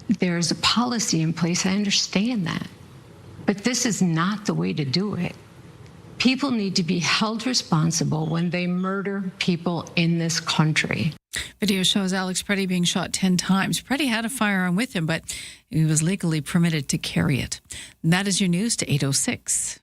there's a policy in place. I understand that. But this is not the way to do it. People need to be held responsible when they murder people in this country. Video shows Alex Pretty being shot 10 times. Pretty had a firearm with him, but he was legally permitted to carry it. And that is your news to 8:06.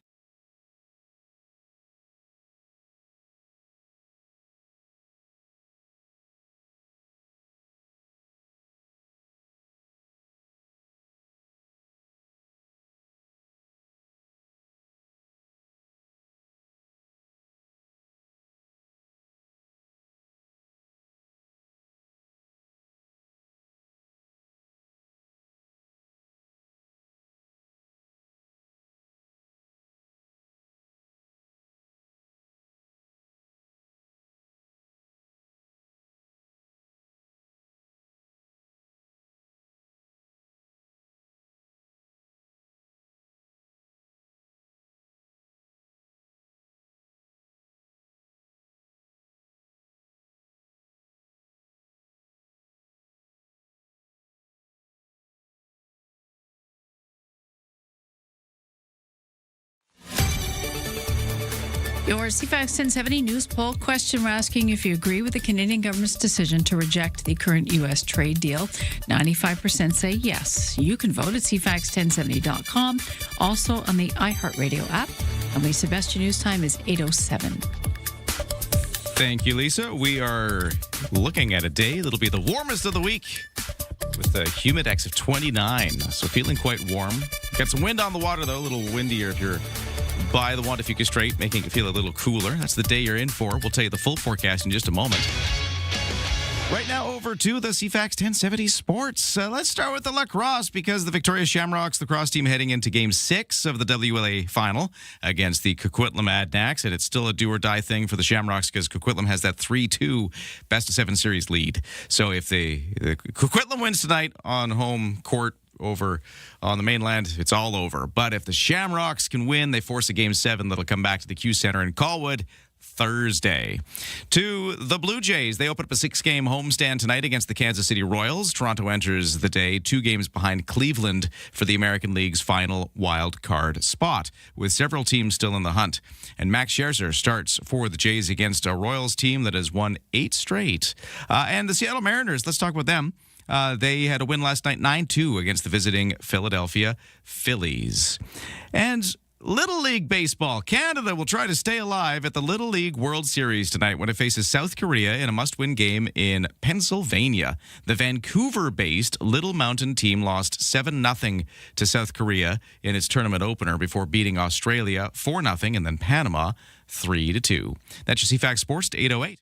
Your CFAX 1070 news poll question, we're asking if you agree with the Canadian government's decision to reject the current U.S. trade deal. 95% say yes. You can vote at CFAX1070.com, also on the iHeartRadio app. And Lisa, best your news time is 8:07. Thank you, Lisa. We are looking at a day that'll be the warmest of the week with a humidex of 29. So feeling quite warm. Got some wind on the water, though, a little windier if you're by the Wantafuka Strait, making it feel a little cooler. That's the day you're in for. We'll tell you the full forecast in just a moment. Right now, over to the CFAX 1070 Sports. Let's start with the lacrosse because the Victoria Shamrocks lacrosse team heading into Game 6 of the WLA final against the Coquitlam Adnax, and it's still a do-or-die thing for the Shamrocks because Coquitlam has that 3-2 best-of-7 series lead. So if the Coquitlam wins tonight on home court over on the mainland, it's all over. But if the Shamrocks can win, they force a Game 7 that'll come back to the Q Center in Colwood Thursday. To the Blue Jays, they open up a 6-game homestand tonight against the Kansas City Royals. Toronto enters the day 2 games behind Cleveland for the American League's final wild card spot, with several teams still in the hunt. And Max Scherzer starts for the Jays against a Royals team that has won 8 straight. And the Seattle Mariners, let's talk about them. They had a win last night, 9-2 against the visiting Philadelphia Phillies. And Little League Baseball. Canada will try to stay alive at the Little League World Series tonight when it faces South Korea in a must-win game in Pennsylvania. The Vancouver-based Little Mountain team lost 7-0 to South Korea in its tournament opener before beating Australia 4-0 and then Panama 3-2. That's your CFAX Sports to 8:08.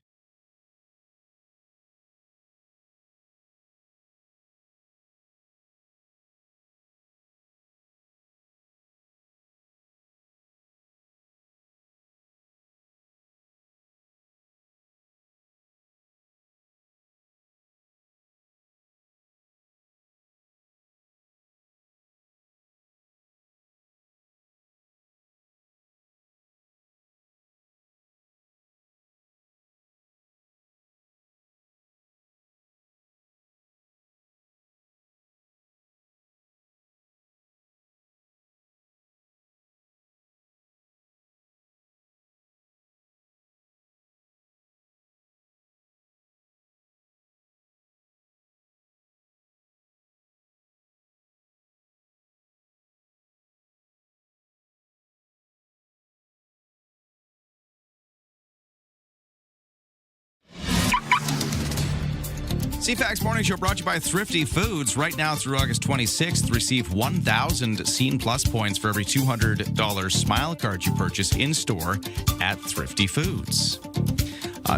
CFAX Morning Show brought to you by Thrifty Foods. Right now through August 26th, receive 1,000 Scene Plus points for every $200 Smile card you purchase in-store at Thrifty Foods.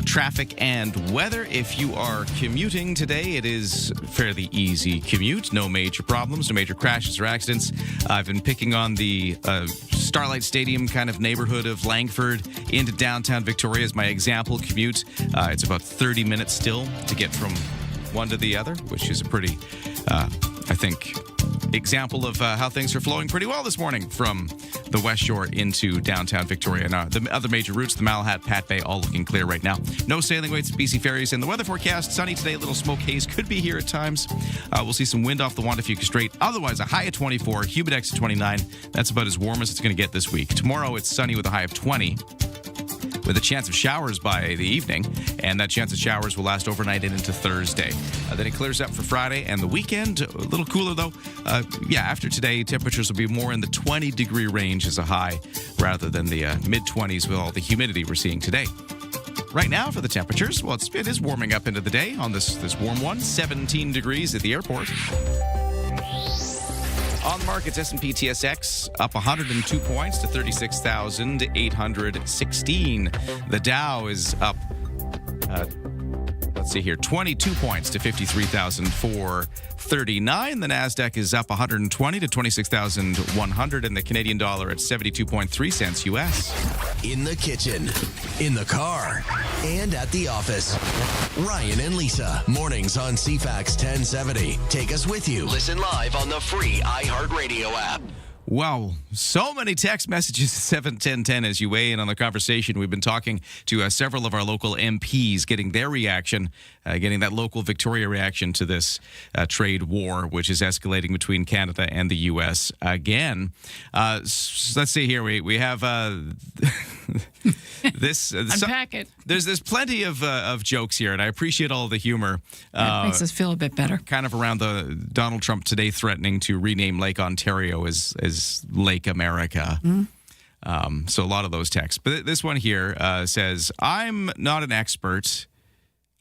Traffic and weather. If you are commuting today, it is fairly easy commute. No major problems, no major crashes or accidents. I've been picking on the Starlight Stadium kind of neighborhood of Langford into downtown Victoria as my example commute. It's about 30 minutes still to get from one to the other, which is a pretty, I think, example of how things are flowing pretty well this morning from the West Shore into downtown Victoria. Now, the other major routes, the Malahat, Pat Bay, all looking clear right now. No sailing waits at BC Ferries. In the weather forecast, sunny today, a little smoke haze could be here at times. We'll see some wind off the Wantafuka Strait. Otherwise, a high of 24, humidex of 29. That's about as warm as it's going to get this week. Tomorrow, it's sunny with a high of 20. With a chance of showers by the evening, and that chance of showers will last overnight and into Thursday. Then it clears up for Friday and the weekend. A little cooler, though. After today, temperatures will be more in the 20-degree range as a high rather than the mid-20s with all the humidity we're seeing today. Right now for the temperatures, well, it is warming up into the day on this warm one. 17 degrees at the airport. On the markets, S&P TSX up 102 points to 36,816. The Dow is up, 22 points to 53,439. The NASDAQ is up 120 to 26,100, and the Canadian dollar at 72.3 cents U.S. In the kitchen, in the car, and at the office. Ryan and Lisa, mornings on CFAX 1070. Take us with you. Listen live on the free iHeartRadio app. Wow, so many text messages at 71010 as you weigh in on the conversation. We've been talking to several of our local MPs, getting their reaction, getting that local Victoria reaction to this trade war, which is escalating between Canada and the U.S. again. Let's see here. We have this. Unpack it. There's plenty of jokes here, and I appreciate all the humor. That makes us feel a bit better. Kind of around the Donald Trump today threatening to rename Lake Ontario as Lake America. So a lot of those texts. But this one here says, I'm not an expert.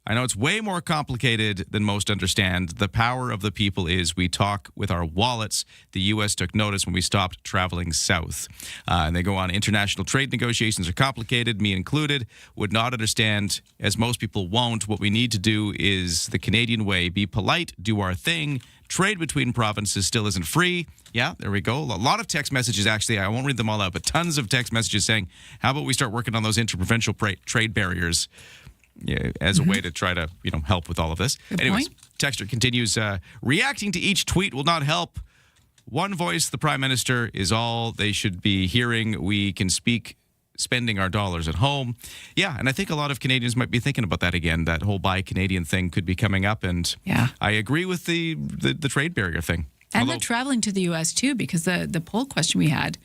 I know it's way more complicated than most understand. The power of the people is we talk with our wallets. The U.S. took notice when we stopped traveling south. And they go on, international trade negotiations are complicated, me included. Would not understand, as most people won't. What we need to do is the Canadian way. Be polite, do our thing. Trade between provinces still isn't free. Yeah, there we go. A lot of text messages, actually. I won't read them all out, but tons of text messages saying, how about we start working on those interprovincial trade barriers? Yeah, as a way to try to, help with all of this. Good Anyways, point. Texter continues, reacting to each tweet will not help. One voice, the Prime Minister, is all they should be hearing. We can speak spending our dollars at home. Yeah, and I think a lot of Canadians might be thinking about that again. That whole Buy Canadian thing could be coming up, and I agree with the trade barrier thing. And the traveling to the U.S. too, because the poll question we had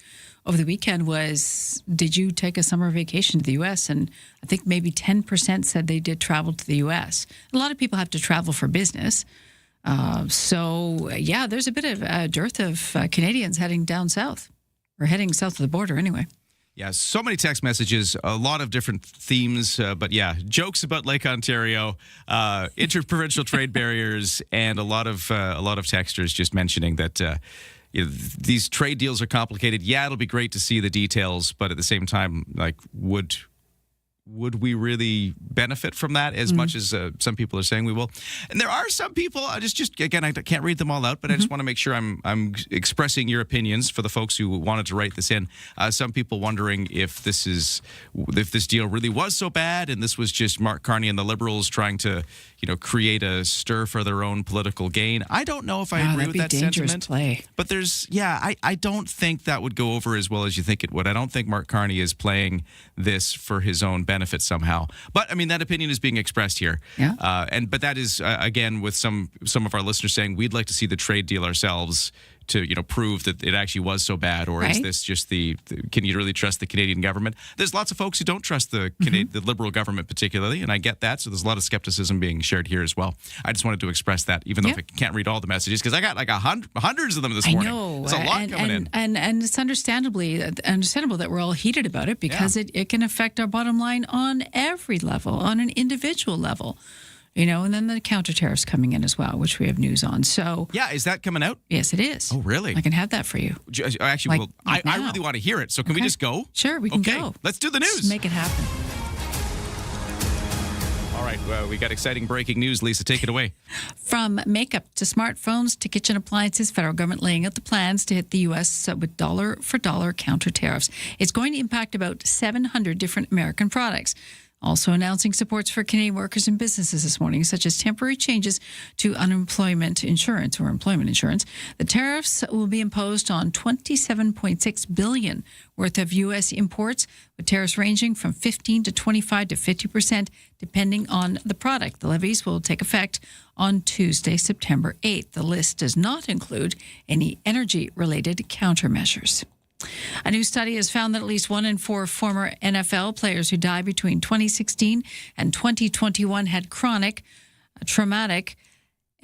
over the weekend was, did you take a summer vacation to the U.S.? And I think maybe 10% said they did travel to the U.S. A lot of people have to travel for business. So, there's a bit of a dearth of Canadians heading down south, or heading south of the border anyway. Yeah, so many text messages, a lot of different themes, but jokes about Lake Ontario, interprovincial trade barriers, and a lot of texters just mentioning that these trade deals are complicated. Yeah, it'll be great to see the details, but at the same time, would we really benefit from that as much as some people are saying we will? And there are some people, again, I can't read them all out, but I just want to make sure I'm expressing your opinions for the folks who wanted to write this in. Some people wondering if this deal really was so bad and this was just Mark Carney and the Liberals trying to, create a stir for their own political gain. I don't know if I agree with that sentiment. Play. But I don't think that would go over as well as you think it would. I don't think Mark Carney is playing this for his own benefit somehow. But I mean, that opinion is being expressed here. Yeah. But that is again with some of our listeners saying we'd like to see the trade deal ourselves to prove that it actually was so bad, or is this just can you really trust the Canadian government? There's lots of folks who don't trust the the Liberal government particularly, and I get that. So there's a lot of skepticism being shared here as well. I just wanted to express that, even though I can't read all the messages because I got hundreds of them this morning. I know. There's a lot coming in, and it's understandable that we're all heated about it because it can affect our bottom line on every level, on an individual level. And then the counter tariffs coming in as well, which we have news on. So is that coming out? Yes, it is. Oh, really? I can have that for you. Actually, I really want to hear it. So can we just go? Sure, we can go. Let's do the news. Just make it happen. All right, we got exciting breaking news. Lisa, take it away. From makeup to smartphones to kitchen appliances, federal government laying out the plans to hit the U.S. with dollar-for-dollar counter tariffs. It's going to impact about 700 different American products. Also announcing supports for Canadian workers and businesses this morning, such as temporary changes to unemployment insurance or employment insurance. The tariffs will be imposed on $27.6 billion worth of U.S. imports, with tariffs ranging from 15 to 25 to 50%, depending on the product. The levies will take effect on Tuesday, September 8th. The list does not include any energy-related countermeasures. A new study has found that at least 1 in 4 former NFL players who died between 2016 and 2021 had chronic traumatic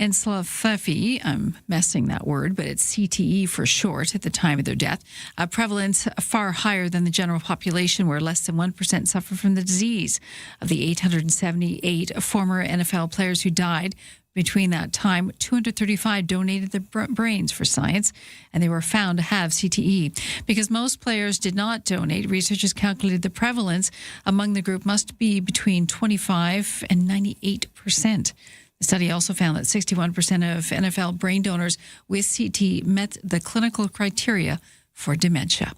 encephalopathy. I'm messing that word, but it's CTE for short at the time of their death. A prevalence far higher than the general population, where less than 1% suffer from the disease. Of the 878 former NFL players who died between that time, 235 donated their brains for science, and they were found to have CTE. Because most players did not donate, researchers calculated the prevalence among the group must be between 25 and 98%. The study also found that 61% of NFL brain donors with CTE met the clinical criteria for dementia.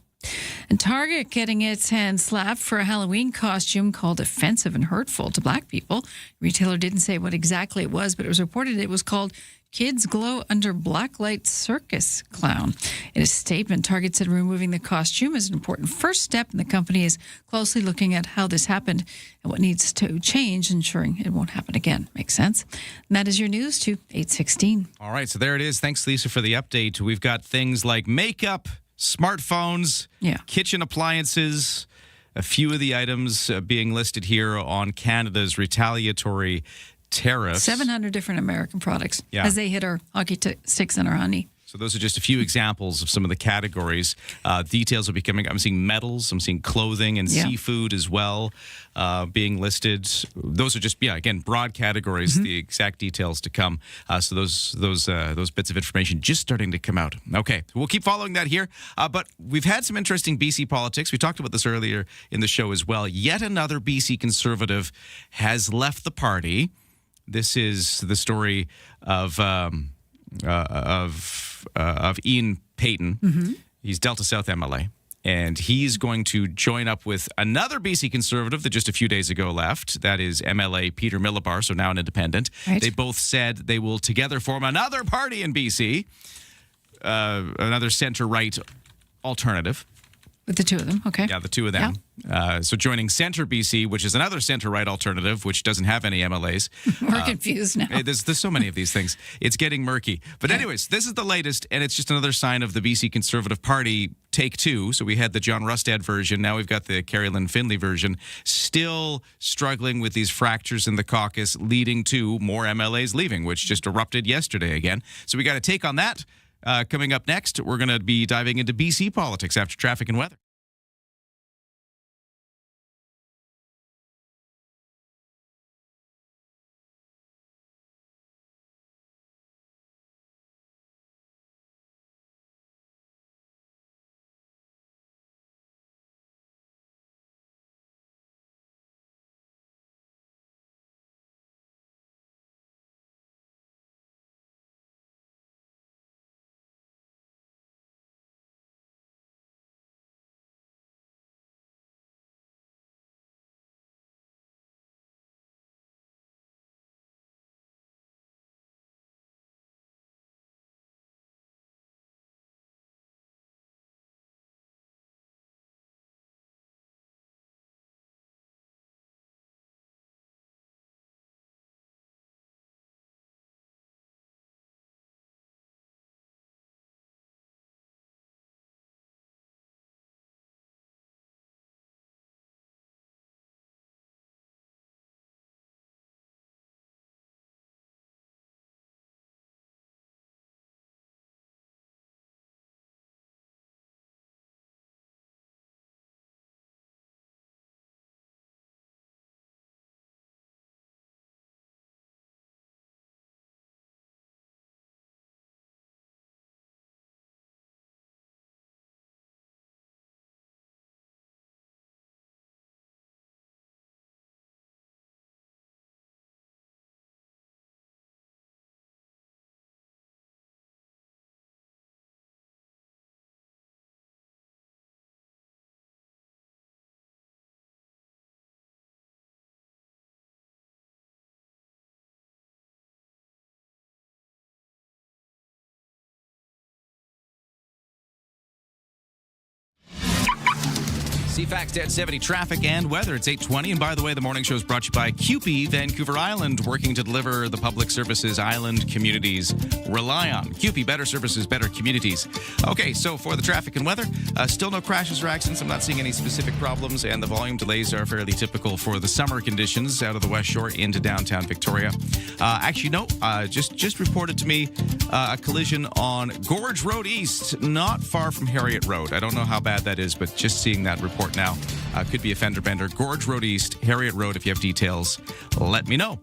And Target getting its hands slapped for a Halloween costume called offensive and hurtful to black people. Retailer didn't say what exactly it was, but it was reported it was called Kids Glow Under Blacklight Circus Clown. In a statement, Target said removing the costume is an important first step, and the company is closely looking at how this happened and what needs to change, ensuring it won't happen again. Makes sense? And that is your news to 8:16. All right, so there it is. Thanks, Lisa, for the update. We've got things like makeup, smartphones, kitchen appliances, a few of the items being listed here on Canada's retaliatory tariffs. 700 different American products as they hit our hockey sticks and our honey. So those are just a few examples of some of the categories. Details will be coming. I'm seeing metals. I'm seeing clothing and seafood as well being listed. Those are just, again, broad categories. The exact details to come. So those bits of information just starting to come out. Okay, we'll keep following that here. But we've had some interesting BC politics. We talked about this earlier in the show as well. Yet another BC Conservative has left the party. This is the story of Ian Payton. He's Delta South MLA, and he's going to join up with another BC Conservative that just a few days ago left. That is MLA Peter Millibar, so now an independent. Right. They both said they will together form another party in BC, another centre-right alternative. With the two of them, okay. Yeah, the two of them. Yeah. So joining Centre BC, which is another centre-right alternative, which doesn't have any MLAs. We're confused now. There's so many of these things. It's getting murky. But anyways, this is the latest, and it's just another sign of the BC Conservative Party take two. So we had the John Rustad version. Now we've got the Carrie Lynn Finley version. Still struggling with these fractures in the caucus, leading to more MLAs leaving, which just erupted yesterday again. So we got a take on that. Coming up next, we're going to be diving into BC politics after traffic and weather. CFAX 1070 traffic and weather. It's 8:20. And by the way, the morning show is brought to you by CUPE, Vancouver Island, working to deliver the public services island communities rely on. CUPE, better services, better communities. Okay, so for the traffic and weather, still no crashes or accidents. I'm not seeing any specific problems, and the volume delays are fairly typical for the summer conditions out of the West Shore into downtown Victoria. Actually, no, just reported to me a collision on Gorge Road East, not far from Harriet Road. I don't know how bad that is, but just seeing that report now. Could be a fender bender. Gorge Road East, Harriet Road. If you have details, let me know.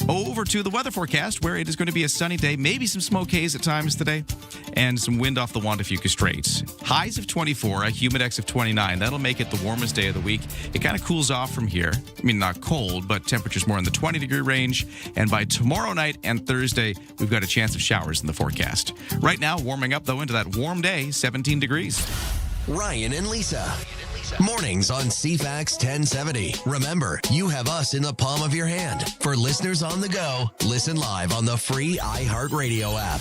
Over to the weather forecast, where it is going to be a sunny day, maybe some smoke haze at times today, and some wind off the Juan de Fuca Straits. Highs of 24, a humidex of 29. That'll make it the warmest day of the week. It kind of cools off from here. I mean, not cold, but temperatures more in the 20-degree range. And by tomorrow night and Thursday, we've got a chance of showers in the forecast. Right now, warming up, though, into that warm day, 17 degrees. Ryan and Lisa. Mornings on CFAX 1070. Remember, you have us in the palm of your hand. For listeners on the go, listen live on the free iHeartRadio app.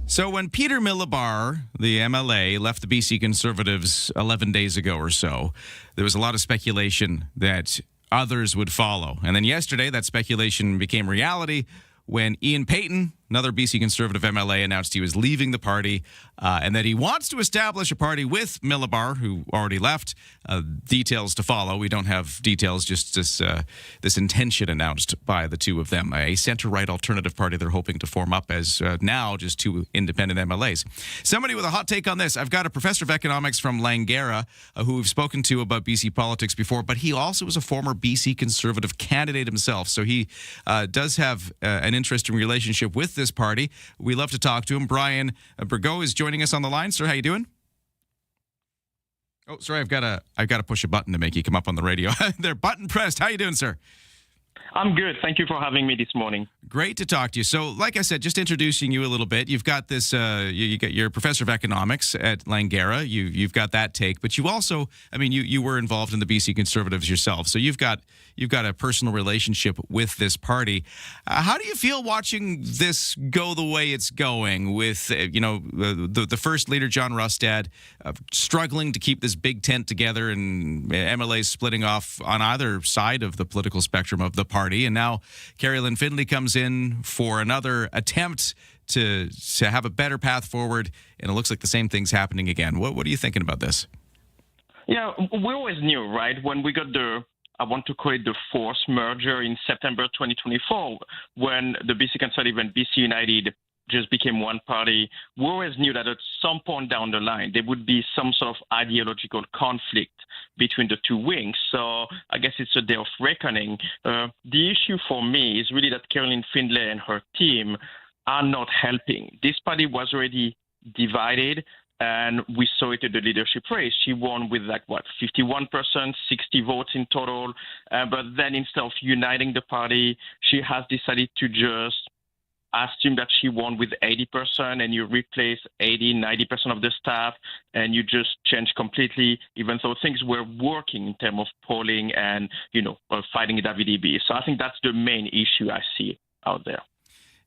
So when Peter Millibar, the MLA, left the BC Conservatives 11 days ago or so, there was a lot of speculation that others would follow. And then yesterday, that speculation became reality when Ian Payton another BC Conservative MLA, announced he was leaving the party and that he wants to establish a party with Millibar, who already left. Details to follow. We don't have details, just this intention announced by the two of them. A center-right alternative party they're hoping to form up as now just two independent MLAs. Somebody with a hot take on this. I've got a professor of economics from Langara who we've spoken to about BC politics before, but he also was a former BC Conservative candidate himself, so he does have an interesting relationship with this party. We love to talk to him. Brian Bergot is joining us on the line. Sir, how you doing? Oh, sorry, I've got to push a button to make you come up on the radio. They're button pressed. How you doing, sir? I'm good. Thank you for having me this morning. Great to talk to you. So, like I said, just introducing you a little bit. You've got this. You're a professor of economics at Langara. You've got that take, but you also, I mean, you were involved in the BC Conservatives yourself. So you've got a personal relationship with this party. How do you feel watching this go the way it's going? With the first leader, John Rustad, struggling to keep this big tent together, and MLAs splitting off on either side of the political spectrum of the party, and now Carrie Lynn Findlay comes in for another attempt to have a better path forward, and it looks like the same thing's happening again. What are you thinking about this? Yeah, we always knew, right? When we got I want to call it the forced merger in September 2024, when the BC Conservative and BC United just became one party, we always knew that at some point down the line, there would be some sort of ideological conflict between the two wings. So I guess it's a day of reckoning. The issue for me is really that Carrie Lynn Findlay and her team are not helping. This party was already divided, and we saw it in the leadership race. She won with 51%, 60 votes in total. But then instead of uniting the party, she has decided to just assume that she won with 80%, and you replace 80, 90% of the staff, and you just change completely, even though things were working in terms of polling and, fighting WDB. So I think that's the main issue I see out there.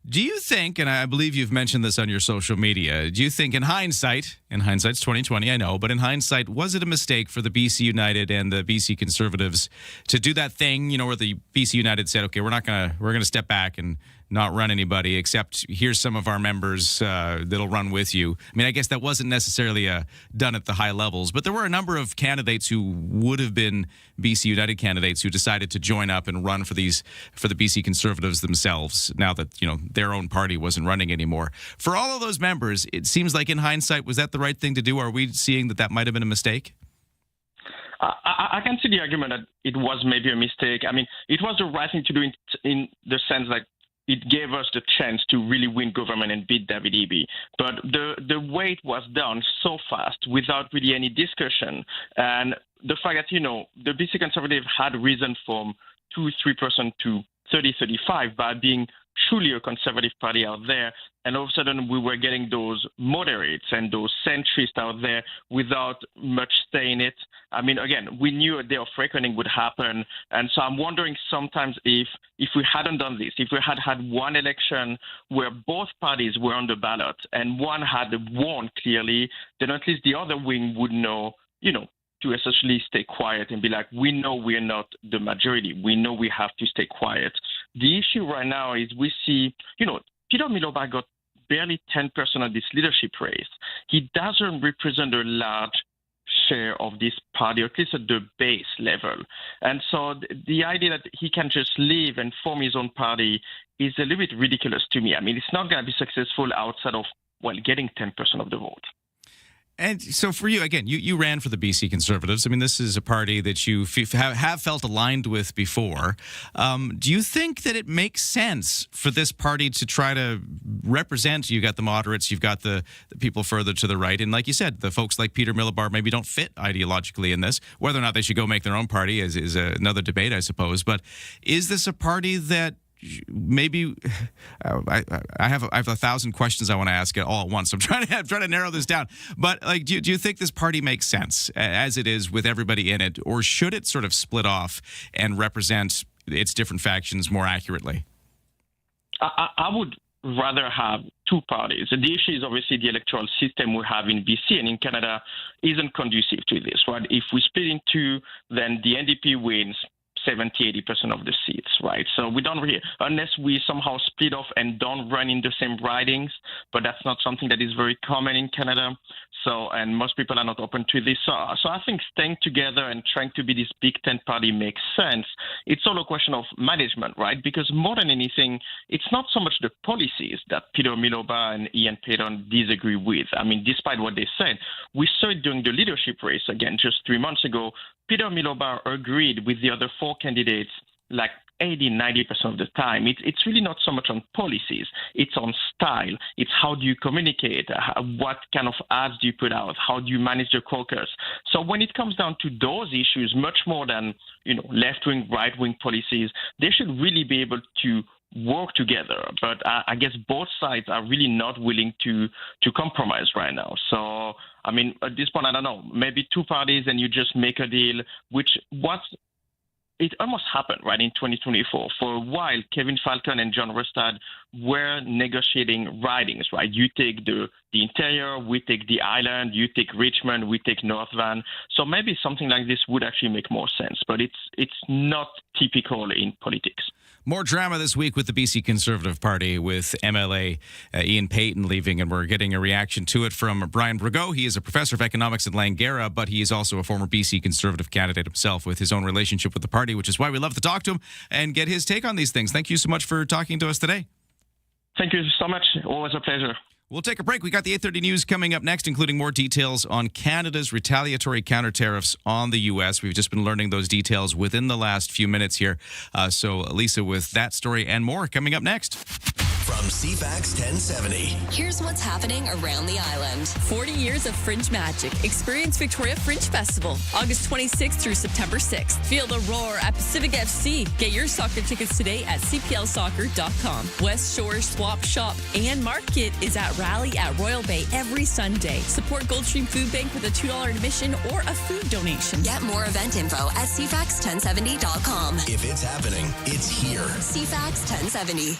Do you think, and I believe you've mentioned this on your social media, do you think in hindsight's 2020, I know, but in hindsight, was it a mistake for the BC United and the BC Conservatives to do that thing, where the BC United said, okay, we're going to step back and not run anybody, except here's some of our members that'll run with you. I mean, I guess that wasn't necessarily done at the high levels, but there were a number of candidates who would have been BC United candidates who decided to join up and run for the BC Conservatives themselves, now that, their own party wasn't running anymore. For all of those members, it seems like in hindsight, was that the right thing to do? Are we seeing that might have been a mistake? I can see the argument that it was maybe a mistake. I mean, it was the right thing to do in the sense that it gave us the chance to really win government and beat WDB. But the way it was done so fast without really any discussion, and the fact that, the BC Conservative had risen from 2-3% to 30-35 by being truly a conservative party out there, and all of a sudden we were getting those moderates and those centrists out there without much say in it. I mean, again, we knew a day of reckoning would happen, and so I'm wondering sometimes if we hadn't done this, if we had one election where both parties were on the ballot and one had won clearly, then at least the other wing would know, to essentially stay quiet and be like, we know we're not the majority. We know we have to stay quiet. The issue right now is we see, Peter Millibar got barely 10% of this leadership race. He doesn't represent a large share of this party, at least at the base level. And so the idea that he can just leave and form his own party is a little bit ridiculous to me. I mean, it's not going to be successful outside of, getting 10% of the vote. And so for you, again, you ran for the BC Conservatives. I mean, this is a party that you have felt aligned with before. Do you think that it makes sense for this party to try to represent, you got the moderates, you've got the people further to the right, and like you said, the folks like Peter Millibar maybe don't fit ideologically in this. Whether or not they should go make their own party is another debate, I suppose. But is this a party that maybe I have 1,000 questions I want to ask all at once. I'm trying to narrow this down. But do you think this party makes sense as it is with everybody in it, or should it sort of split off and represent its different factions more accurately? I would rather have two parties. The issue is obviously the electoral system we have in BC and in Canada isn't conducive to this, right? If we split in two, then the NDP wins 70-80% of the seats, right? So we don't really, unless we somehow split off and don't run in the same ridings, but that's not something that is very common in Canada. So, and most people are not open to this. So I think staying together and trying to be this big tent party makes sense. It's all a question of management, right? Because more than anything, it's not so much the policies that Peter Miloba and Ian Paton disagree with. I mean, despite what they said, we saw it during the leadership race again just 3 months ago. Peter Miloba agreed with the other four candidates like 80-90% of the time. It's really not so much on policies. It's on style. It's how do you communicate? What kind of ads do you put out? How do you manage the caucus? So when it comes down to those issues, much more than left-wing, right-wing policies, they should really be able to work together. But I guess both sides are really not willing to compromise right now. So, I mean, at this point, I don't know, maybe two parties and you just make a deal, it almost happened, right, in 2024. For a while, Kevin Falcon and John Rustad were negotiating ridings, right? You take the interior, we take the island, you take Richmond, we take North Van. So maybe something like this would actually make more sense, but it's not typical in politics. More drama this week with the BC Conservative Party, with MLA Ian Paton leaving, and we're getting a reaction to it from Brian Brago. He is a professor of economics at Langara, but he is also a former BC Conservative candidate himself with his own relationship with the party, which is why we love to talk to him and get his take on these things. Thank you so much for talking to us today. Thank you so much. Always a pleasure. We'll take a break. We got the 8:30 news coming up next, including more details on Canada's retaliatory counter tariffs on the U.S. We've just been learning those details within the last few minutes here. So, Lisa, with that story and more coming up next. From CFAX 1070. Here's what's happening around the island. 40 years of Fringe magic. Experience Victoria Fringe Festival, August 26th through September 6th. Feel the roar at Pacific FC. Get your soccer tickets today at cplsoccer.com. West Shore Swap Shop and Market is at Rally at Royal Bay every Sunday. Support Goldstream Food Bank with a $2 admission or a food donation. Get more event info at cfax1070.com. If it's happening, it's here. CFAX 1070.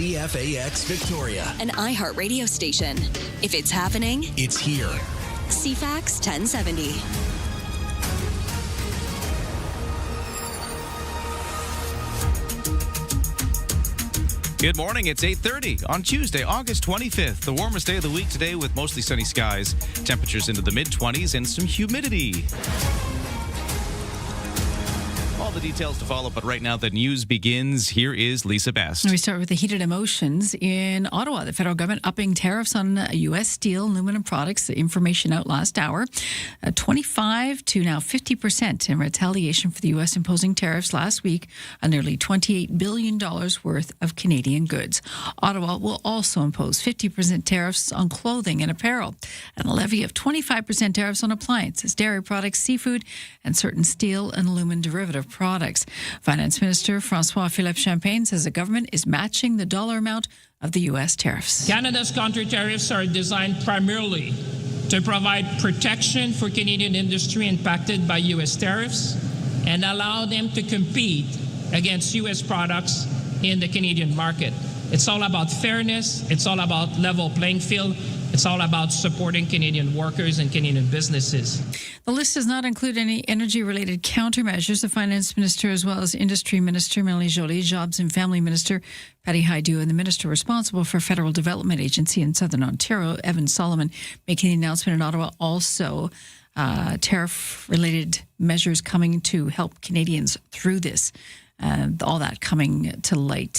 CFAX Victoria, an iHeart radio station. If it's happening, it's here. CFAX 1070. Good morning. It's 8:30 on Tuesday, August 25th, the warmest day of the week today with mostly sunny skies, temperatures into the mid-20s, and some humidity. All the details to follow, but right now the news begins. Here is Lisa Best. We start with the heated emotions in Ottawa. The federal government upping tariffs on U.S. steel and aluminum products. The information out last hour, 25 to now 50% in retaliation for the U.S. imposing tariffs last week on nearly $28 billion worth of Canadian goods. Ottawa will also impose 50% tariffs on clothing and apparel, and a levy of 25% tariffs on appliances, dairy products, seafood, and certain steel and aluminum derivative products. Finance Minister François-Philippe Champagne says the government is matching the dollar amount of the U.S. tariffs. Canada's counter tariffs are designed primarily to provide protection for Canadian industry impacted by U.S. tariffs and allow them to compete against U.S. products in the Canadian market. It's all about fairness. It's all about level playing field. It's all about supporting Canadian workers and Canadian businesses. The list does not include any energy-related countermeasures. The Finance Minister, as well as Industry Minister Melanie Joly, Jobs and Family Minister Patty Hajdu, and the Minister responsible for Federal Development Agency in Southern Ontario, Evan Solomon, making the announcement in Ottawa. Also, tariff-related measures coming to help Canadians through this. All that coming to light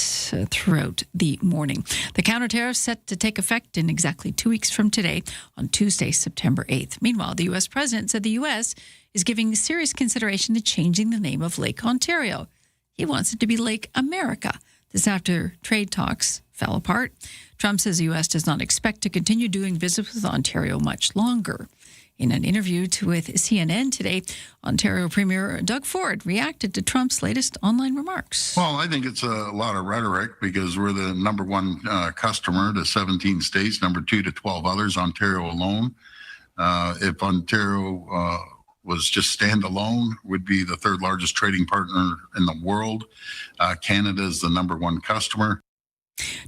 throughout the morning. The counter tariff set to take effect in exactly 2 weeks from today on Tuesday, September 8th. Meanwhile, the U.S. president said the U.S. is giving serious consideration to changing the name of Lake Ontario. He wants it to be Lake America. This after trade talks fell apart. Trump says the U.S. does not expect to continue doing business with Ontario much longer. In an interview with CNN today, Ontario Premier Doug Ford reacted to Trump's latest online remarks. Well, I think it's a lot of rhetoric because we're the number one customer to 17 states, number 2 to 12 others, Ontario alone. If Ontario was just standalone, would be the third largest trading partner in the world. Canada is the number one customer.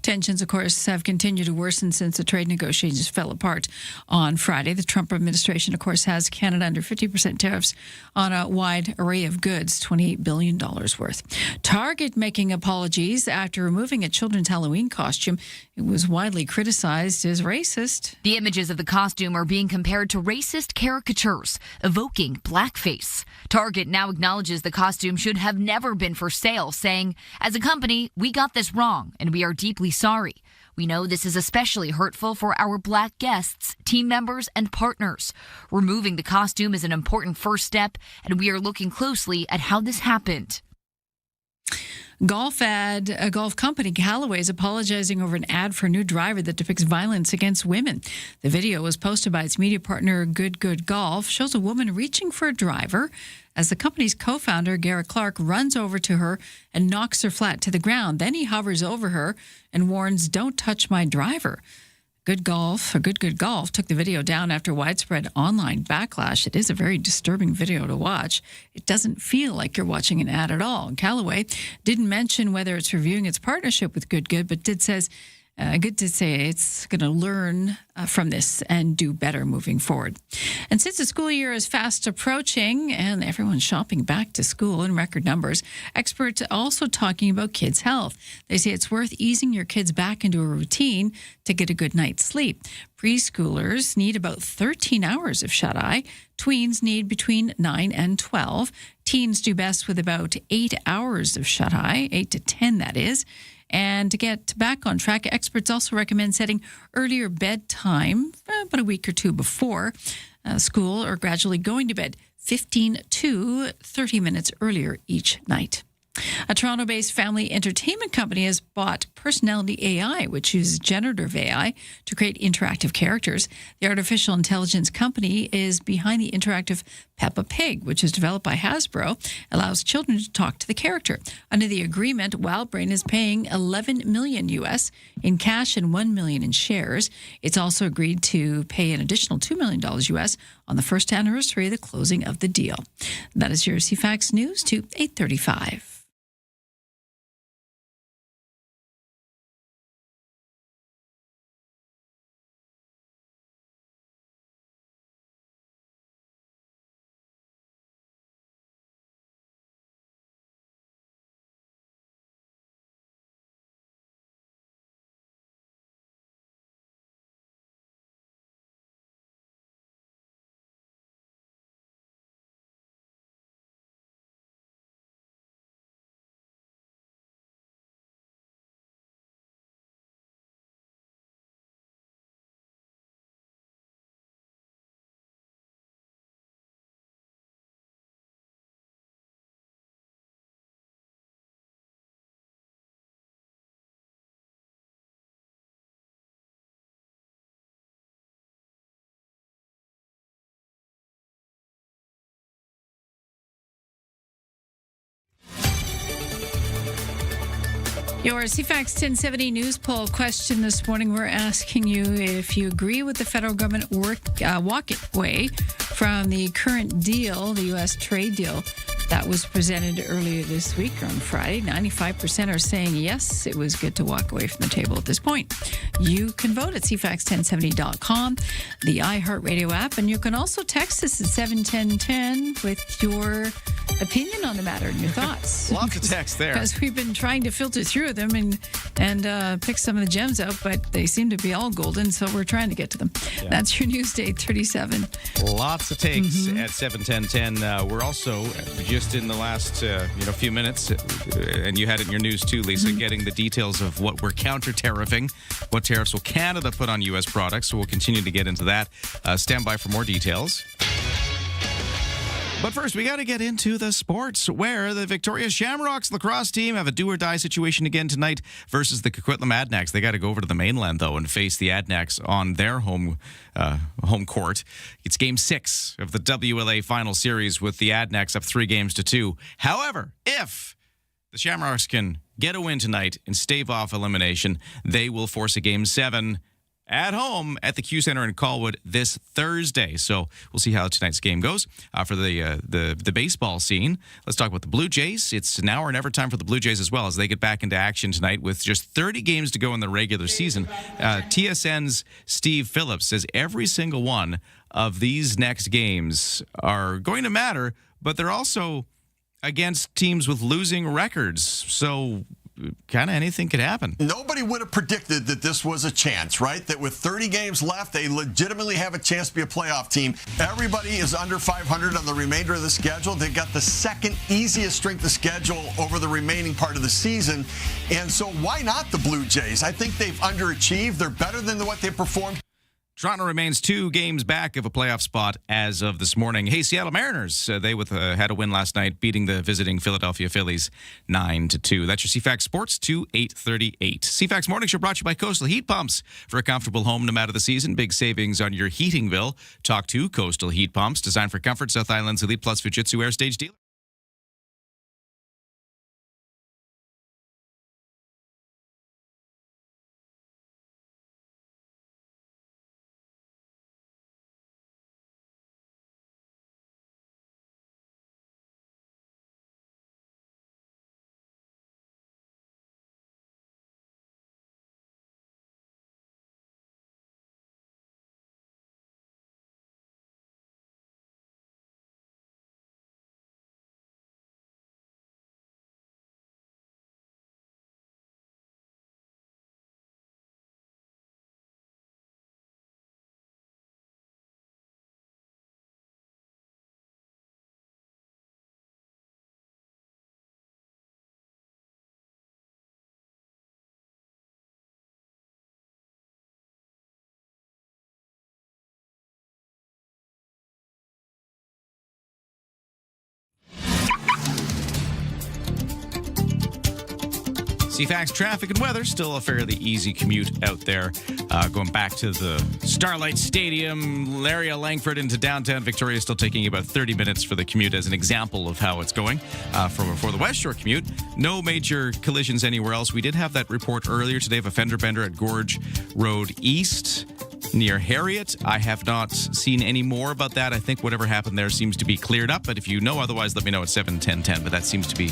Tensions, of course, have continued to worsen since the trade negotiations fell apart on Friday. The Trump administration, of course, has Canada under 50% tariffs on a wide array of goods, $28 billion worth. Target making apologies after removing a children's Halloween costume. It was widely criticized as racist. The images of the costume are being compared to racist caricatures, evoking blackface. Target now acknowledges the costume should have never been for sale, saying, "As a company, we got this wrong, and we are deeply sorry. We know this is especially hurtful for our Black guests, team members, and partners. Removing the costume is an important first step, and we are looking closely at how this happened." Golf company Callaway is apologizing over an ad for a new driver that depicts violence against women. The video was posted by its media partner Good Golf, shows a woman reaching for a driver as the company's co-founder Garrett Clark runs over to her and knocks her flat to the ground. Then he hovers over her and warns, "Don't touch my driver." Good Golf took the video down after widespread online backlash. It is a very disturbing video to watch. It doesn't feel like you're watching an ad at all. Callaway didn't mention whether it's reviewing its partnership with Good, but did say it's going to learn from this and do better moving forward. And since the school year is fast approaching and everyone's shopping back to school in record numbers, experts are also talking about kids' health. They say it's worth easing your kids back into a routine to get a good night's sleep. Preschoolers need about 13 hours of shut-eye. Tweens need between 9 and 12. Teens do best with about 8 hours of shut-eye, 8 to 10 that is. And to get back on track, experts also recommend setting earlier bedtime, about a week or two before school, or gradually going to bed 15 to 30 minutes earlier each night. A Toronto-based family entertainment company has bought Personality AI, which uses generative AI to create interactive characters. The artificial intelligence company is behind the interactive Peppa Pig, which is developed by Hasbro, allows children to talk to the character. Under the agreement, WildBrain is paying $11 million US in cash and $1 million in shares. It's also agreed to pay an additional $2 million US on the first anniversary of the closing of the deal. That is your CFAX News to 8:35. Your CFAX 1070 news poll question this morning, we're asking you if you agree with the federal government walk away from the current deal, the U.S. trade deal that was presented earlier this week on Friday. 95% are saying yes, it was good to walk away from the table at this point. You can vote at CFAX1070.com, the iHeartRadio app, and you can also text us at 71010 with your opinion on the matter and your thoughts. Lots of text there. Because we've been trying to filter through them and pick some of the gems out, but they seem to be all golden, so we're trying to get to them. Yeah. That's your news day 37. Lots of takes at 71010. We're also just in the last few minutes, and you had it in your news too, Lisa, getting the details of what we're counter-tariffing, what tariffs will Canada put on U.S. products. So we'll continue to get into that. Stand by for more details. But first, we got to get into the sports, where the Victoria Shamrocks lacrosse team have a do-or-die situation again tonight versus the Coquitlam Adnacks. They got to go over to the mainland, though, and face the Adnacks on their home court. It's Game 6 of the WLA Final Series with the Adnacks up 3-2. However, if the Shamrocks can get a win tonight and stave off elimination, they will force a Game 7 at home at the Q Center in Colwood this Thursday. So we'll see how tonight's game goes. For the baseball scene, let's talk about the Blue Jays. It's now or never time for the Blue Jays as well, as they get back into action tonight with just 30 games to go in the regular season. TSN's Steve Phillips says every single one of these next games are going to matter, but they're also against teams with losing records. So kind of anything could happen. Nobody would have predicted that this was a chance, right? That with 30 games left, they legitimately have a chance to be a playoff team. Everybody is under 500 on the remainder of the schedule. They've got the second easiest strength of schedule over the remaining part of the season. And so why not the Blue Jays? I think they've underachieved. They're better than what they performed. Toronto remains 2 games back of a playoff spot as of this morning. Hey, Seattle Mariners, they had a win last night, beating the visiting Philadelphia Phillies 9-2. That's your CFAX Sports 8:38. CFAX Morning Show brought to you by Coastal Heat Pumps. For a comfortable home no matter the season, big savings on your heating bill. Talk to Coastal Heat Pumps, designed for comfort, South Island's Elite Plus Fujitsu Air Stage dealer. CFAX traffic and weather, still a fairly easy commute out there. Going back to the Starlight Stadium, area Langford into downtown Victoria, still taking about 30 minutes for the commute as an example of how it's going. For the West Shore commute, no major collisions anywhere else. We did have that report earlier today of a fender bender at Gorge Road East near Harriet. I have not seen any more about that. I think whatever happened there seems to be cleared up, but if you know otherwise, let me know at 71010. But that seems to be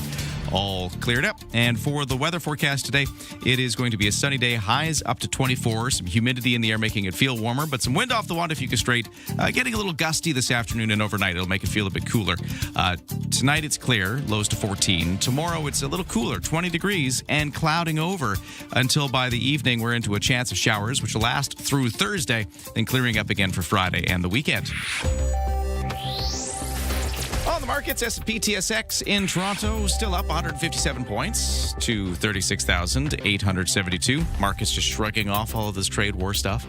all cleared up. And for the weather forecast today, it is going to be a sunny day, highs up to 24, some humidity in the air making it feel warmer, but some wind off the Wandafika Strait, getting a little gusty this afternoon and overnight. It'll make it feel a bit cooler. Tonight it's clear, lows to 14. Tomorrow it's a little cooler, 20 degrees, and clouding over until by the evening we're into a chance of showers, which will last through Thursday, then clearing up again for Friday and the weekend. On the markets, S&P TSX in Toronto still up 157 points to 36,872. Markets just shrugging off all of this trade war stuff.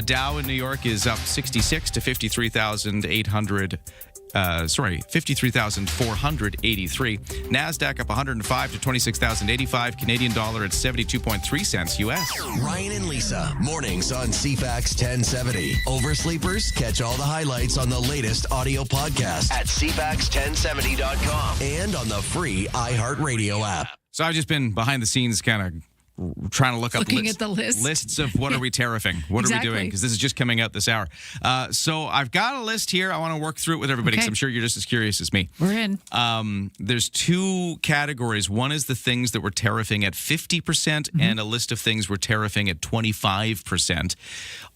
Dow in New York is up 66 to 53,483. NASDAQ up 105 to 26,085. Canadian dollar at 72.3 cents US. Ryan and Lisa, mornings on CFAX 1070. Oversleepers, catch all the highlights on the latest audio podcast at CFAX1070.com and on the free iHeartRadio app. So I've just been behind the scenes kind of trying to look up Looking at the list. lists of what are we tariffing? What Exactly. are we doing? Because this is just coming out this hour. So I've got a list here. I want to work through it with everybody because Okay. I'm sure you're just as curious as me. We're in. There's two categories. One is the things that we're tariffing at 50% and a list of things we're tariffing at 25%.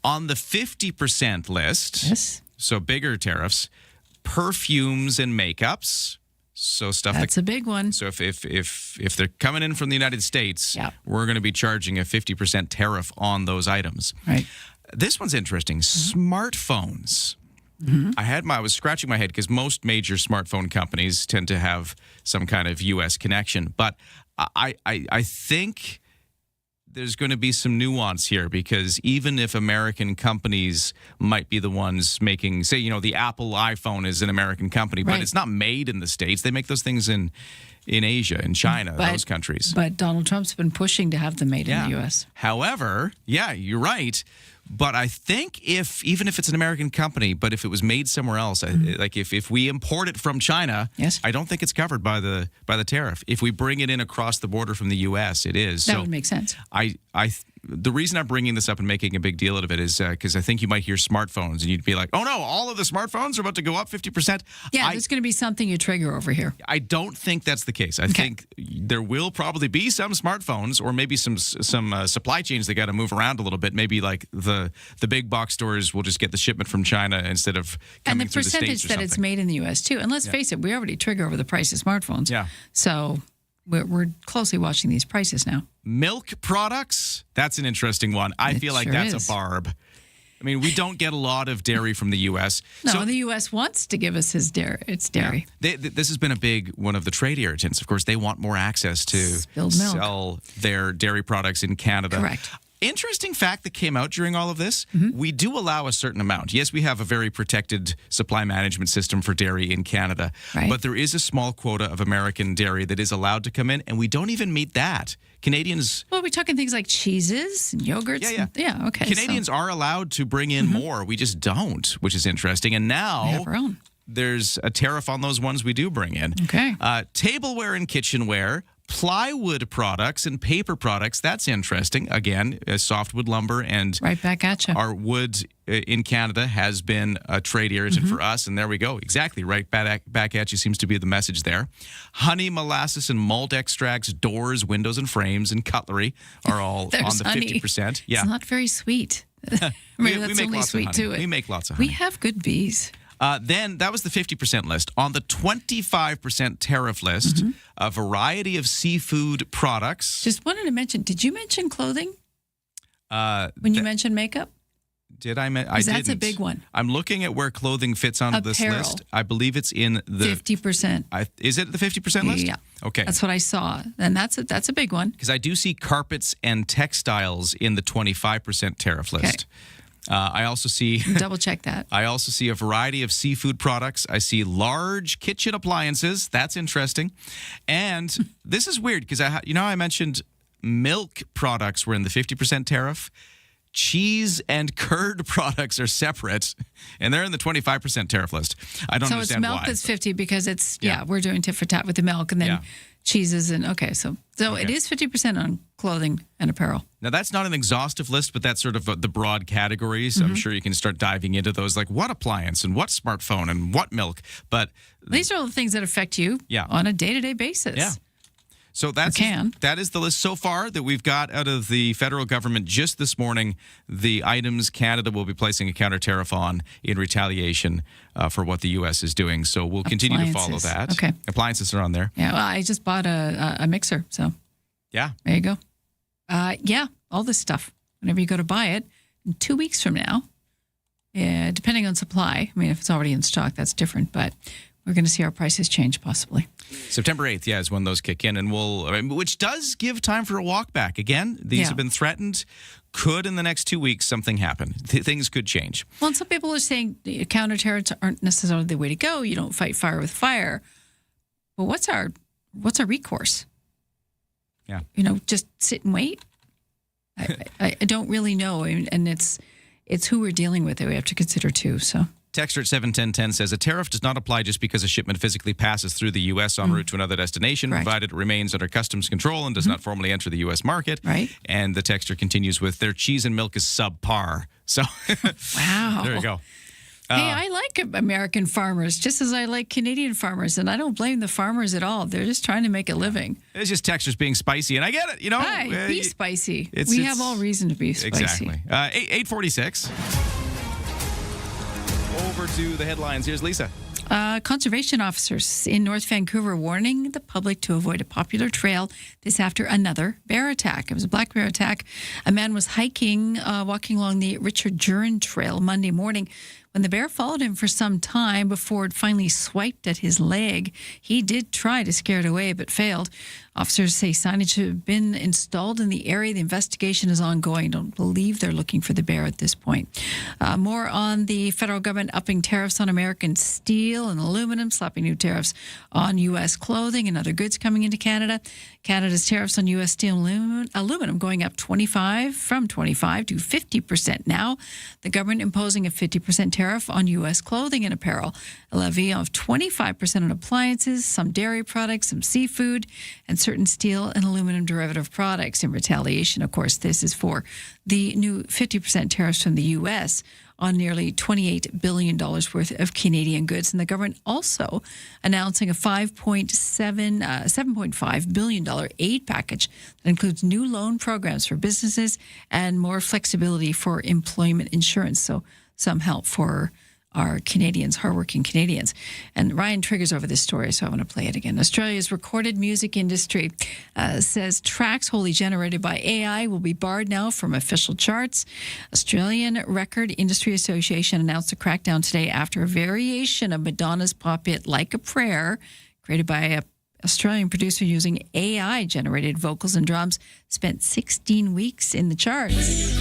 On the 50% list, so bigger tariffs, perfumes and makeups. So stuff That's a big one. So if they're coming in from the United States, we're going to be charging a 50% tariff on those items. Right. This one's interesting. Smartphones. I was scratching my head because most major smartphone companies tend to have some kind of U.S. connection, but I think there's going to be some nuance here because even if American companies might be the ones making, say, the Apple iPhone is an American company, but it's not made in the States. They make those things in Asia, in China, those countries. But Donald Trump's been pushing to have them made in the U.S. However, you're right. But I think even if it's an American company, but if it was made somewhere else, like if we import it from China, I don't think it's covered by the tariff. If we bring it in across the border from the U.S., it is. That would make sense. The reason I'm bringing this up and making a big deal out of it is because I think you might hear smartphones and you'd be like, oh no, all of the smartphones are about to go up 50%. Yeah, there's going to be something you trigger over here. I don't think that's the case. I think there will probably be some smartphones or maybe some supply chains that got to move around a little bit. Maybe like the big box stores will just get the shipment from China instead of coming and the through the States percentage or that something. it's made in the U.S. too. And let's face it, we already trigger over the price of smartphones. Yeah. So we're closely watching these prices now. Milk products, that's an interesting one. I feel like sure that's is. a barb. I mean, we don't get a lot of dairy from the U.S. No, the U.S. wants to give us its dairy. This has been a big one of the trade irritants. Of course, they want more access to Spilled milk. sell their dairy products in Canada. Correct. Interesting fact that came out during all of this, we do allow a certain amount. Yes, we have a very protected supply management system for dairy in Canada, but there is a small quota of American dairy that is allowed to come in, and we don't even meet that. Canadians... Well, we're talking things like cheeses and yogurts. Yeah, okay. Canadians are allowed to bring in more. We just don't, which is interesting. And now... We have our own. There's a tariff on those ones we do bring in. Okay. Tableware and kitchenware, plywood products and paper products. That's interesting. Again, softwood lumber and right back at you. Our wood in Canada has been a trade irritant for us. And there we go. Exactly. Right back at you seems to be the message there. Honey, molasses, and malt extracts, doors, windows, and frames, and cutlery are all on the 50%. Yeah. It's not very sweet. Maybe we that's make only lots sweet of to honey. it. We make lots of We honey. have good bees. Then that was the 50% list. On the 25% tariff list, a variety of seafood products. Just wanted to mention, did you mention clothing when you mentioned makeup? Did I? I didn't. That's a big one. I'm looking at where clothing fits onto this Apparel. list. I believe it's in the 50%. Is it the 50% list? Yeah. Okay. That's what I saw. And that's a big one. Because I do see carpets and textiles in the 25% tariff list. I also see... Double check that. I also see a variety of seafood products. I see large kitchen appliances. That's interesting. And this is weird because I mentioned milk products were in the 50% tariff. Cheese and curd products are separate, and they're in the 25% tariff list. I don't understand why. So it's milk that's 50 because it's, we're doing tit for tat with the milk, and then cheeses and, it is 50% on clothing and apparel. Now, that's not an exhaustive list, but that's sort of the broad categories. I'm sure you can start diving into those, like what appliance and what smartphone and what milk. But these are all the things that affect you on a day-to-day basis. Yeah. So that is the list so far that we've got out of the federal government just this morning. The items Canada will be placing a counter tariff on in retaliation for what the U.S. is doing. So we'll continue to follow that. Okay. Appliances are on there. Yeah, well, I just bought a mixer, so yeah, there you go. All this stuff. Whenever you go to buy it, in 2 weeks from now, depending on supply. I mean, if it's already in stock, that's different, but we're going to see our prices change possibly. September 8th, is when those kick in, and which does give time for a walk back. Again, these have been threatened. Could in the next 2 weeks something happen? Things could change. Well, and some people are saying counter tariffs aren't necessarily the way to go. You don't fight fire with fire. But what's our recourse? Yeah, just sit and wait. I don't really know, and it's who we're dealing with that we have to consider too. So. Texter at 71010 says a tariff does not apply just because a shipment physically passes through the U.S. en route to another destination, provided it remains under customs control and does not formally enter the U.S. market. Right. And the texter continues with their cheese and milk is subpar. So wow. There you go. Hey, I like American farmers just as I like Canadian farmers, and I don't blame the farmers at all. They're just trying to make a living. It's just textures being spicy, and I get it. Hey, be spicy. We have all reason to be spicy. Exactly. 8:46. Over to the headlines. Here's Lisa. Conservation officers in North Vancouver warning the public to avoid a popular trail this after another bear attack. It was a black bear attack. A man was walking along the Richard Jurin Trail Monday morning when the bear followed him for some time before it finally swiped at his leg. He did try to scare it away, but failed. Officers say signage have been installed in the area. The investigation is ongoing. Don't believe they're looking for the bear at this point. More on the federal government upping tariffs on American steel and aluminum, slapping new tariffs on U.S. clothing and other goods coming into Canada. Canada's tariffs on U.S. steel and aluminum going up from 25% to 50% now. The government imposing a 50% tariff on U.S. clothing and apparel, a levy of 25% on appliances, some dairy products, some seafood, and certain steel and aluminum derivative products. In retaliation, of course, this is for the new 50% tariffs from the U.S. on nearly $28 billion worth of Canadian goods. And the government also announcing a $7.5 billion aid package that includes new loan programs for businesses and more flexibility for employment insurance. So some help for our Canadians, hardworking Canadians. And Ryan triggers over this story, so I want to play it again. Australia's recorded music industry says tracks wholly generated by AI will be barred now from official charts. Australian Record Industry Association announced a crackdown today after a variation of Madonna's pop hit Like a Prayer, created by a Australian producer using AI-generated vocals and drums, spent 16 weeks in the charts.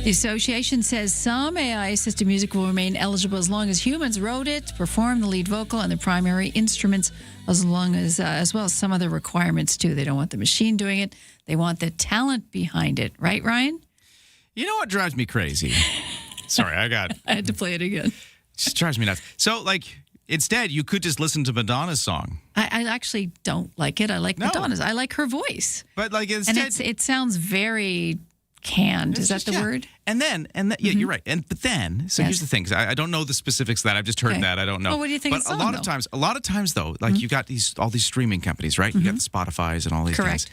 The association says some AI-assisted music will remain eligible as long as humans wrote it, performed the lead vocal, and the primary instruments, as well as some other requirements too. They don't want the machine doing it; they want the talent behind it. Right, Ryan? You know what drives me crazy? Sorry, I had to play it again. It just drives me nuts. So, instead, you could just listen to Madonna's song. I actually don't like it. I like Madonna's. I like her voice. But instead, and it sounds very canned. Is that the word? And then, you're right. But then, here's the thing. 'Cause I don't know the specifics of that. I've just heard that. I don't know. Well, what do you think? But a lot of times, though, you got all these streaming companies, right? You got the Spotify's and all these things.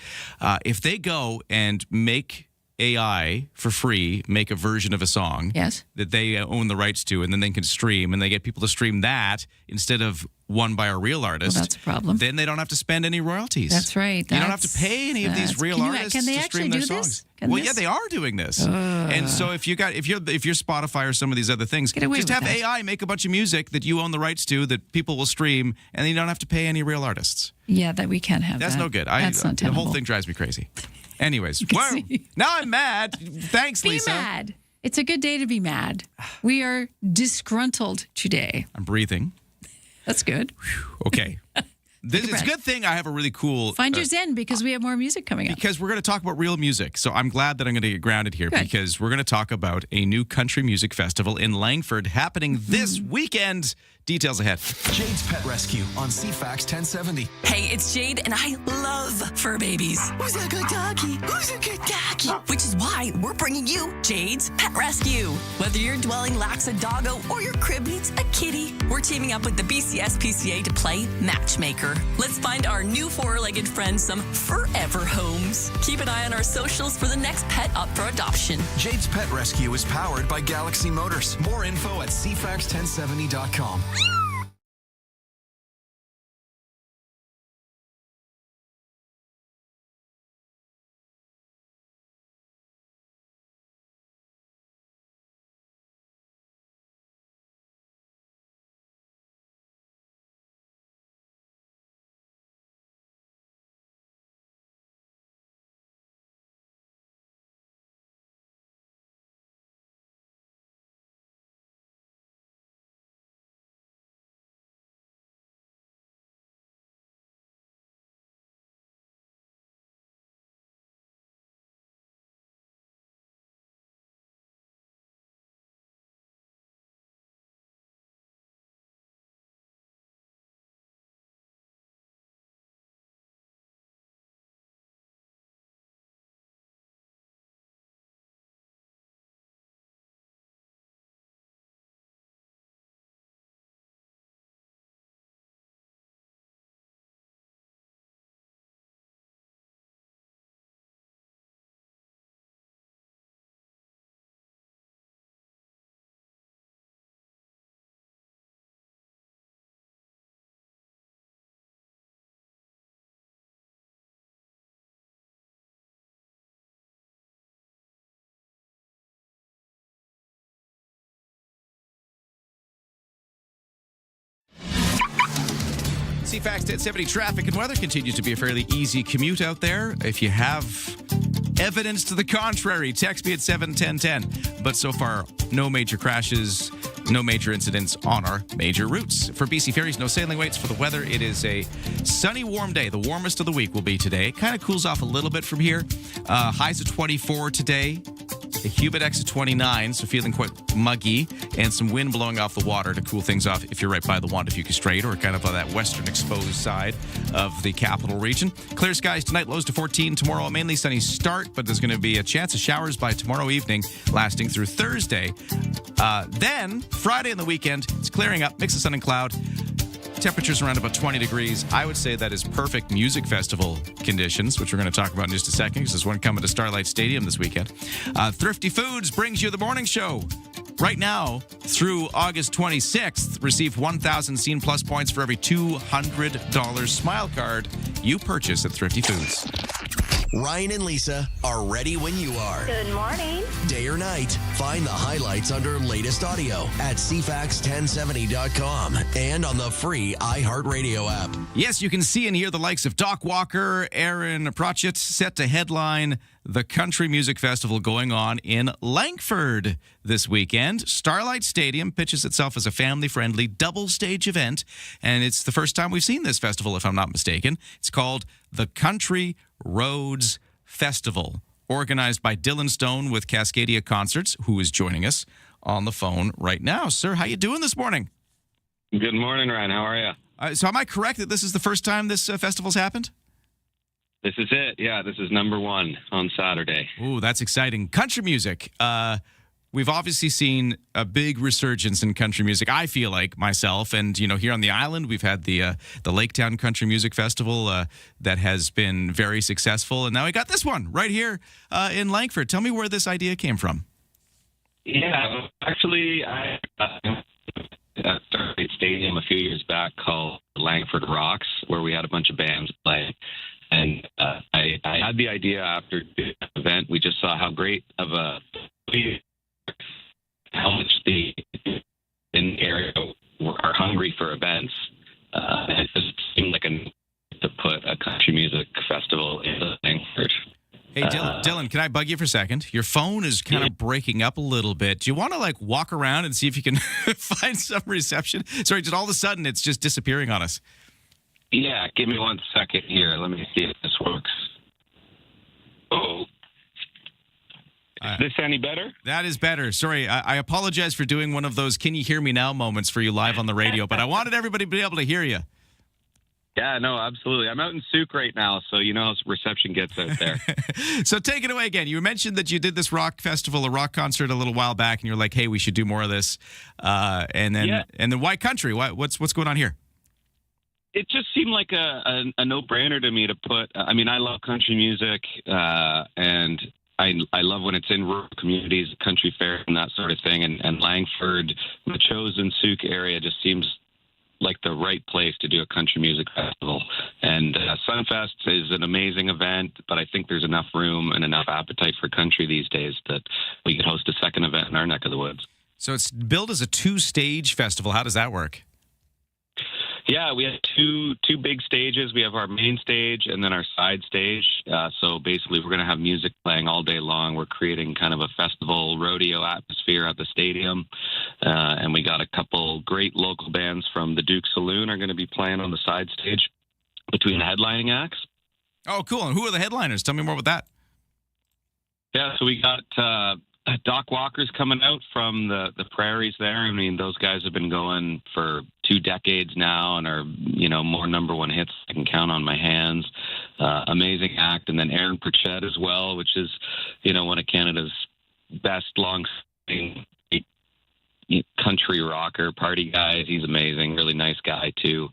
If they go and make AI for free, make a version of a song that they own the rights to, and then they can stream, and they get people to stream that instead of one by a real artist. Well, that's a problem. Then they don't have to spend any royalties. That's right. You don't have to pay any of these real artists can they to stream actually their do songs. This? Yeah, they are doing this. And so if you're Spotify or some of these other things, just have AI make a bunch of music that you own the rights to that people will stream, and then you don't have to pay any real artists. Yeah, that we can't have. That's that. no good. That's not tenable. The whole thing drives me crazy. Anyways, now I'm mad. Thanks, Lisa. Be mad. It's a good day to be mad. We are disgruntled today. I'm breathing. That's good. Okay. It's a good thing I have a really cool... Find your zen because we have more music coming up. Because we're going to talk about real music. So I'm glad that I'm going to get grounded here because we're going to talk about a new country music festival in Langford happening this weekend. Details ahead. Jade's Pet Rescue on CFAX 1070. Hey, it's Jade, and I love fur babies. Who's a good doggy? Who's a good doggy? Which is why we're bringing you Jade's Pet Rescue. Whether your dwelling lacks a doggo or your crib needs a kitty, we're teaming up with the BCSPCA to play matchmaker. Let's find our new four-legged friends some forever homes. Keep an eye on our socials for the next pet up for adoption. Jade's Pet Rescue is powered by Galaxy Motors. More info at CFAX1070.com. CFAX 1070 traffic and weather continues to be a fairly easy commute out there. If you have evidence to the contrary, text me at 71010. But so far, no major crashes, no major incidents on our major routes. For BC Ferries, no sailing waits for the weather. It is a sunny, warm day. The warmest of the week will be today. It kind of cools off a little bit from here. Highs of 24 today. A humidex of 29, so feeling quite muggy, and some wind blowing off the water to cool things off if you're right by the Wandafuka Strait or kind of on that western exposed side of the capital region. Clear skies tonight, lows to 14. Tomorrow, a mainly sunny start, but there's going to be a chance of showers by tomorrow evening, lasting through Thursday. Then, Friday and the weekend, it's clearing up, mix of sun and cloud. Temperatures around about 20 degrees. I would say that is perfect music festival conditions, which we're going to talk about in just a second because there's one coming to Starlight Stadium this weekend. Thrifty Foods brings you the morning show. Right now, through August 26th, receive 1,000 Scene Plus points for every $200 Smile card you purchase at Thrifty Foods. Ryan and Lisa are ready when you are. Good morning. Day or night, find the highlights under latest audio at CFAX1070.com and on the free iHeartRadio app. Yes, you can see and hear the likes of Doc Walker, Aaron Pratchett set to headline the Country Music Festival going on in Langford this weekend. Starlight Stadium pitches itself as a family-friendly double-stage event, and it's the first time we've seen this festival, if I'm not mistaken. It's called the Country Roads Festival, organized by Dylan Stone with Cascadia Concerts, who is joining us on the phone right now. Sir, how you doing this morning? Good morning, Ryan. How are you? So am I correct that this is the first time this festival's happened? This is it. Yeah, this is number one on Saturday. Ooh, that's exciting. Country music. We've obviously seen a big resurgence in country music, I feel like, myself. And, you know, here on the island, we've had the Laketown Country Music Festival that has been very successful. And now we got this one right here in Langford. Tell me where this idea came from. Yeah, actually, I at Starlight Stadium a few years back called Langford Rocks, where we had a bunch of bands play. And I had the idea after the event. We just saw how great of a how much the in the area are hungry for events. It just seemed like to put a country music festival in Langford. Hey, Dylan, can I bug you for a second? Your phone is kind of breaking up a little bit. Do you want to walk around and see if you can find some reception? Sorry, just all of a sudden it's just disappearing on us. Yeah, give me 1 second here. Let me see if this works. Oh. Is this any better? That is better. Sorry, I apologize for doing one of those can you hear me now moments for you live on the radio, but I wanted everybody to be able to hear you. Yeah, no, absolutely. I'm out in Souk right now, so you know how reception gets out there. So take it away again. You mentioned that you did this rock festival, a rock concert a little while back, and you're like, hey, we should do more of this. And then why country? What's going on here? It just seemed like a no-brainer to me to put. I mean, I love country music, and I love when it's in rural communities, country fair, and that sort of thing. And Langford, the chosen Souk area, just seems like the right place to do a country music festival. And Sunfest is an amazing event, but I think there's enough room and enough appetite for country these days that we could host a second event in our neck of the woods. So it's billed as a 2-stage festival. How does that work? Yeah, we have two big stages. We have our main stage and then our side stage. So basically, we're going to have music playing all day long. We're creating kind of a festival rodeo atmosphere at the stadium. And we got a couple great local bands from the Duke Saloon are going to be playing on the side stage between the headlining acts. Oh, cool. And who are the headliners? Tell me more about that. Yeah, so we got Doc Walker's coming out from the prairies there. I mean, those guys have been going for 2 decades now and are, you know, more number one hits I can count on my hands. Amazing act. And then Aaron Pratchett as well, which is, you know, one of Canada's best long-standing country rocker party guys. He's amazing. Really nice guy, too.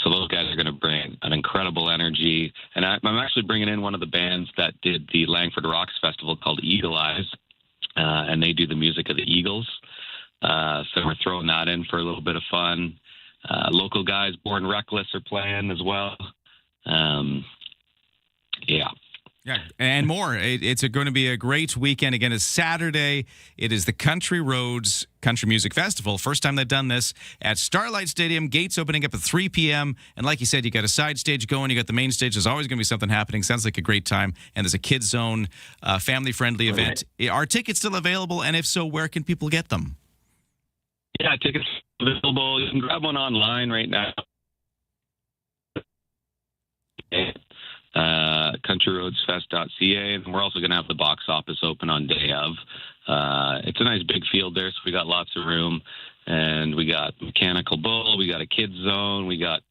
So those guys are going to bring an incredible energy. And I'm actually bringing in one of the bands that did the Langford Rocks Festival called Eagle Eyes. And they do the music of the Eagles. So we're throwing that in for a little bit of fun. Local guys, Born Reckless, are playing as well. Yeah. Yeah, and more. It's going to be a great weekend. Again, it's Saturday. It is the Country Roads Country Music Festival. First time they've done this at Starlight Stadium. Gates opening up at 3 p.m. And like you said, you got a side stage going. You got the main stage. There's always going to be something happening. Sounds like a great time. And there's a kids zone, family-friendly event. Are tickets still available? And if so, where can people get them? Yeah, tickets available. You can grab one online right now. CountryRoadsFest.ca, and we're also going to have the box office open on day of. It's a nice big field there, so we got lots of room, and we got mechanical bull, we got a kids zone, we got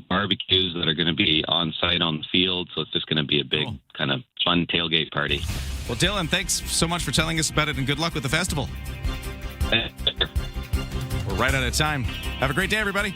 barbecues that are going to be on site on the field, so it's just going to be a big kind of fun tailgate party. Well, Dylan, thanks so much for telling us about it, and good luck with the festival. We're right out of time. Have a great day, everybody.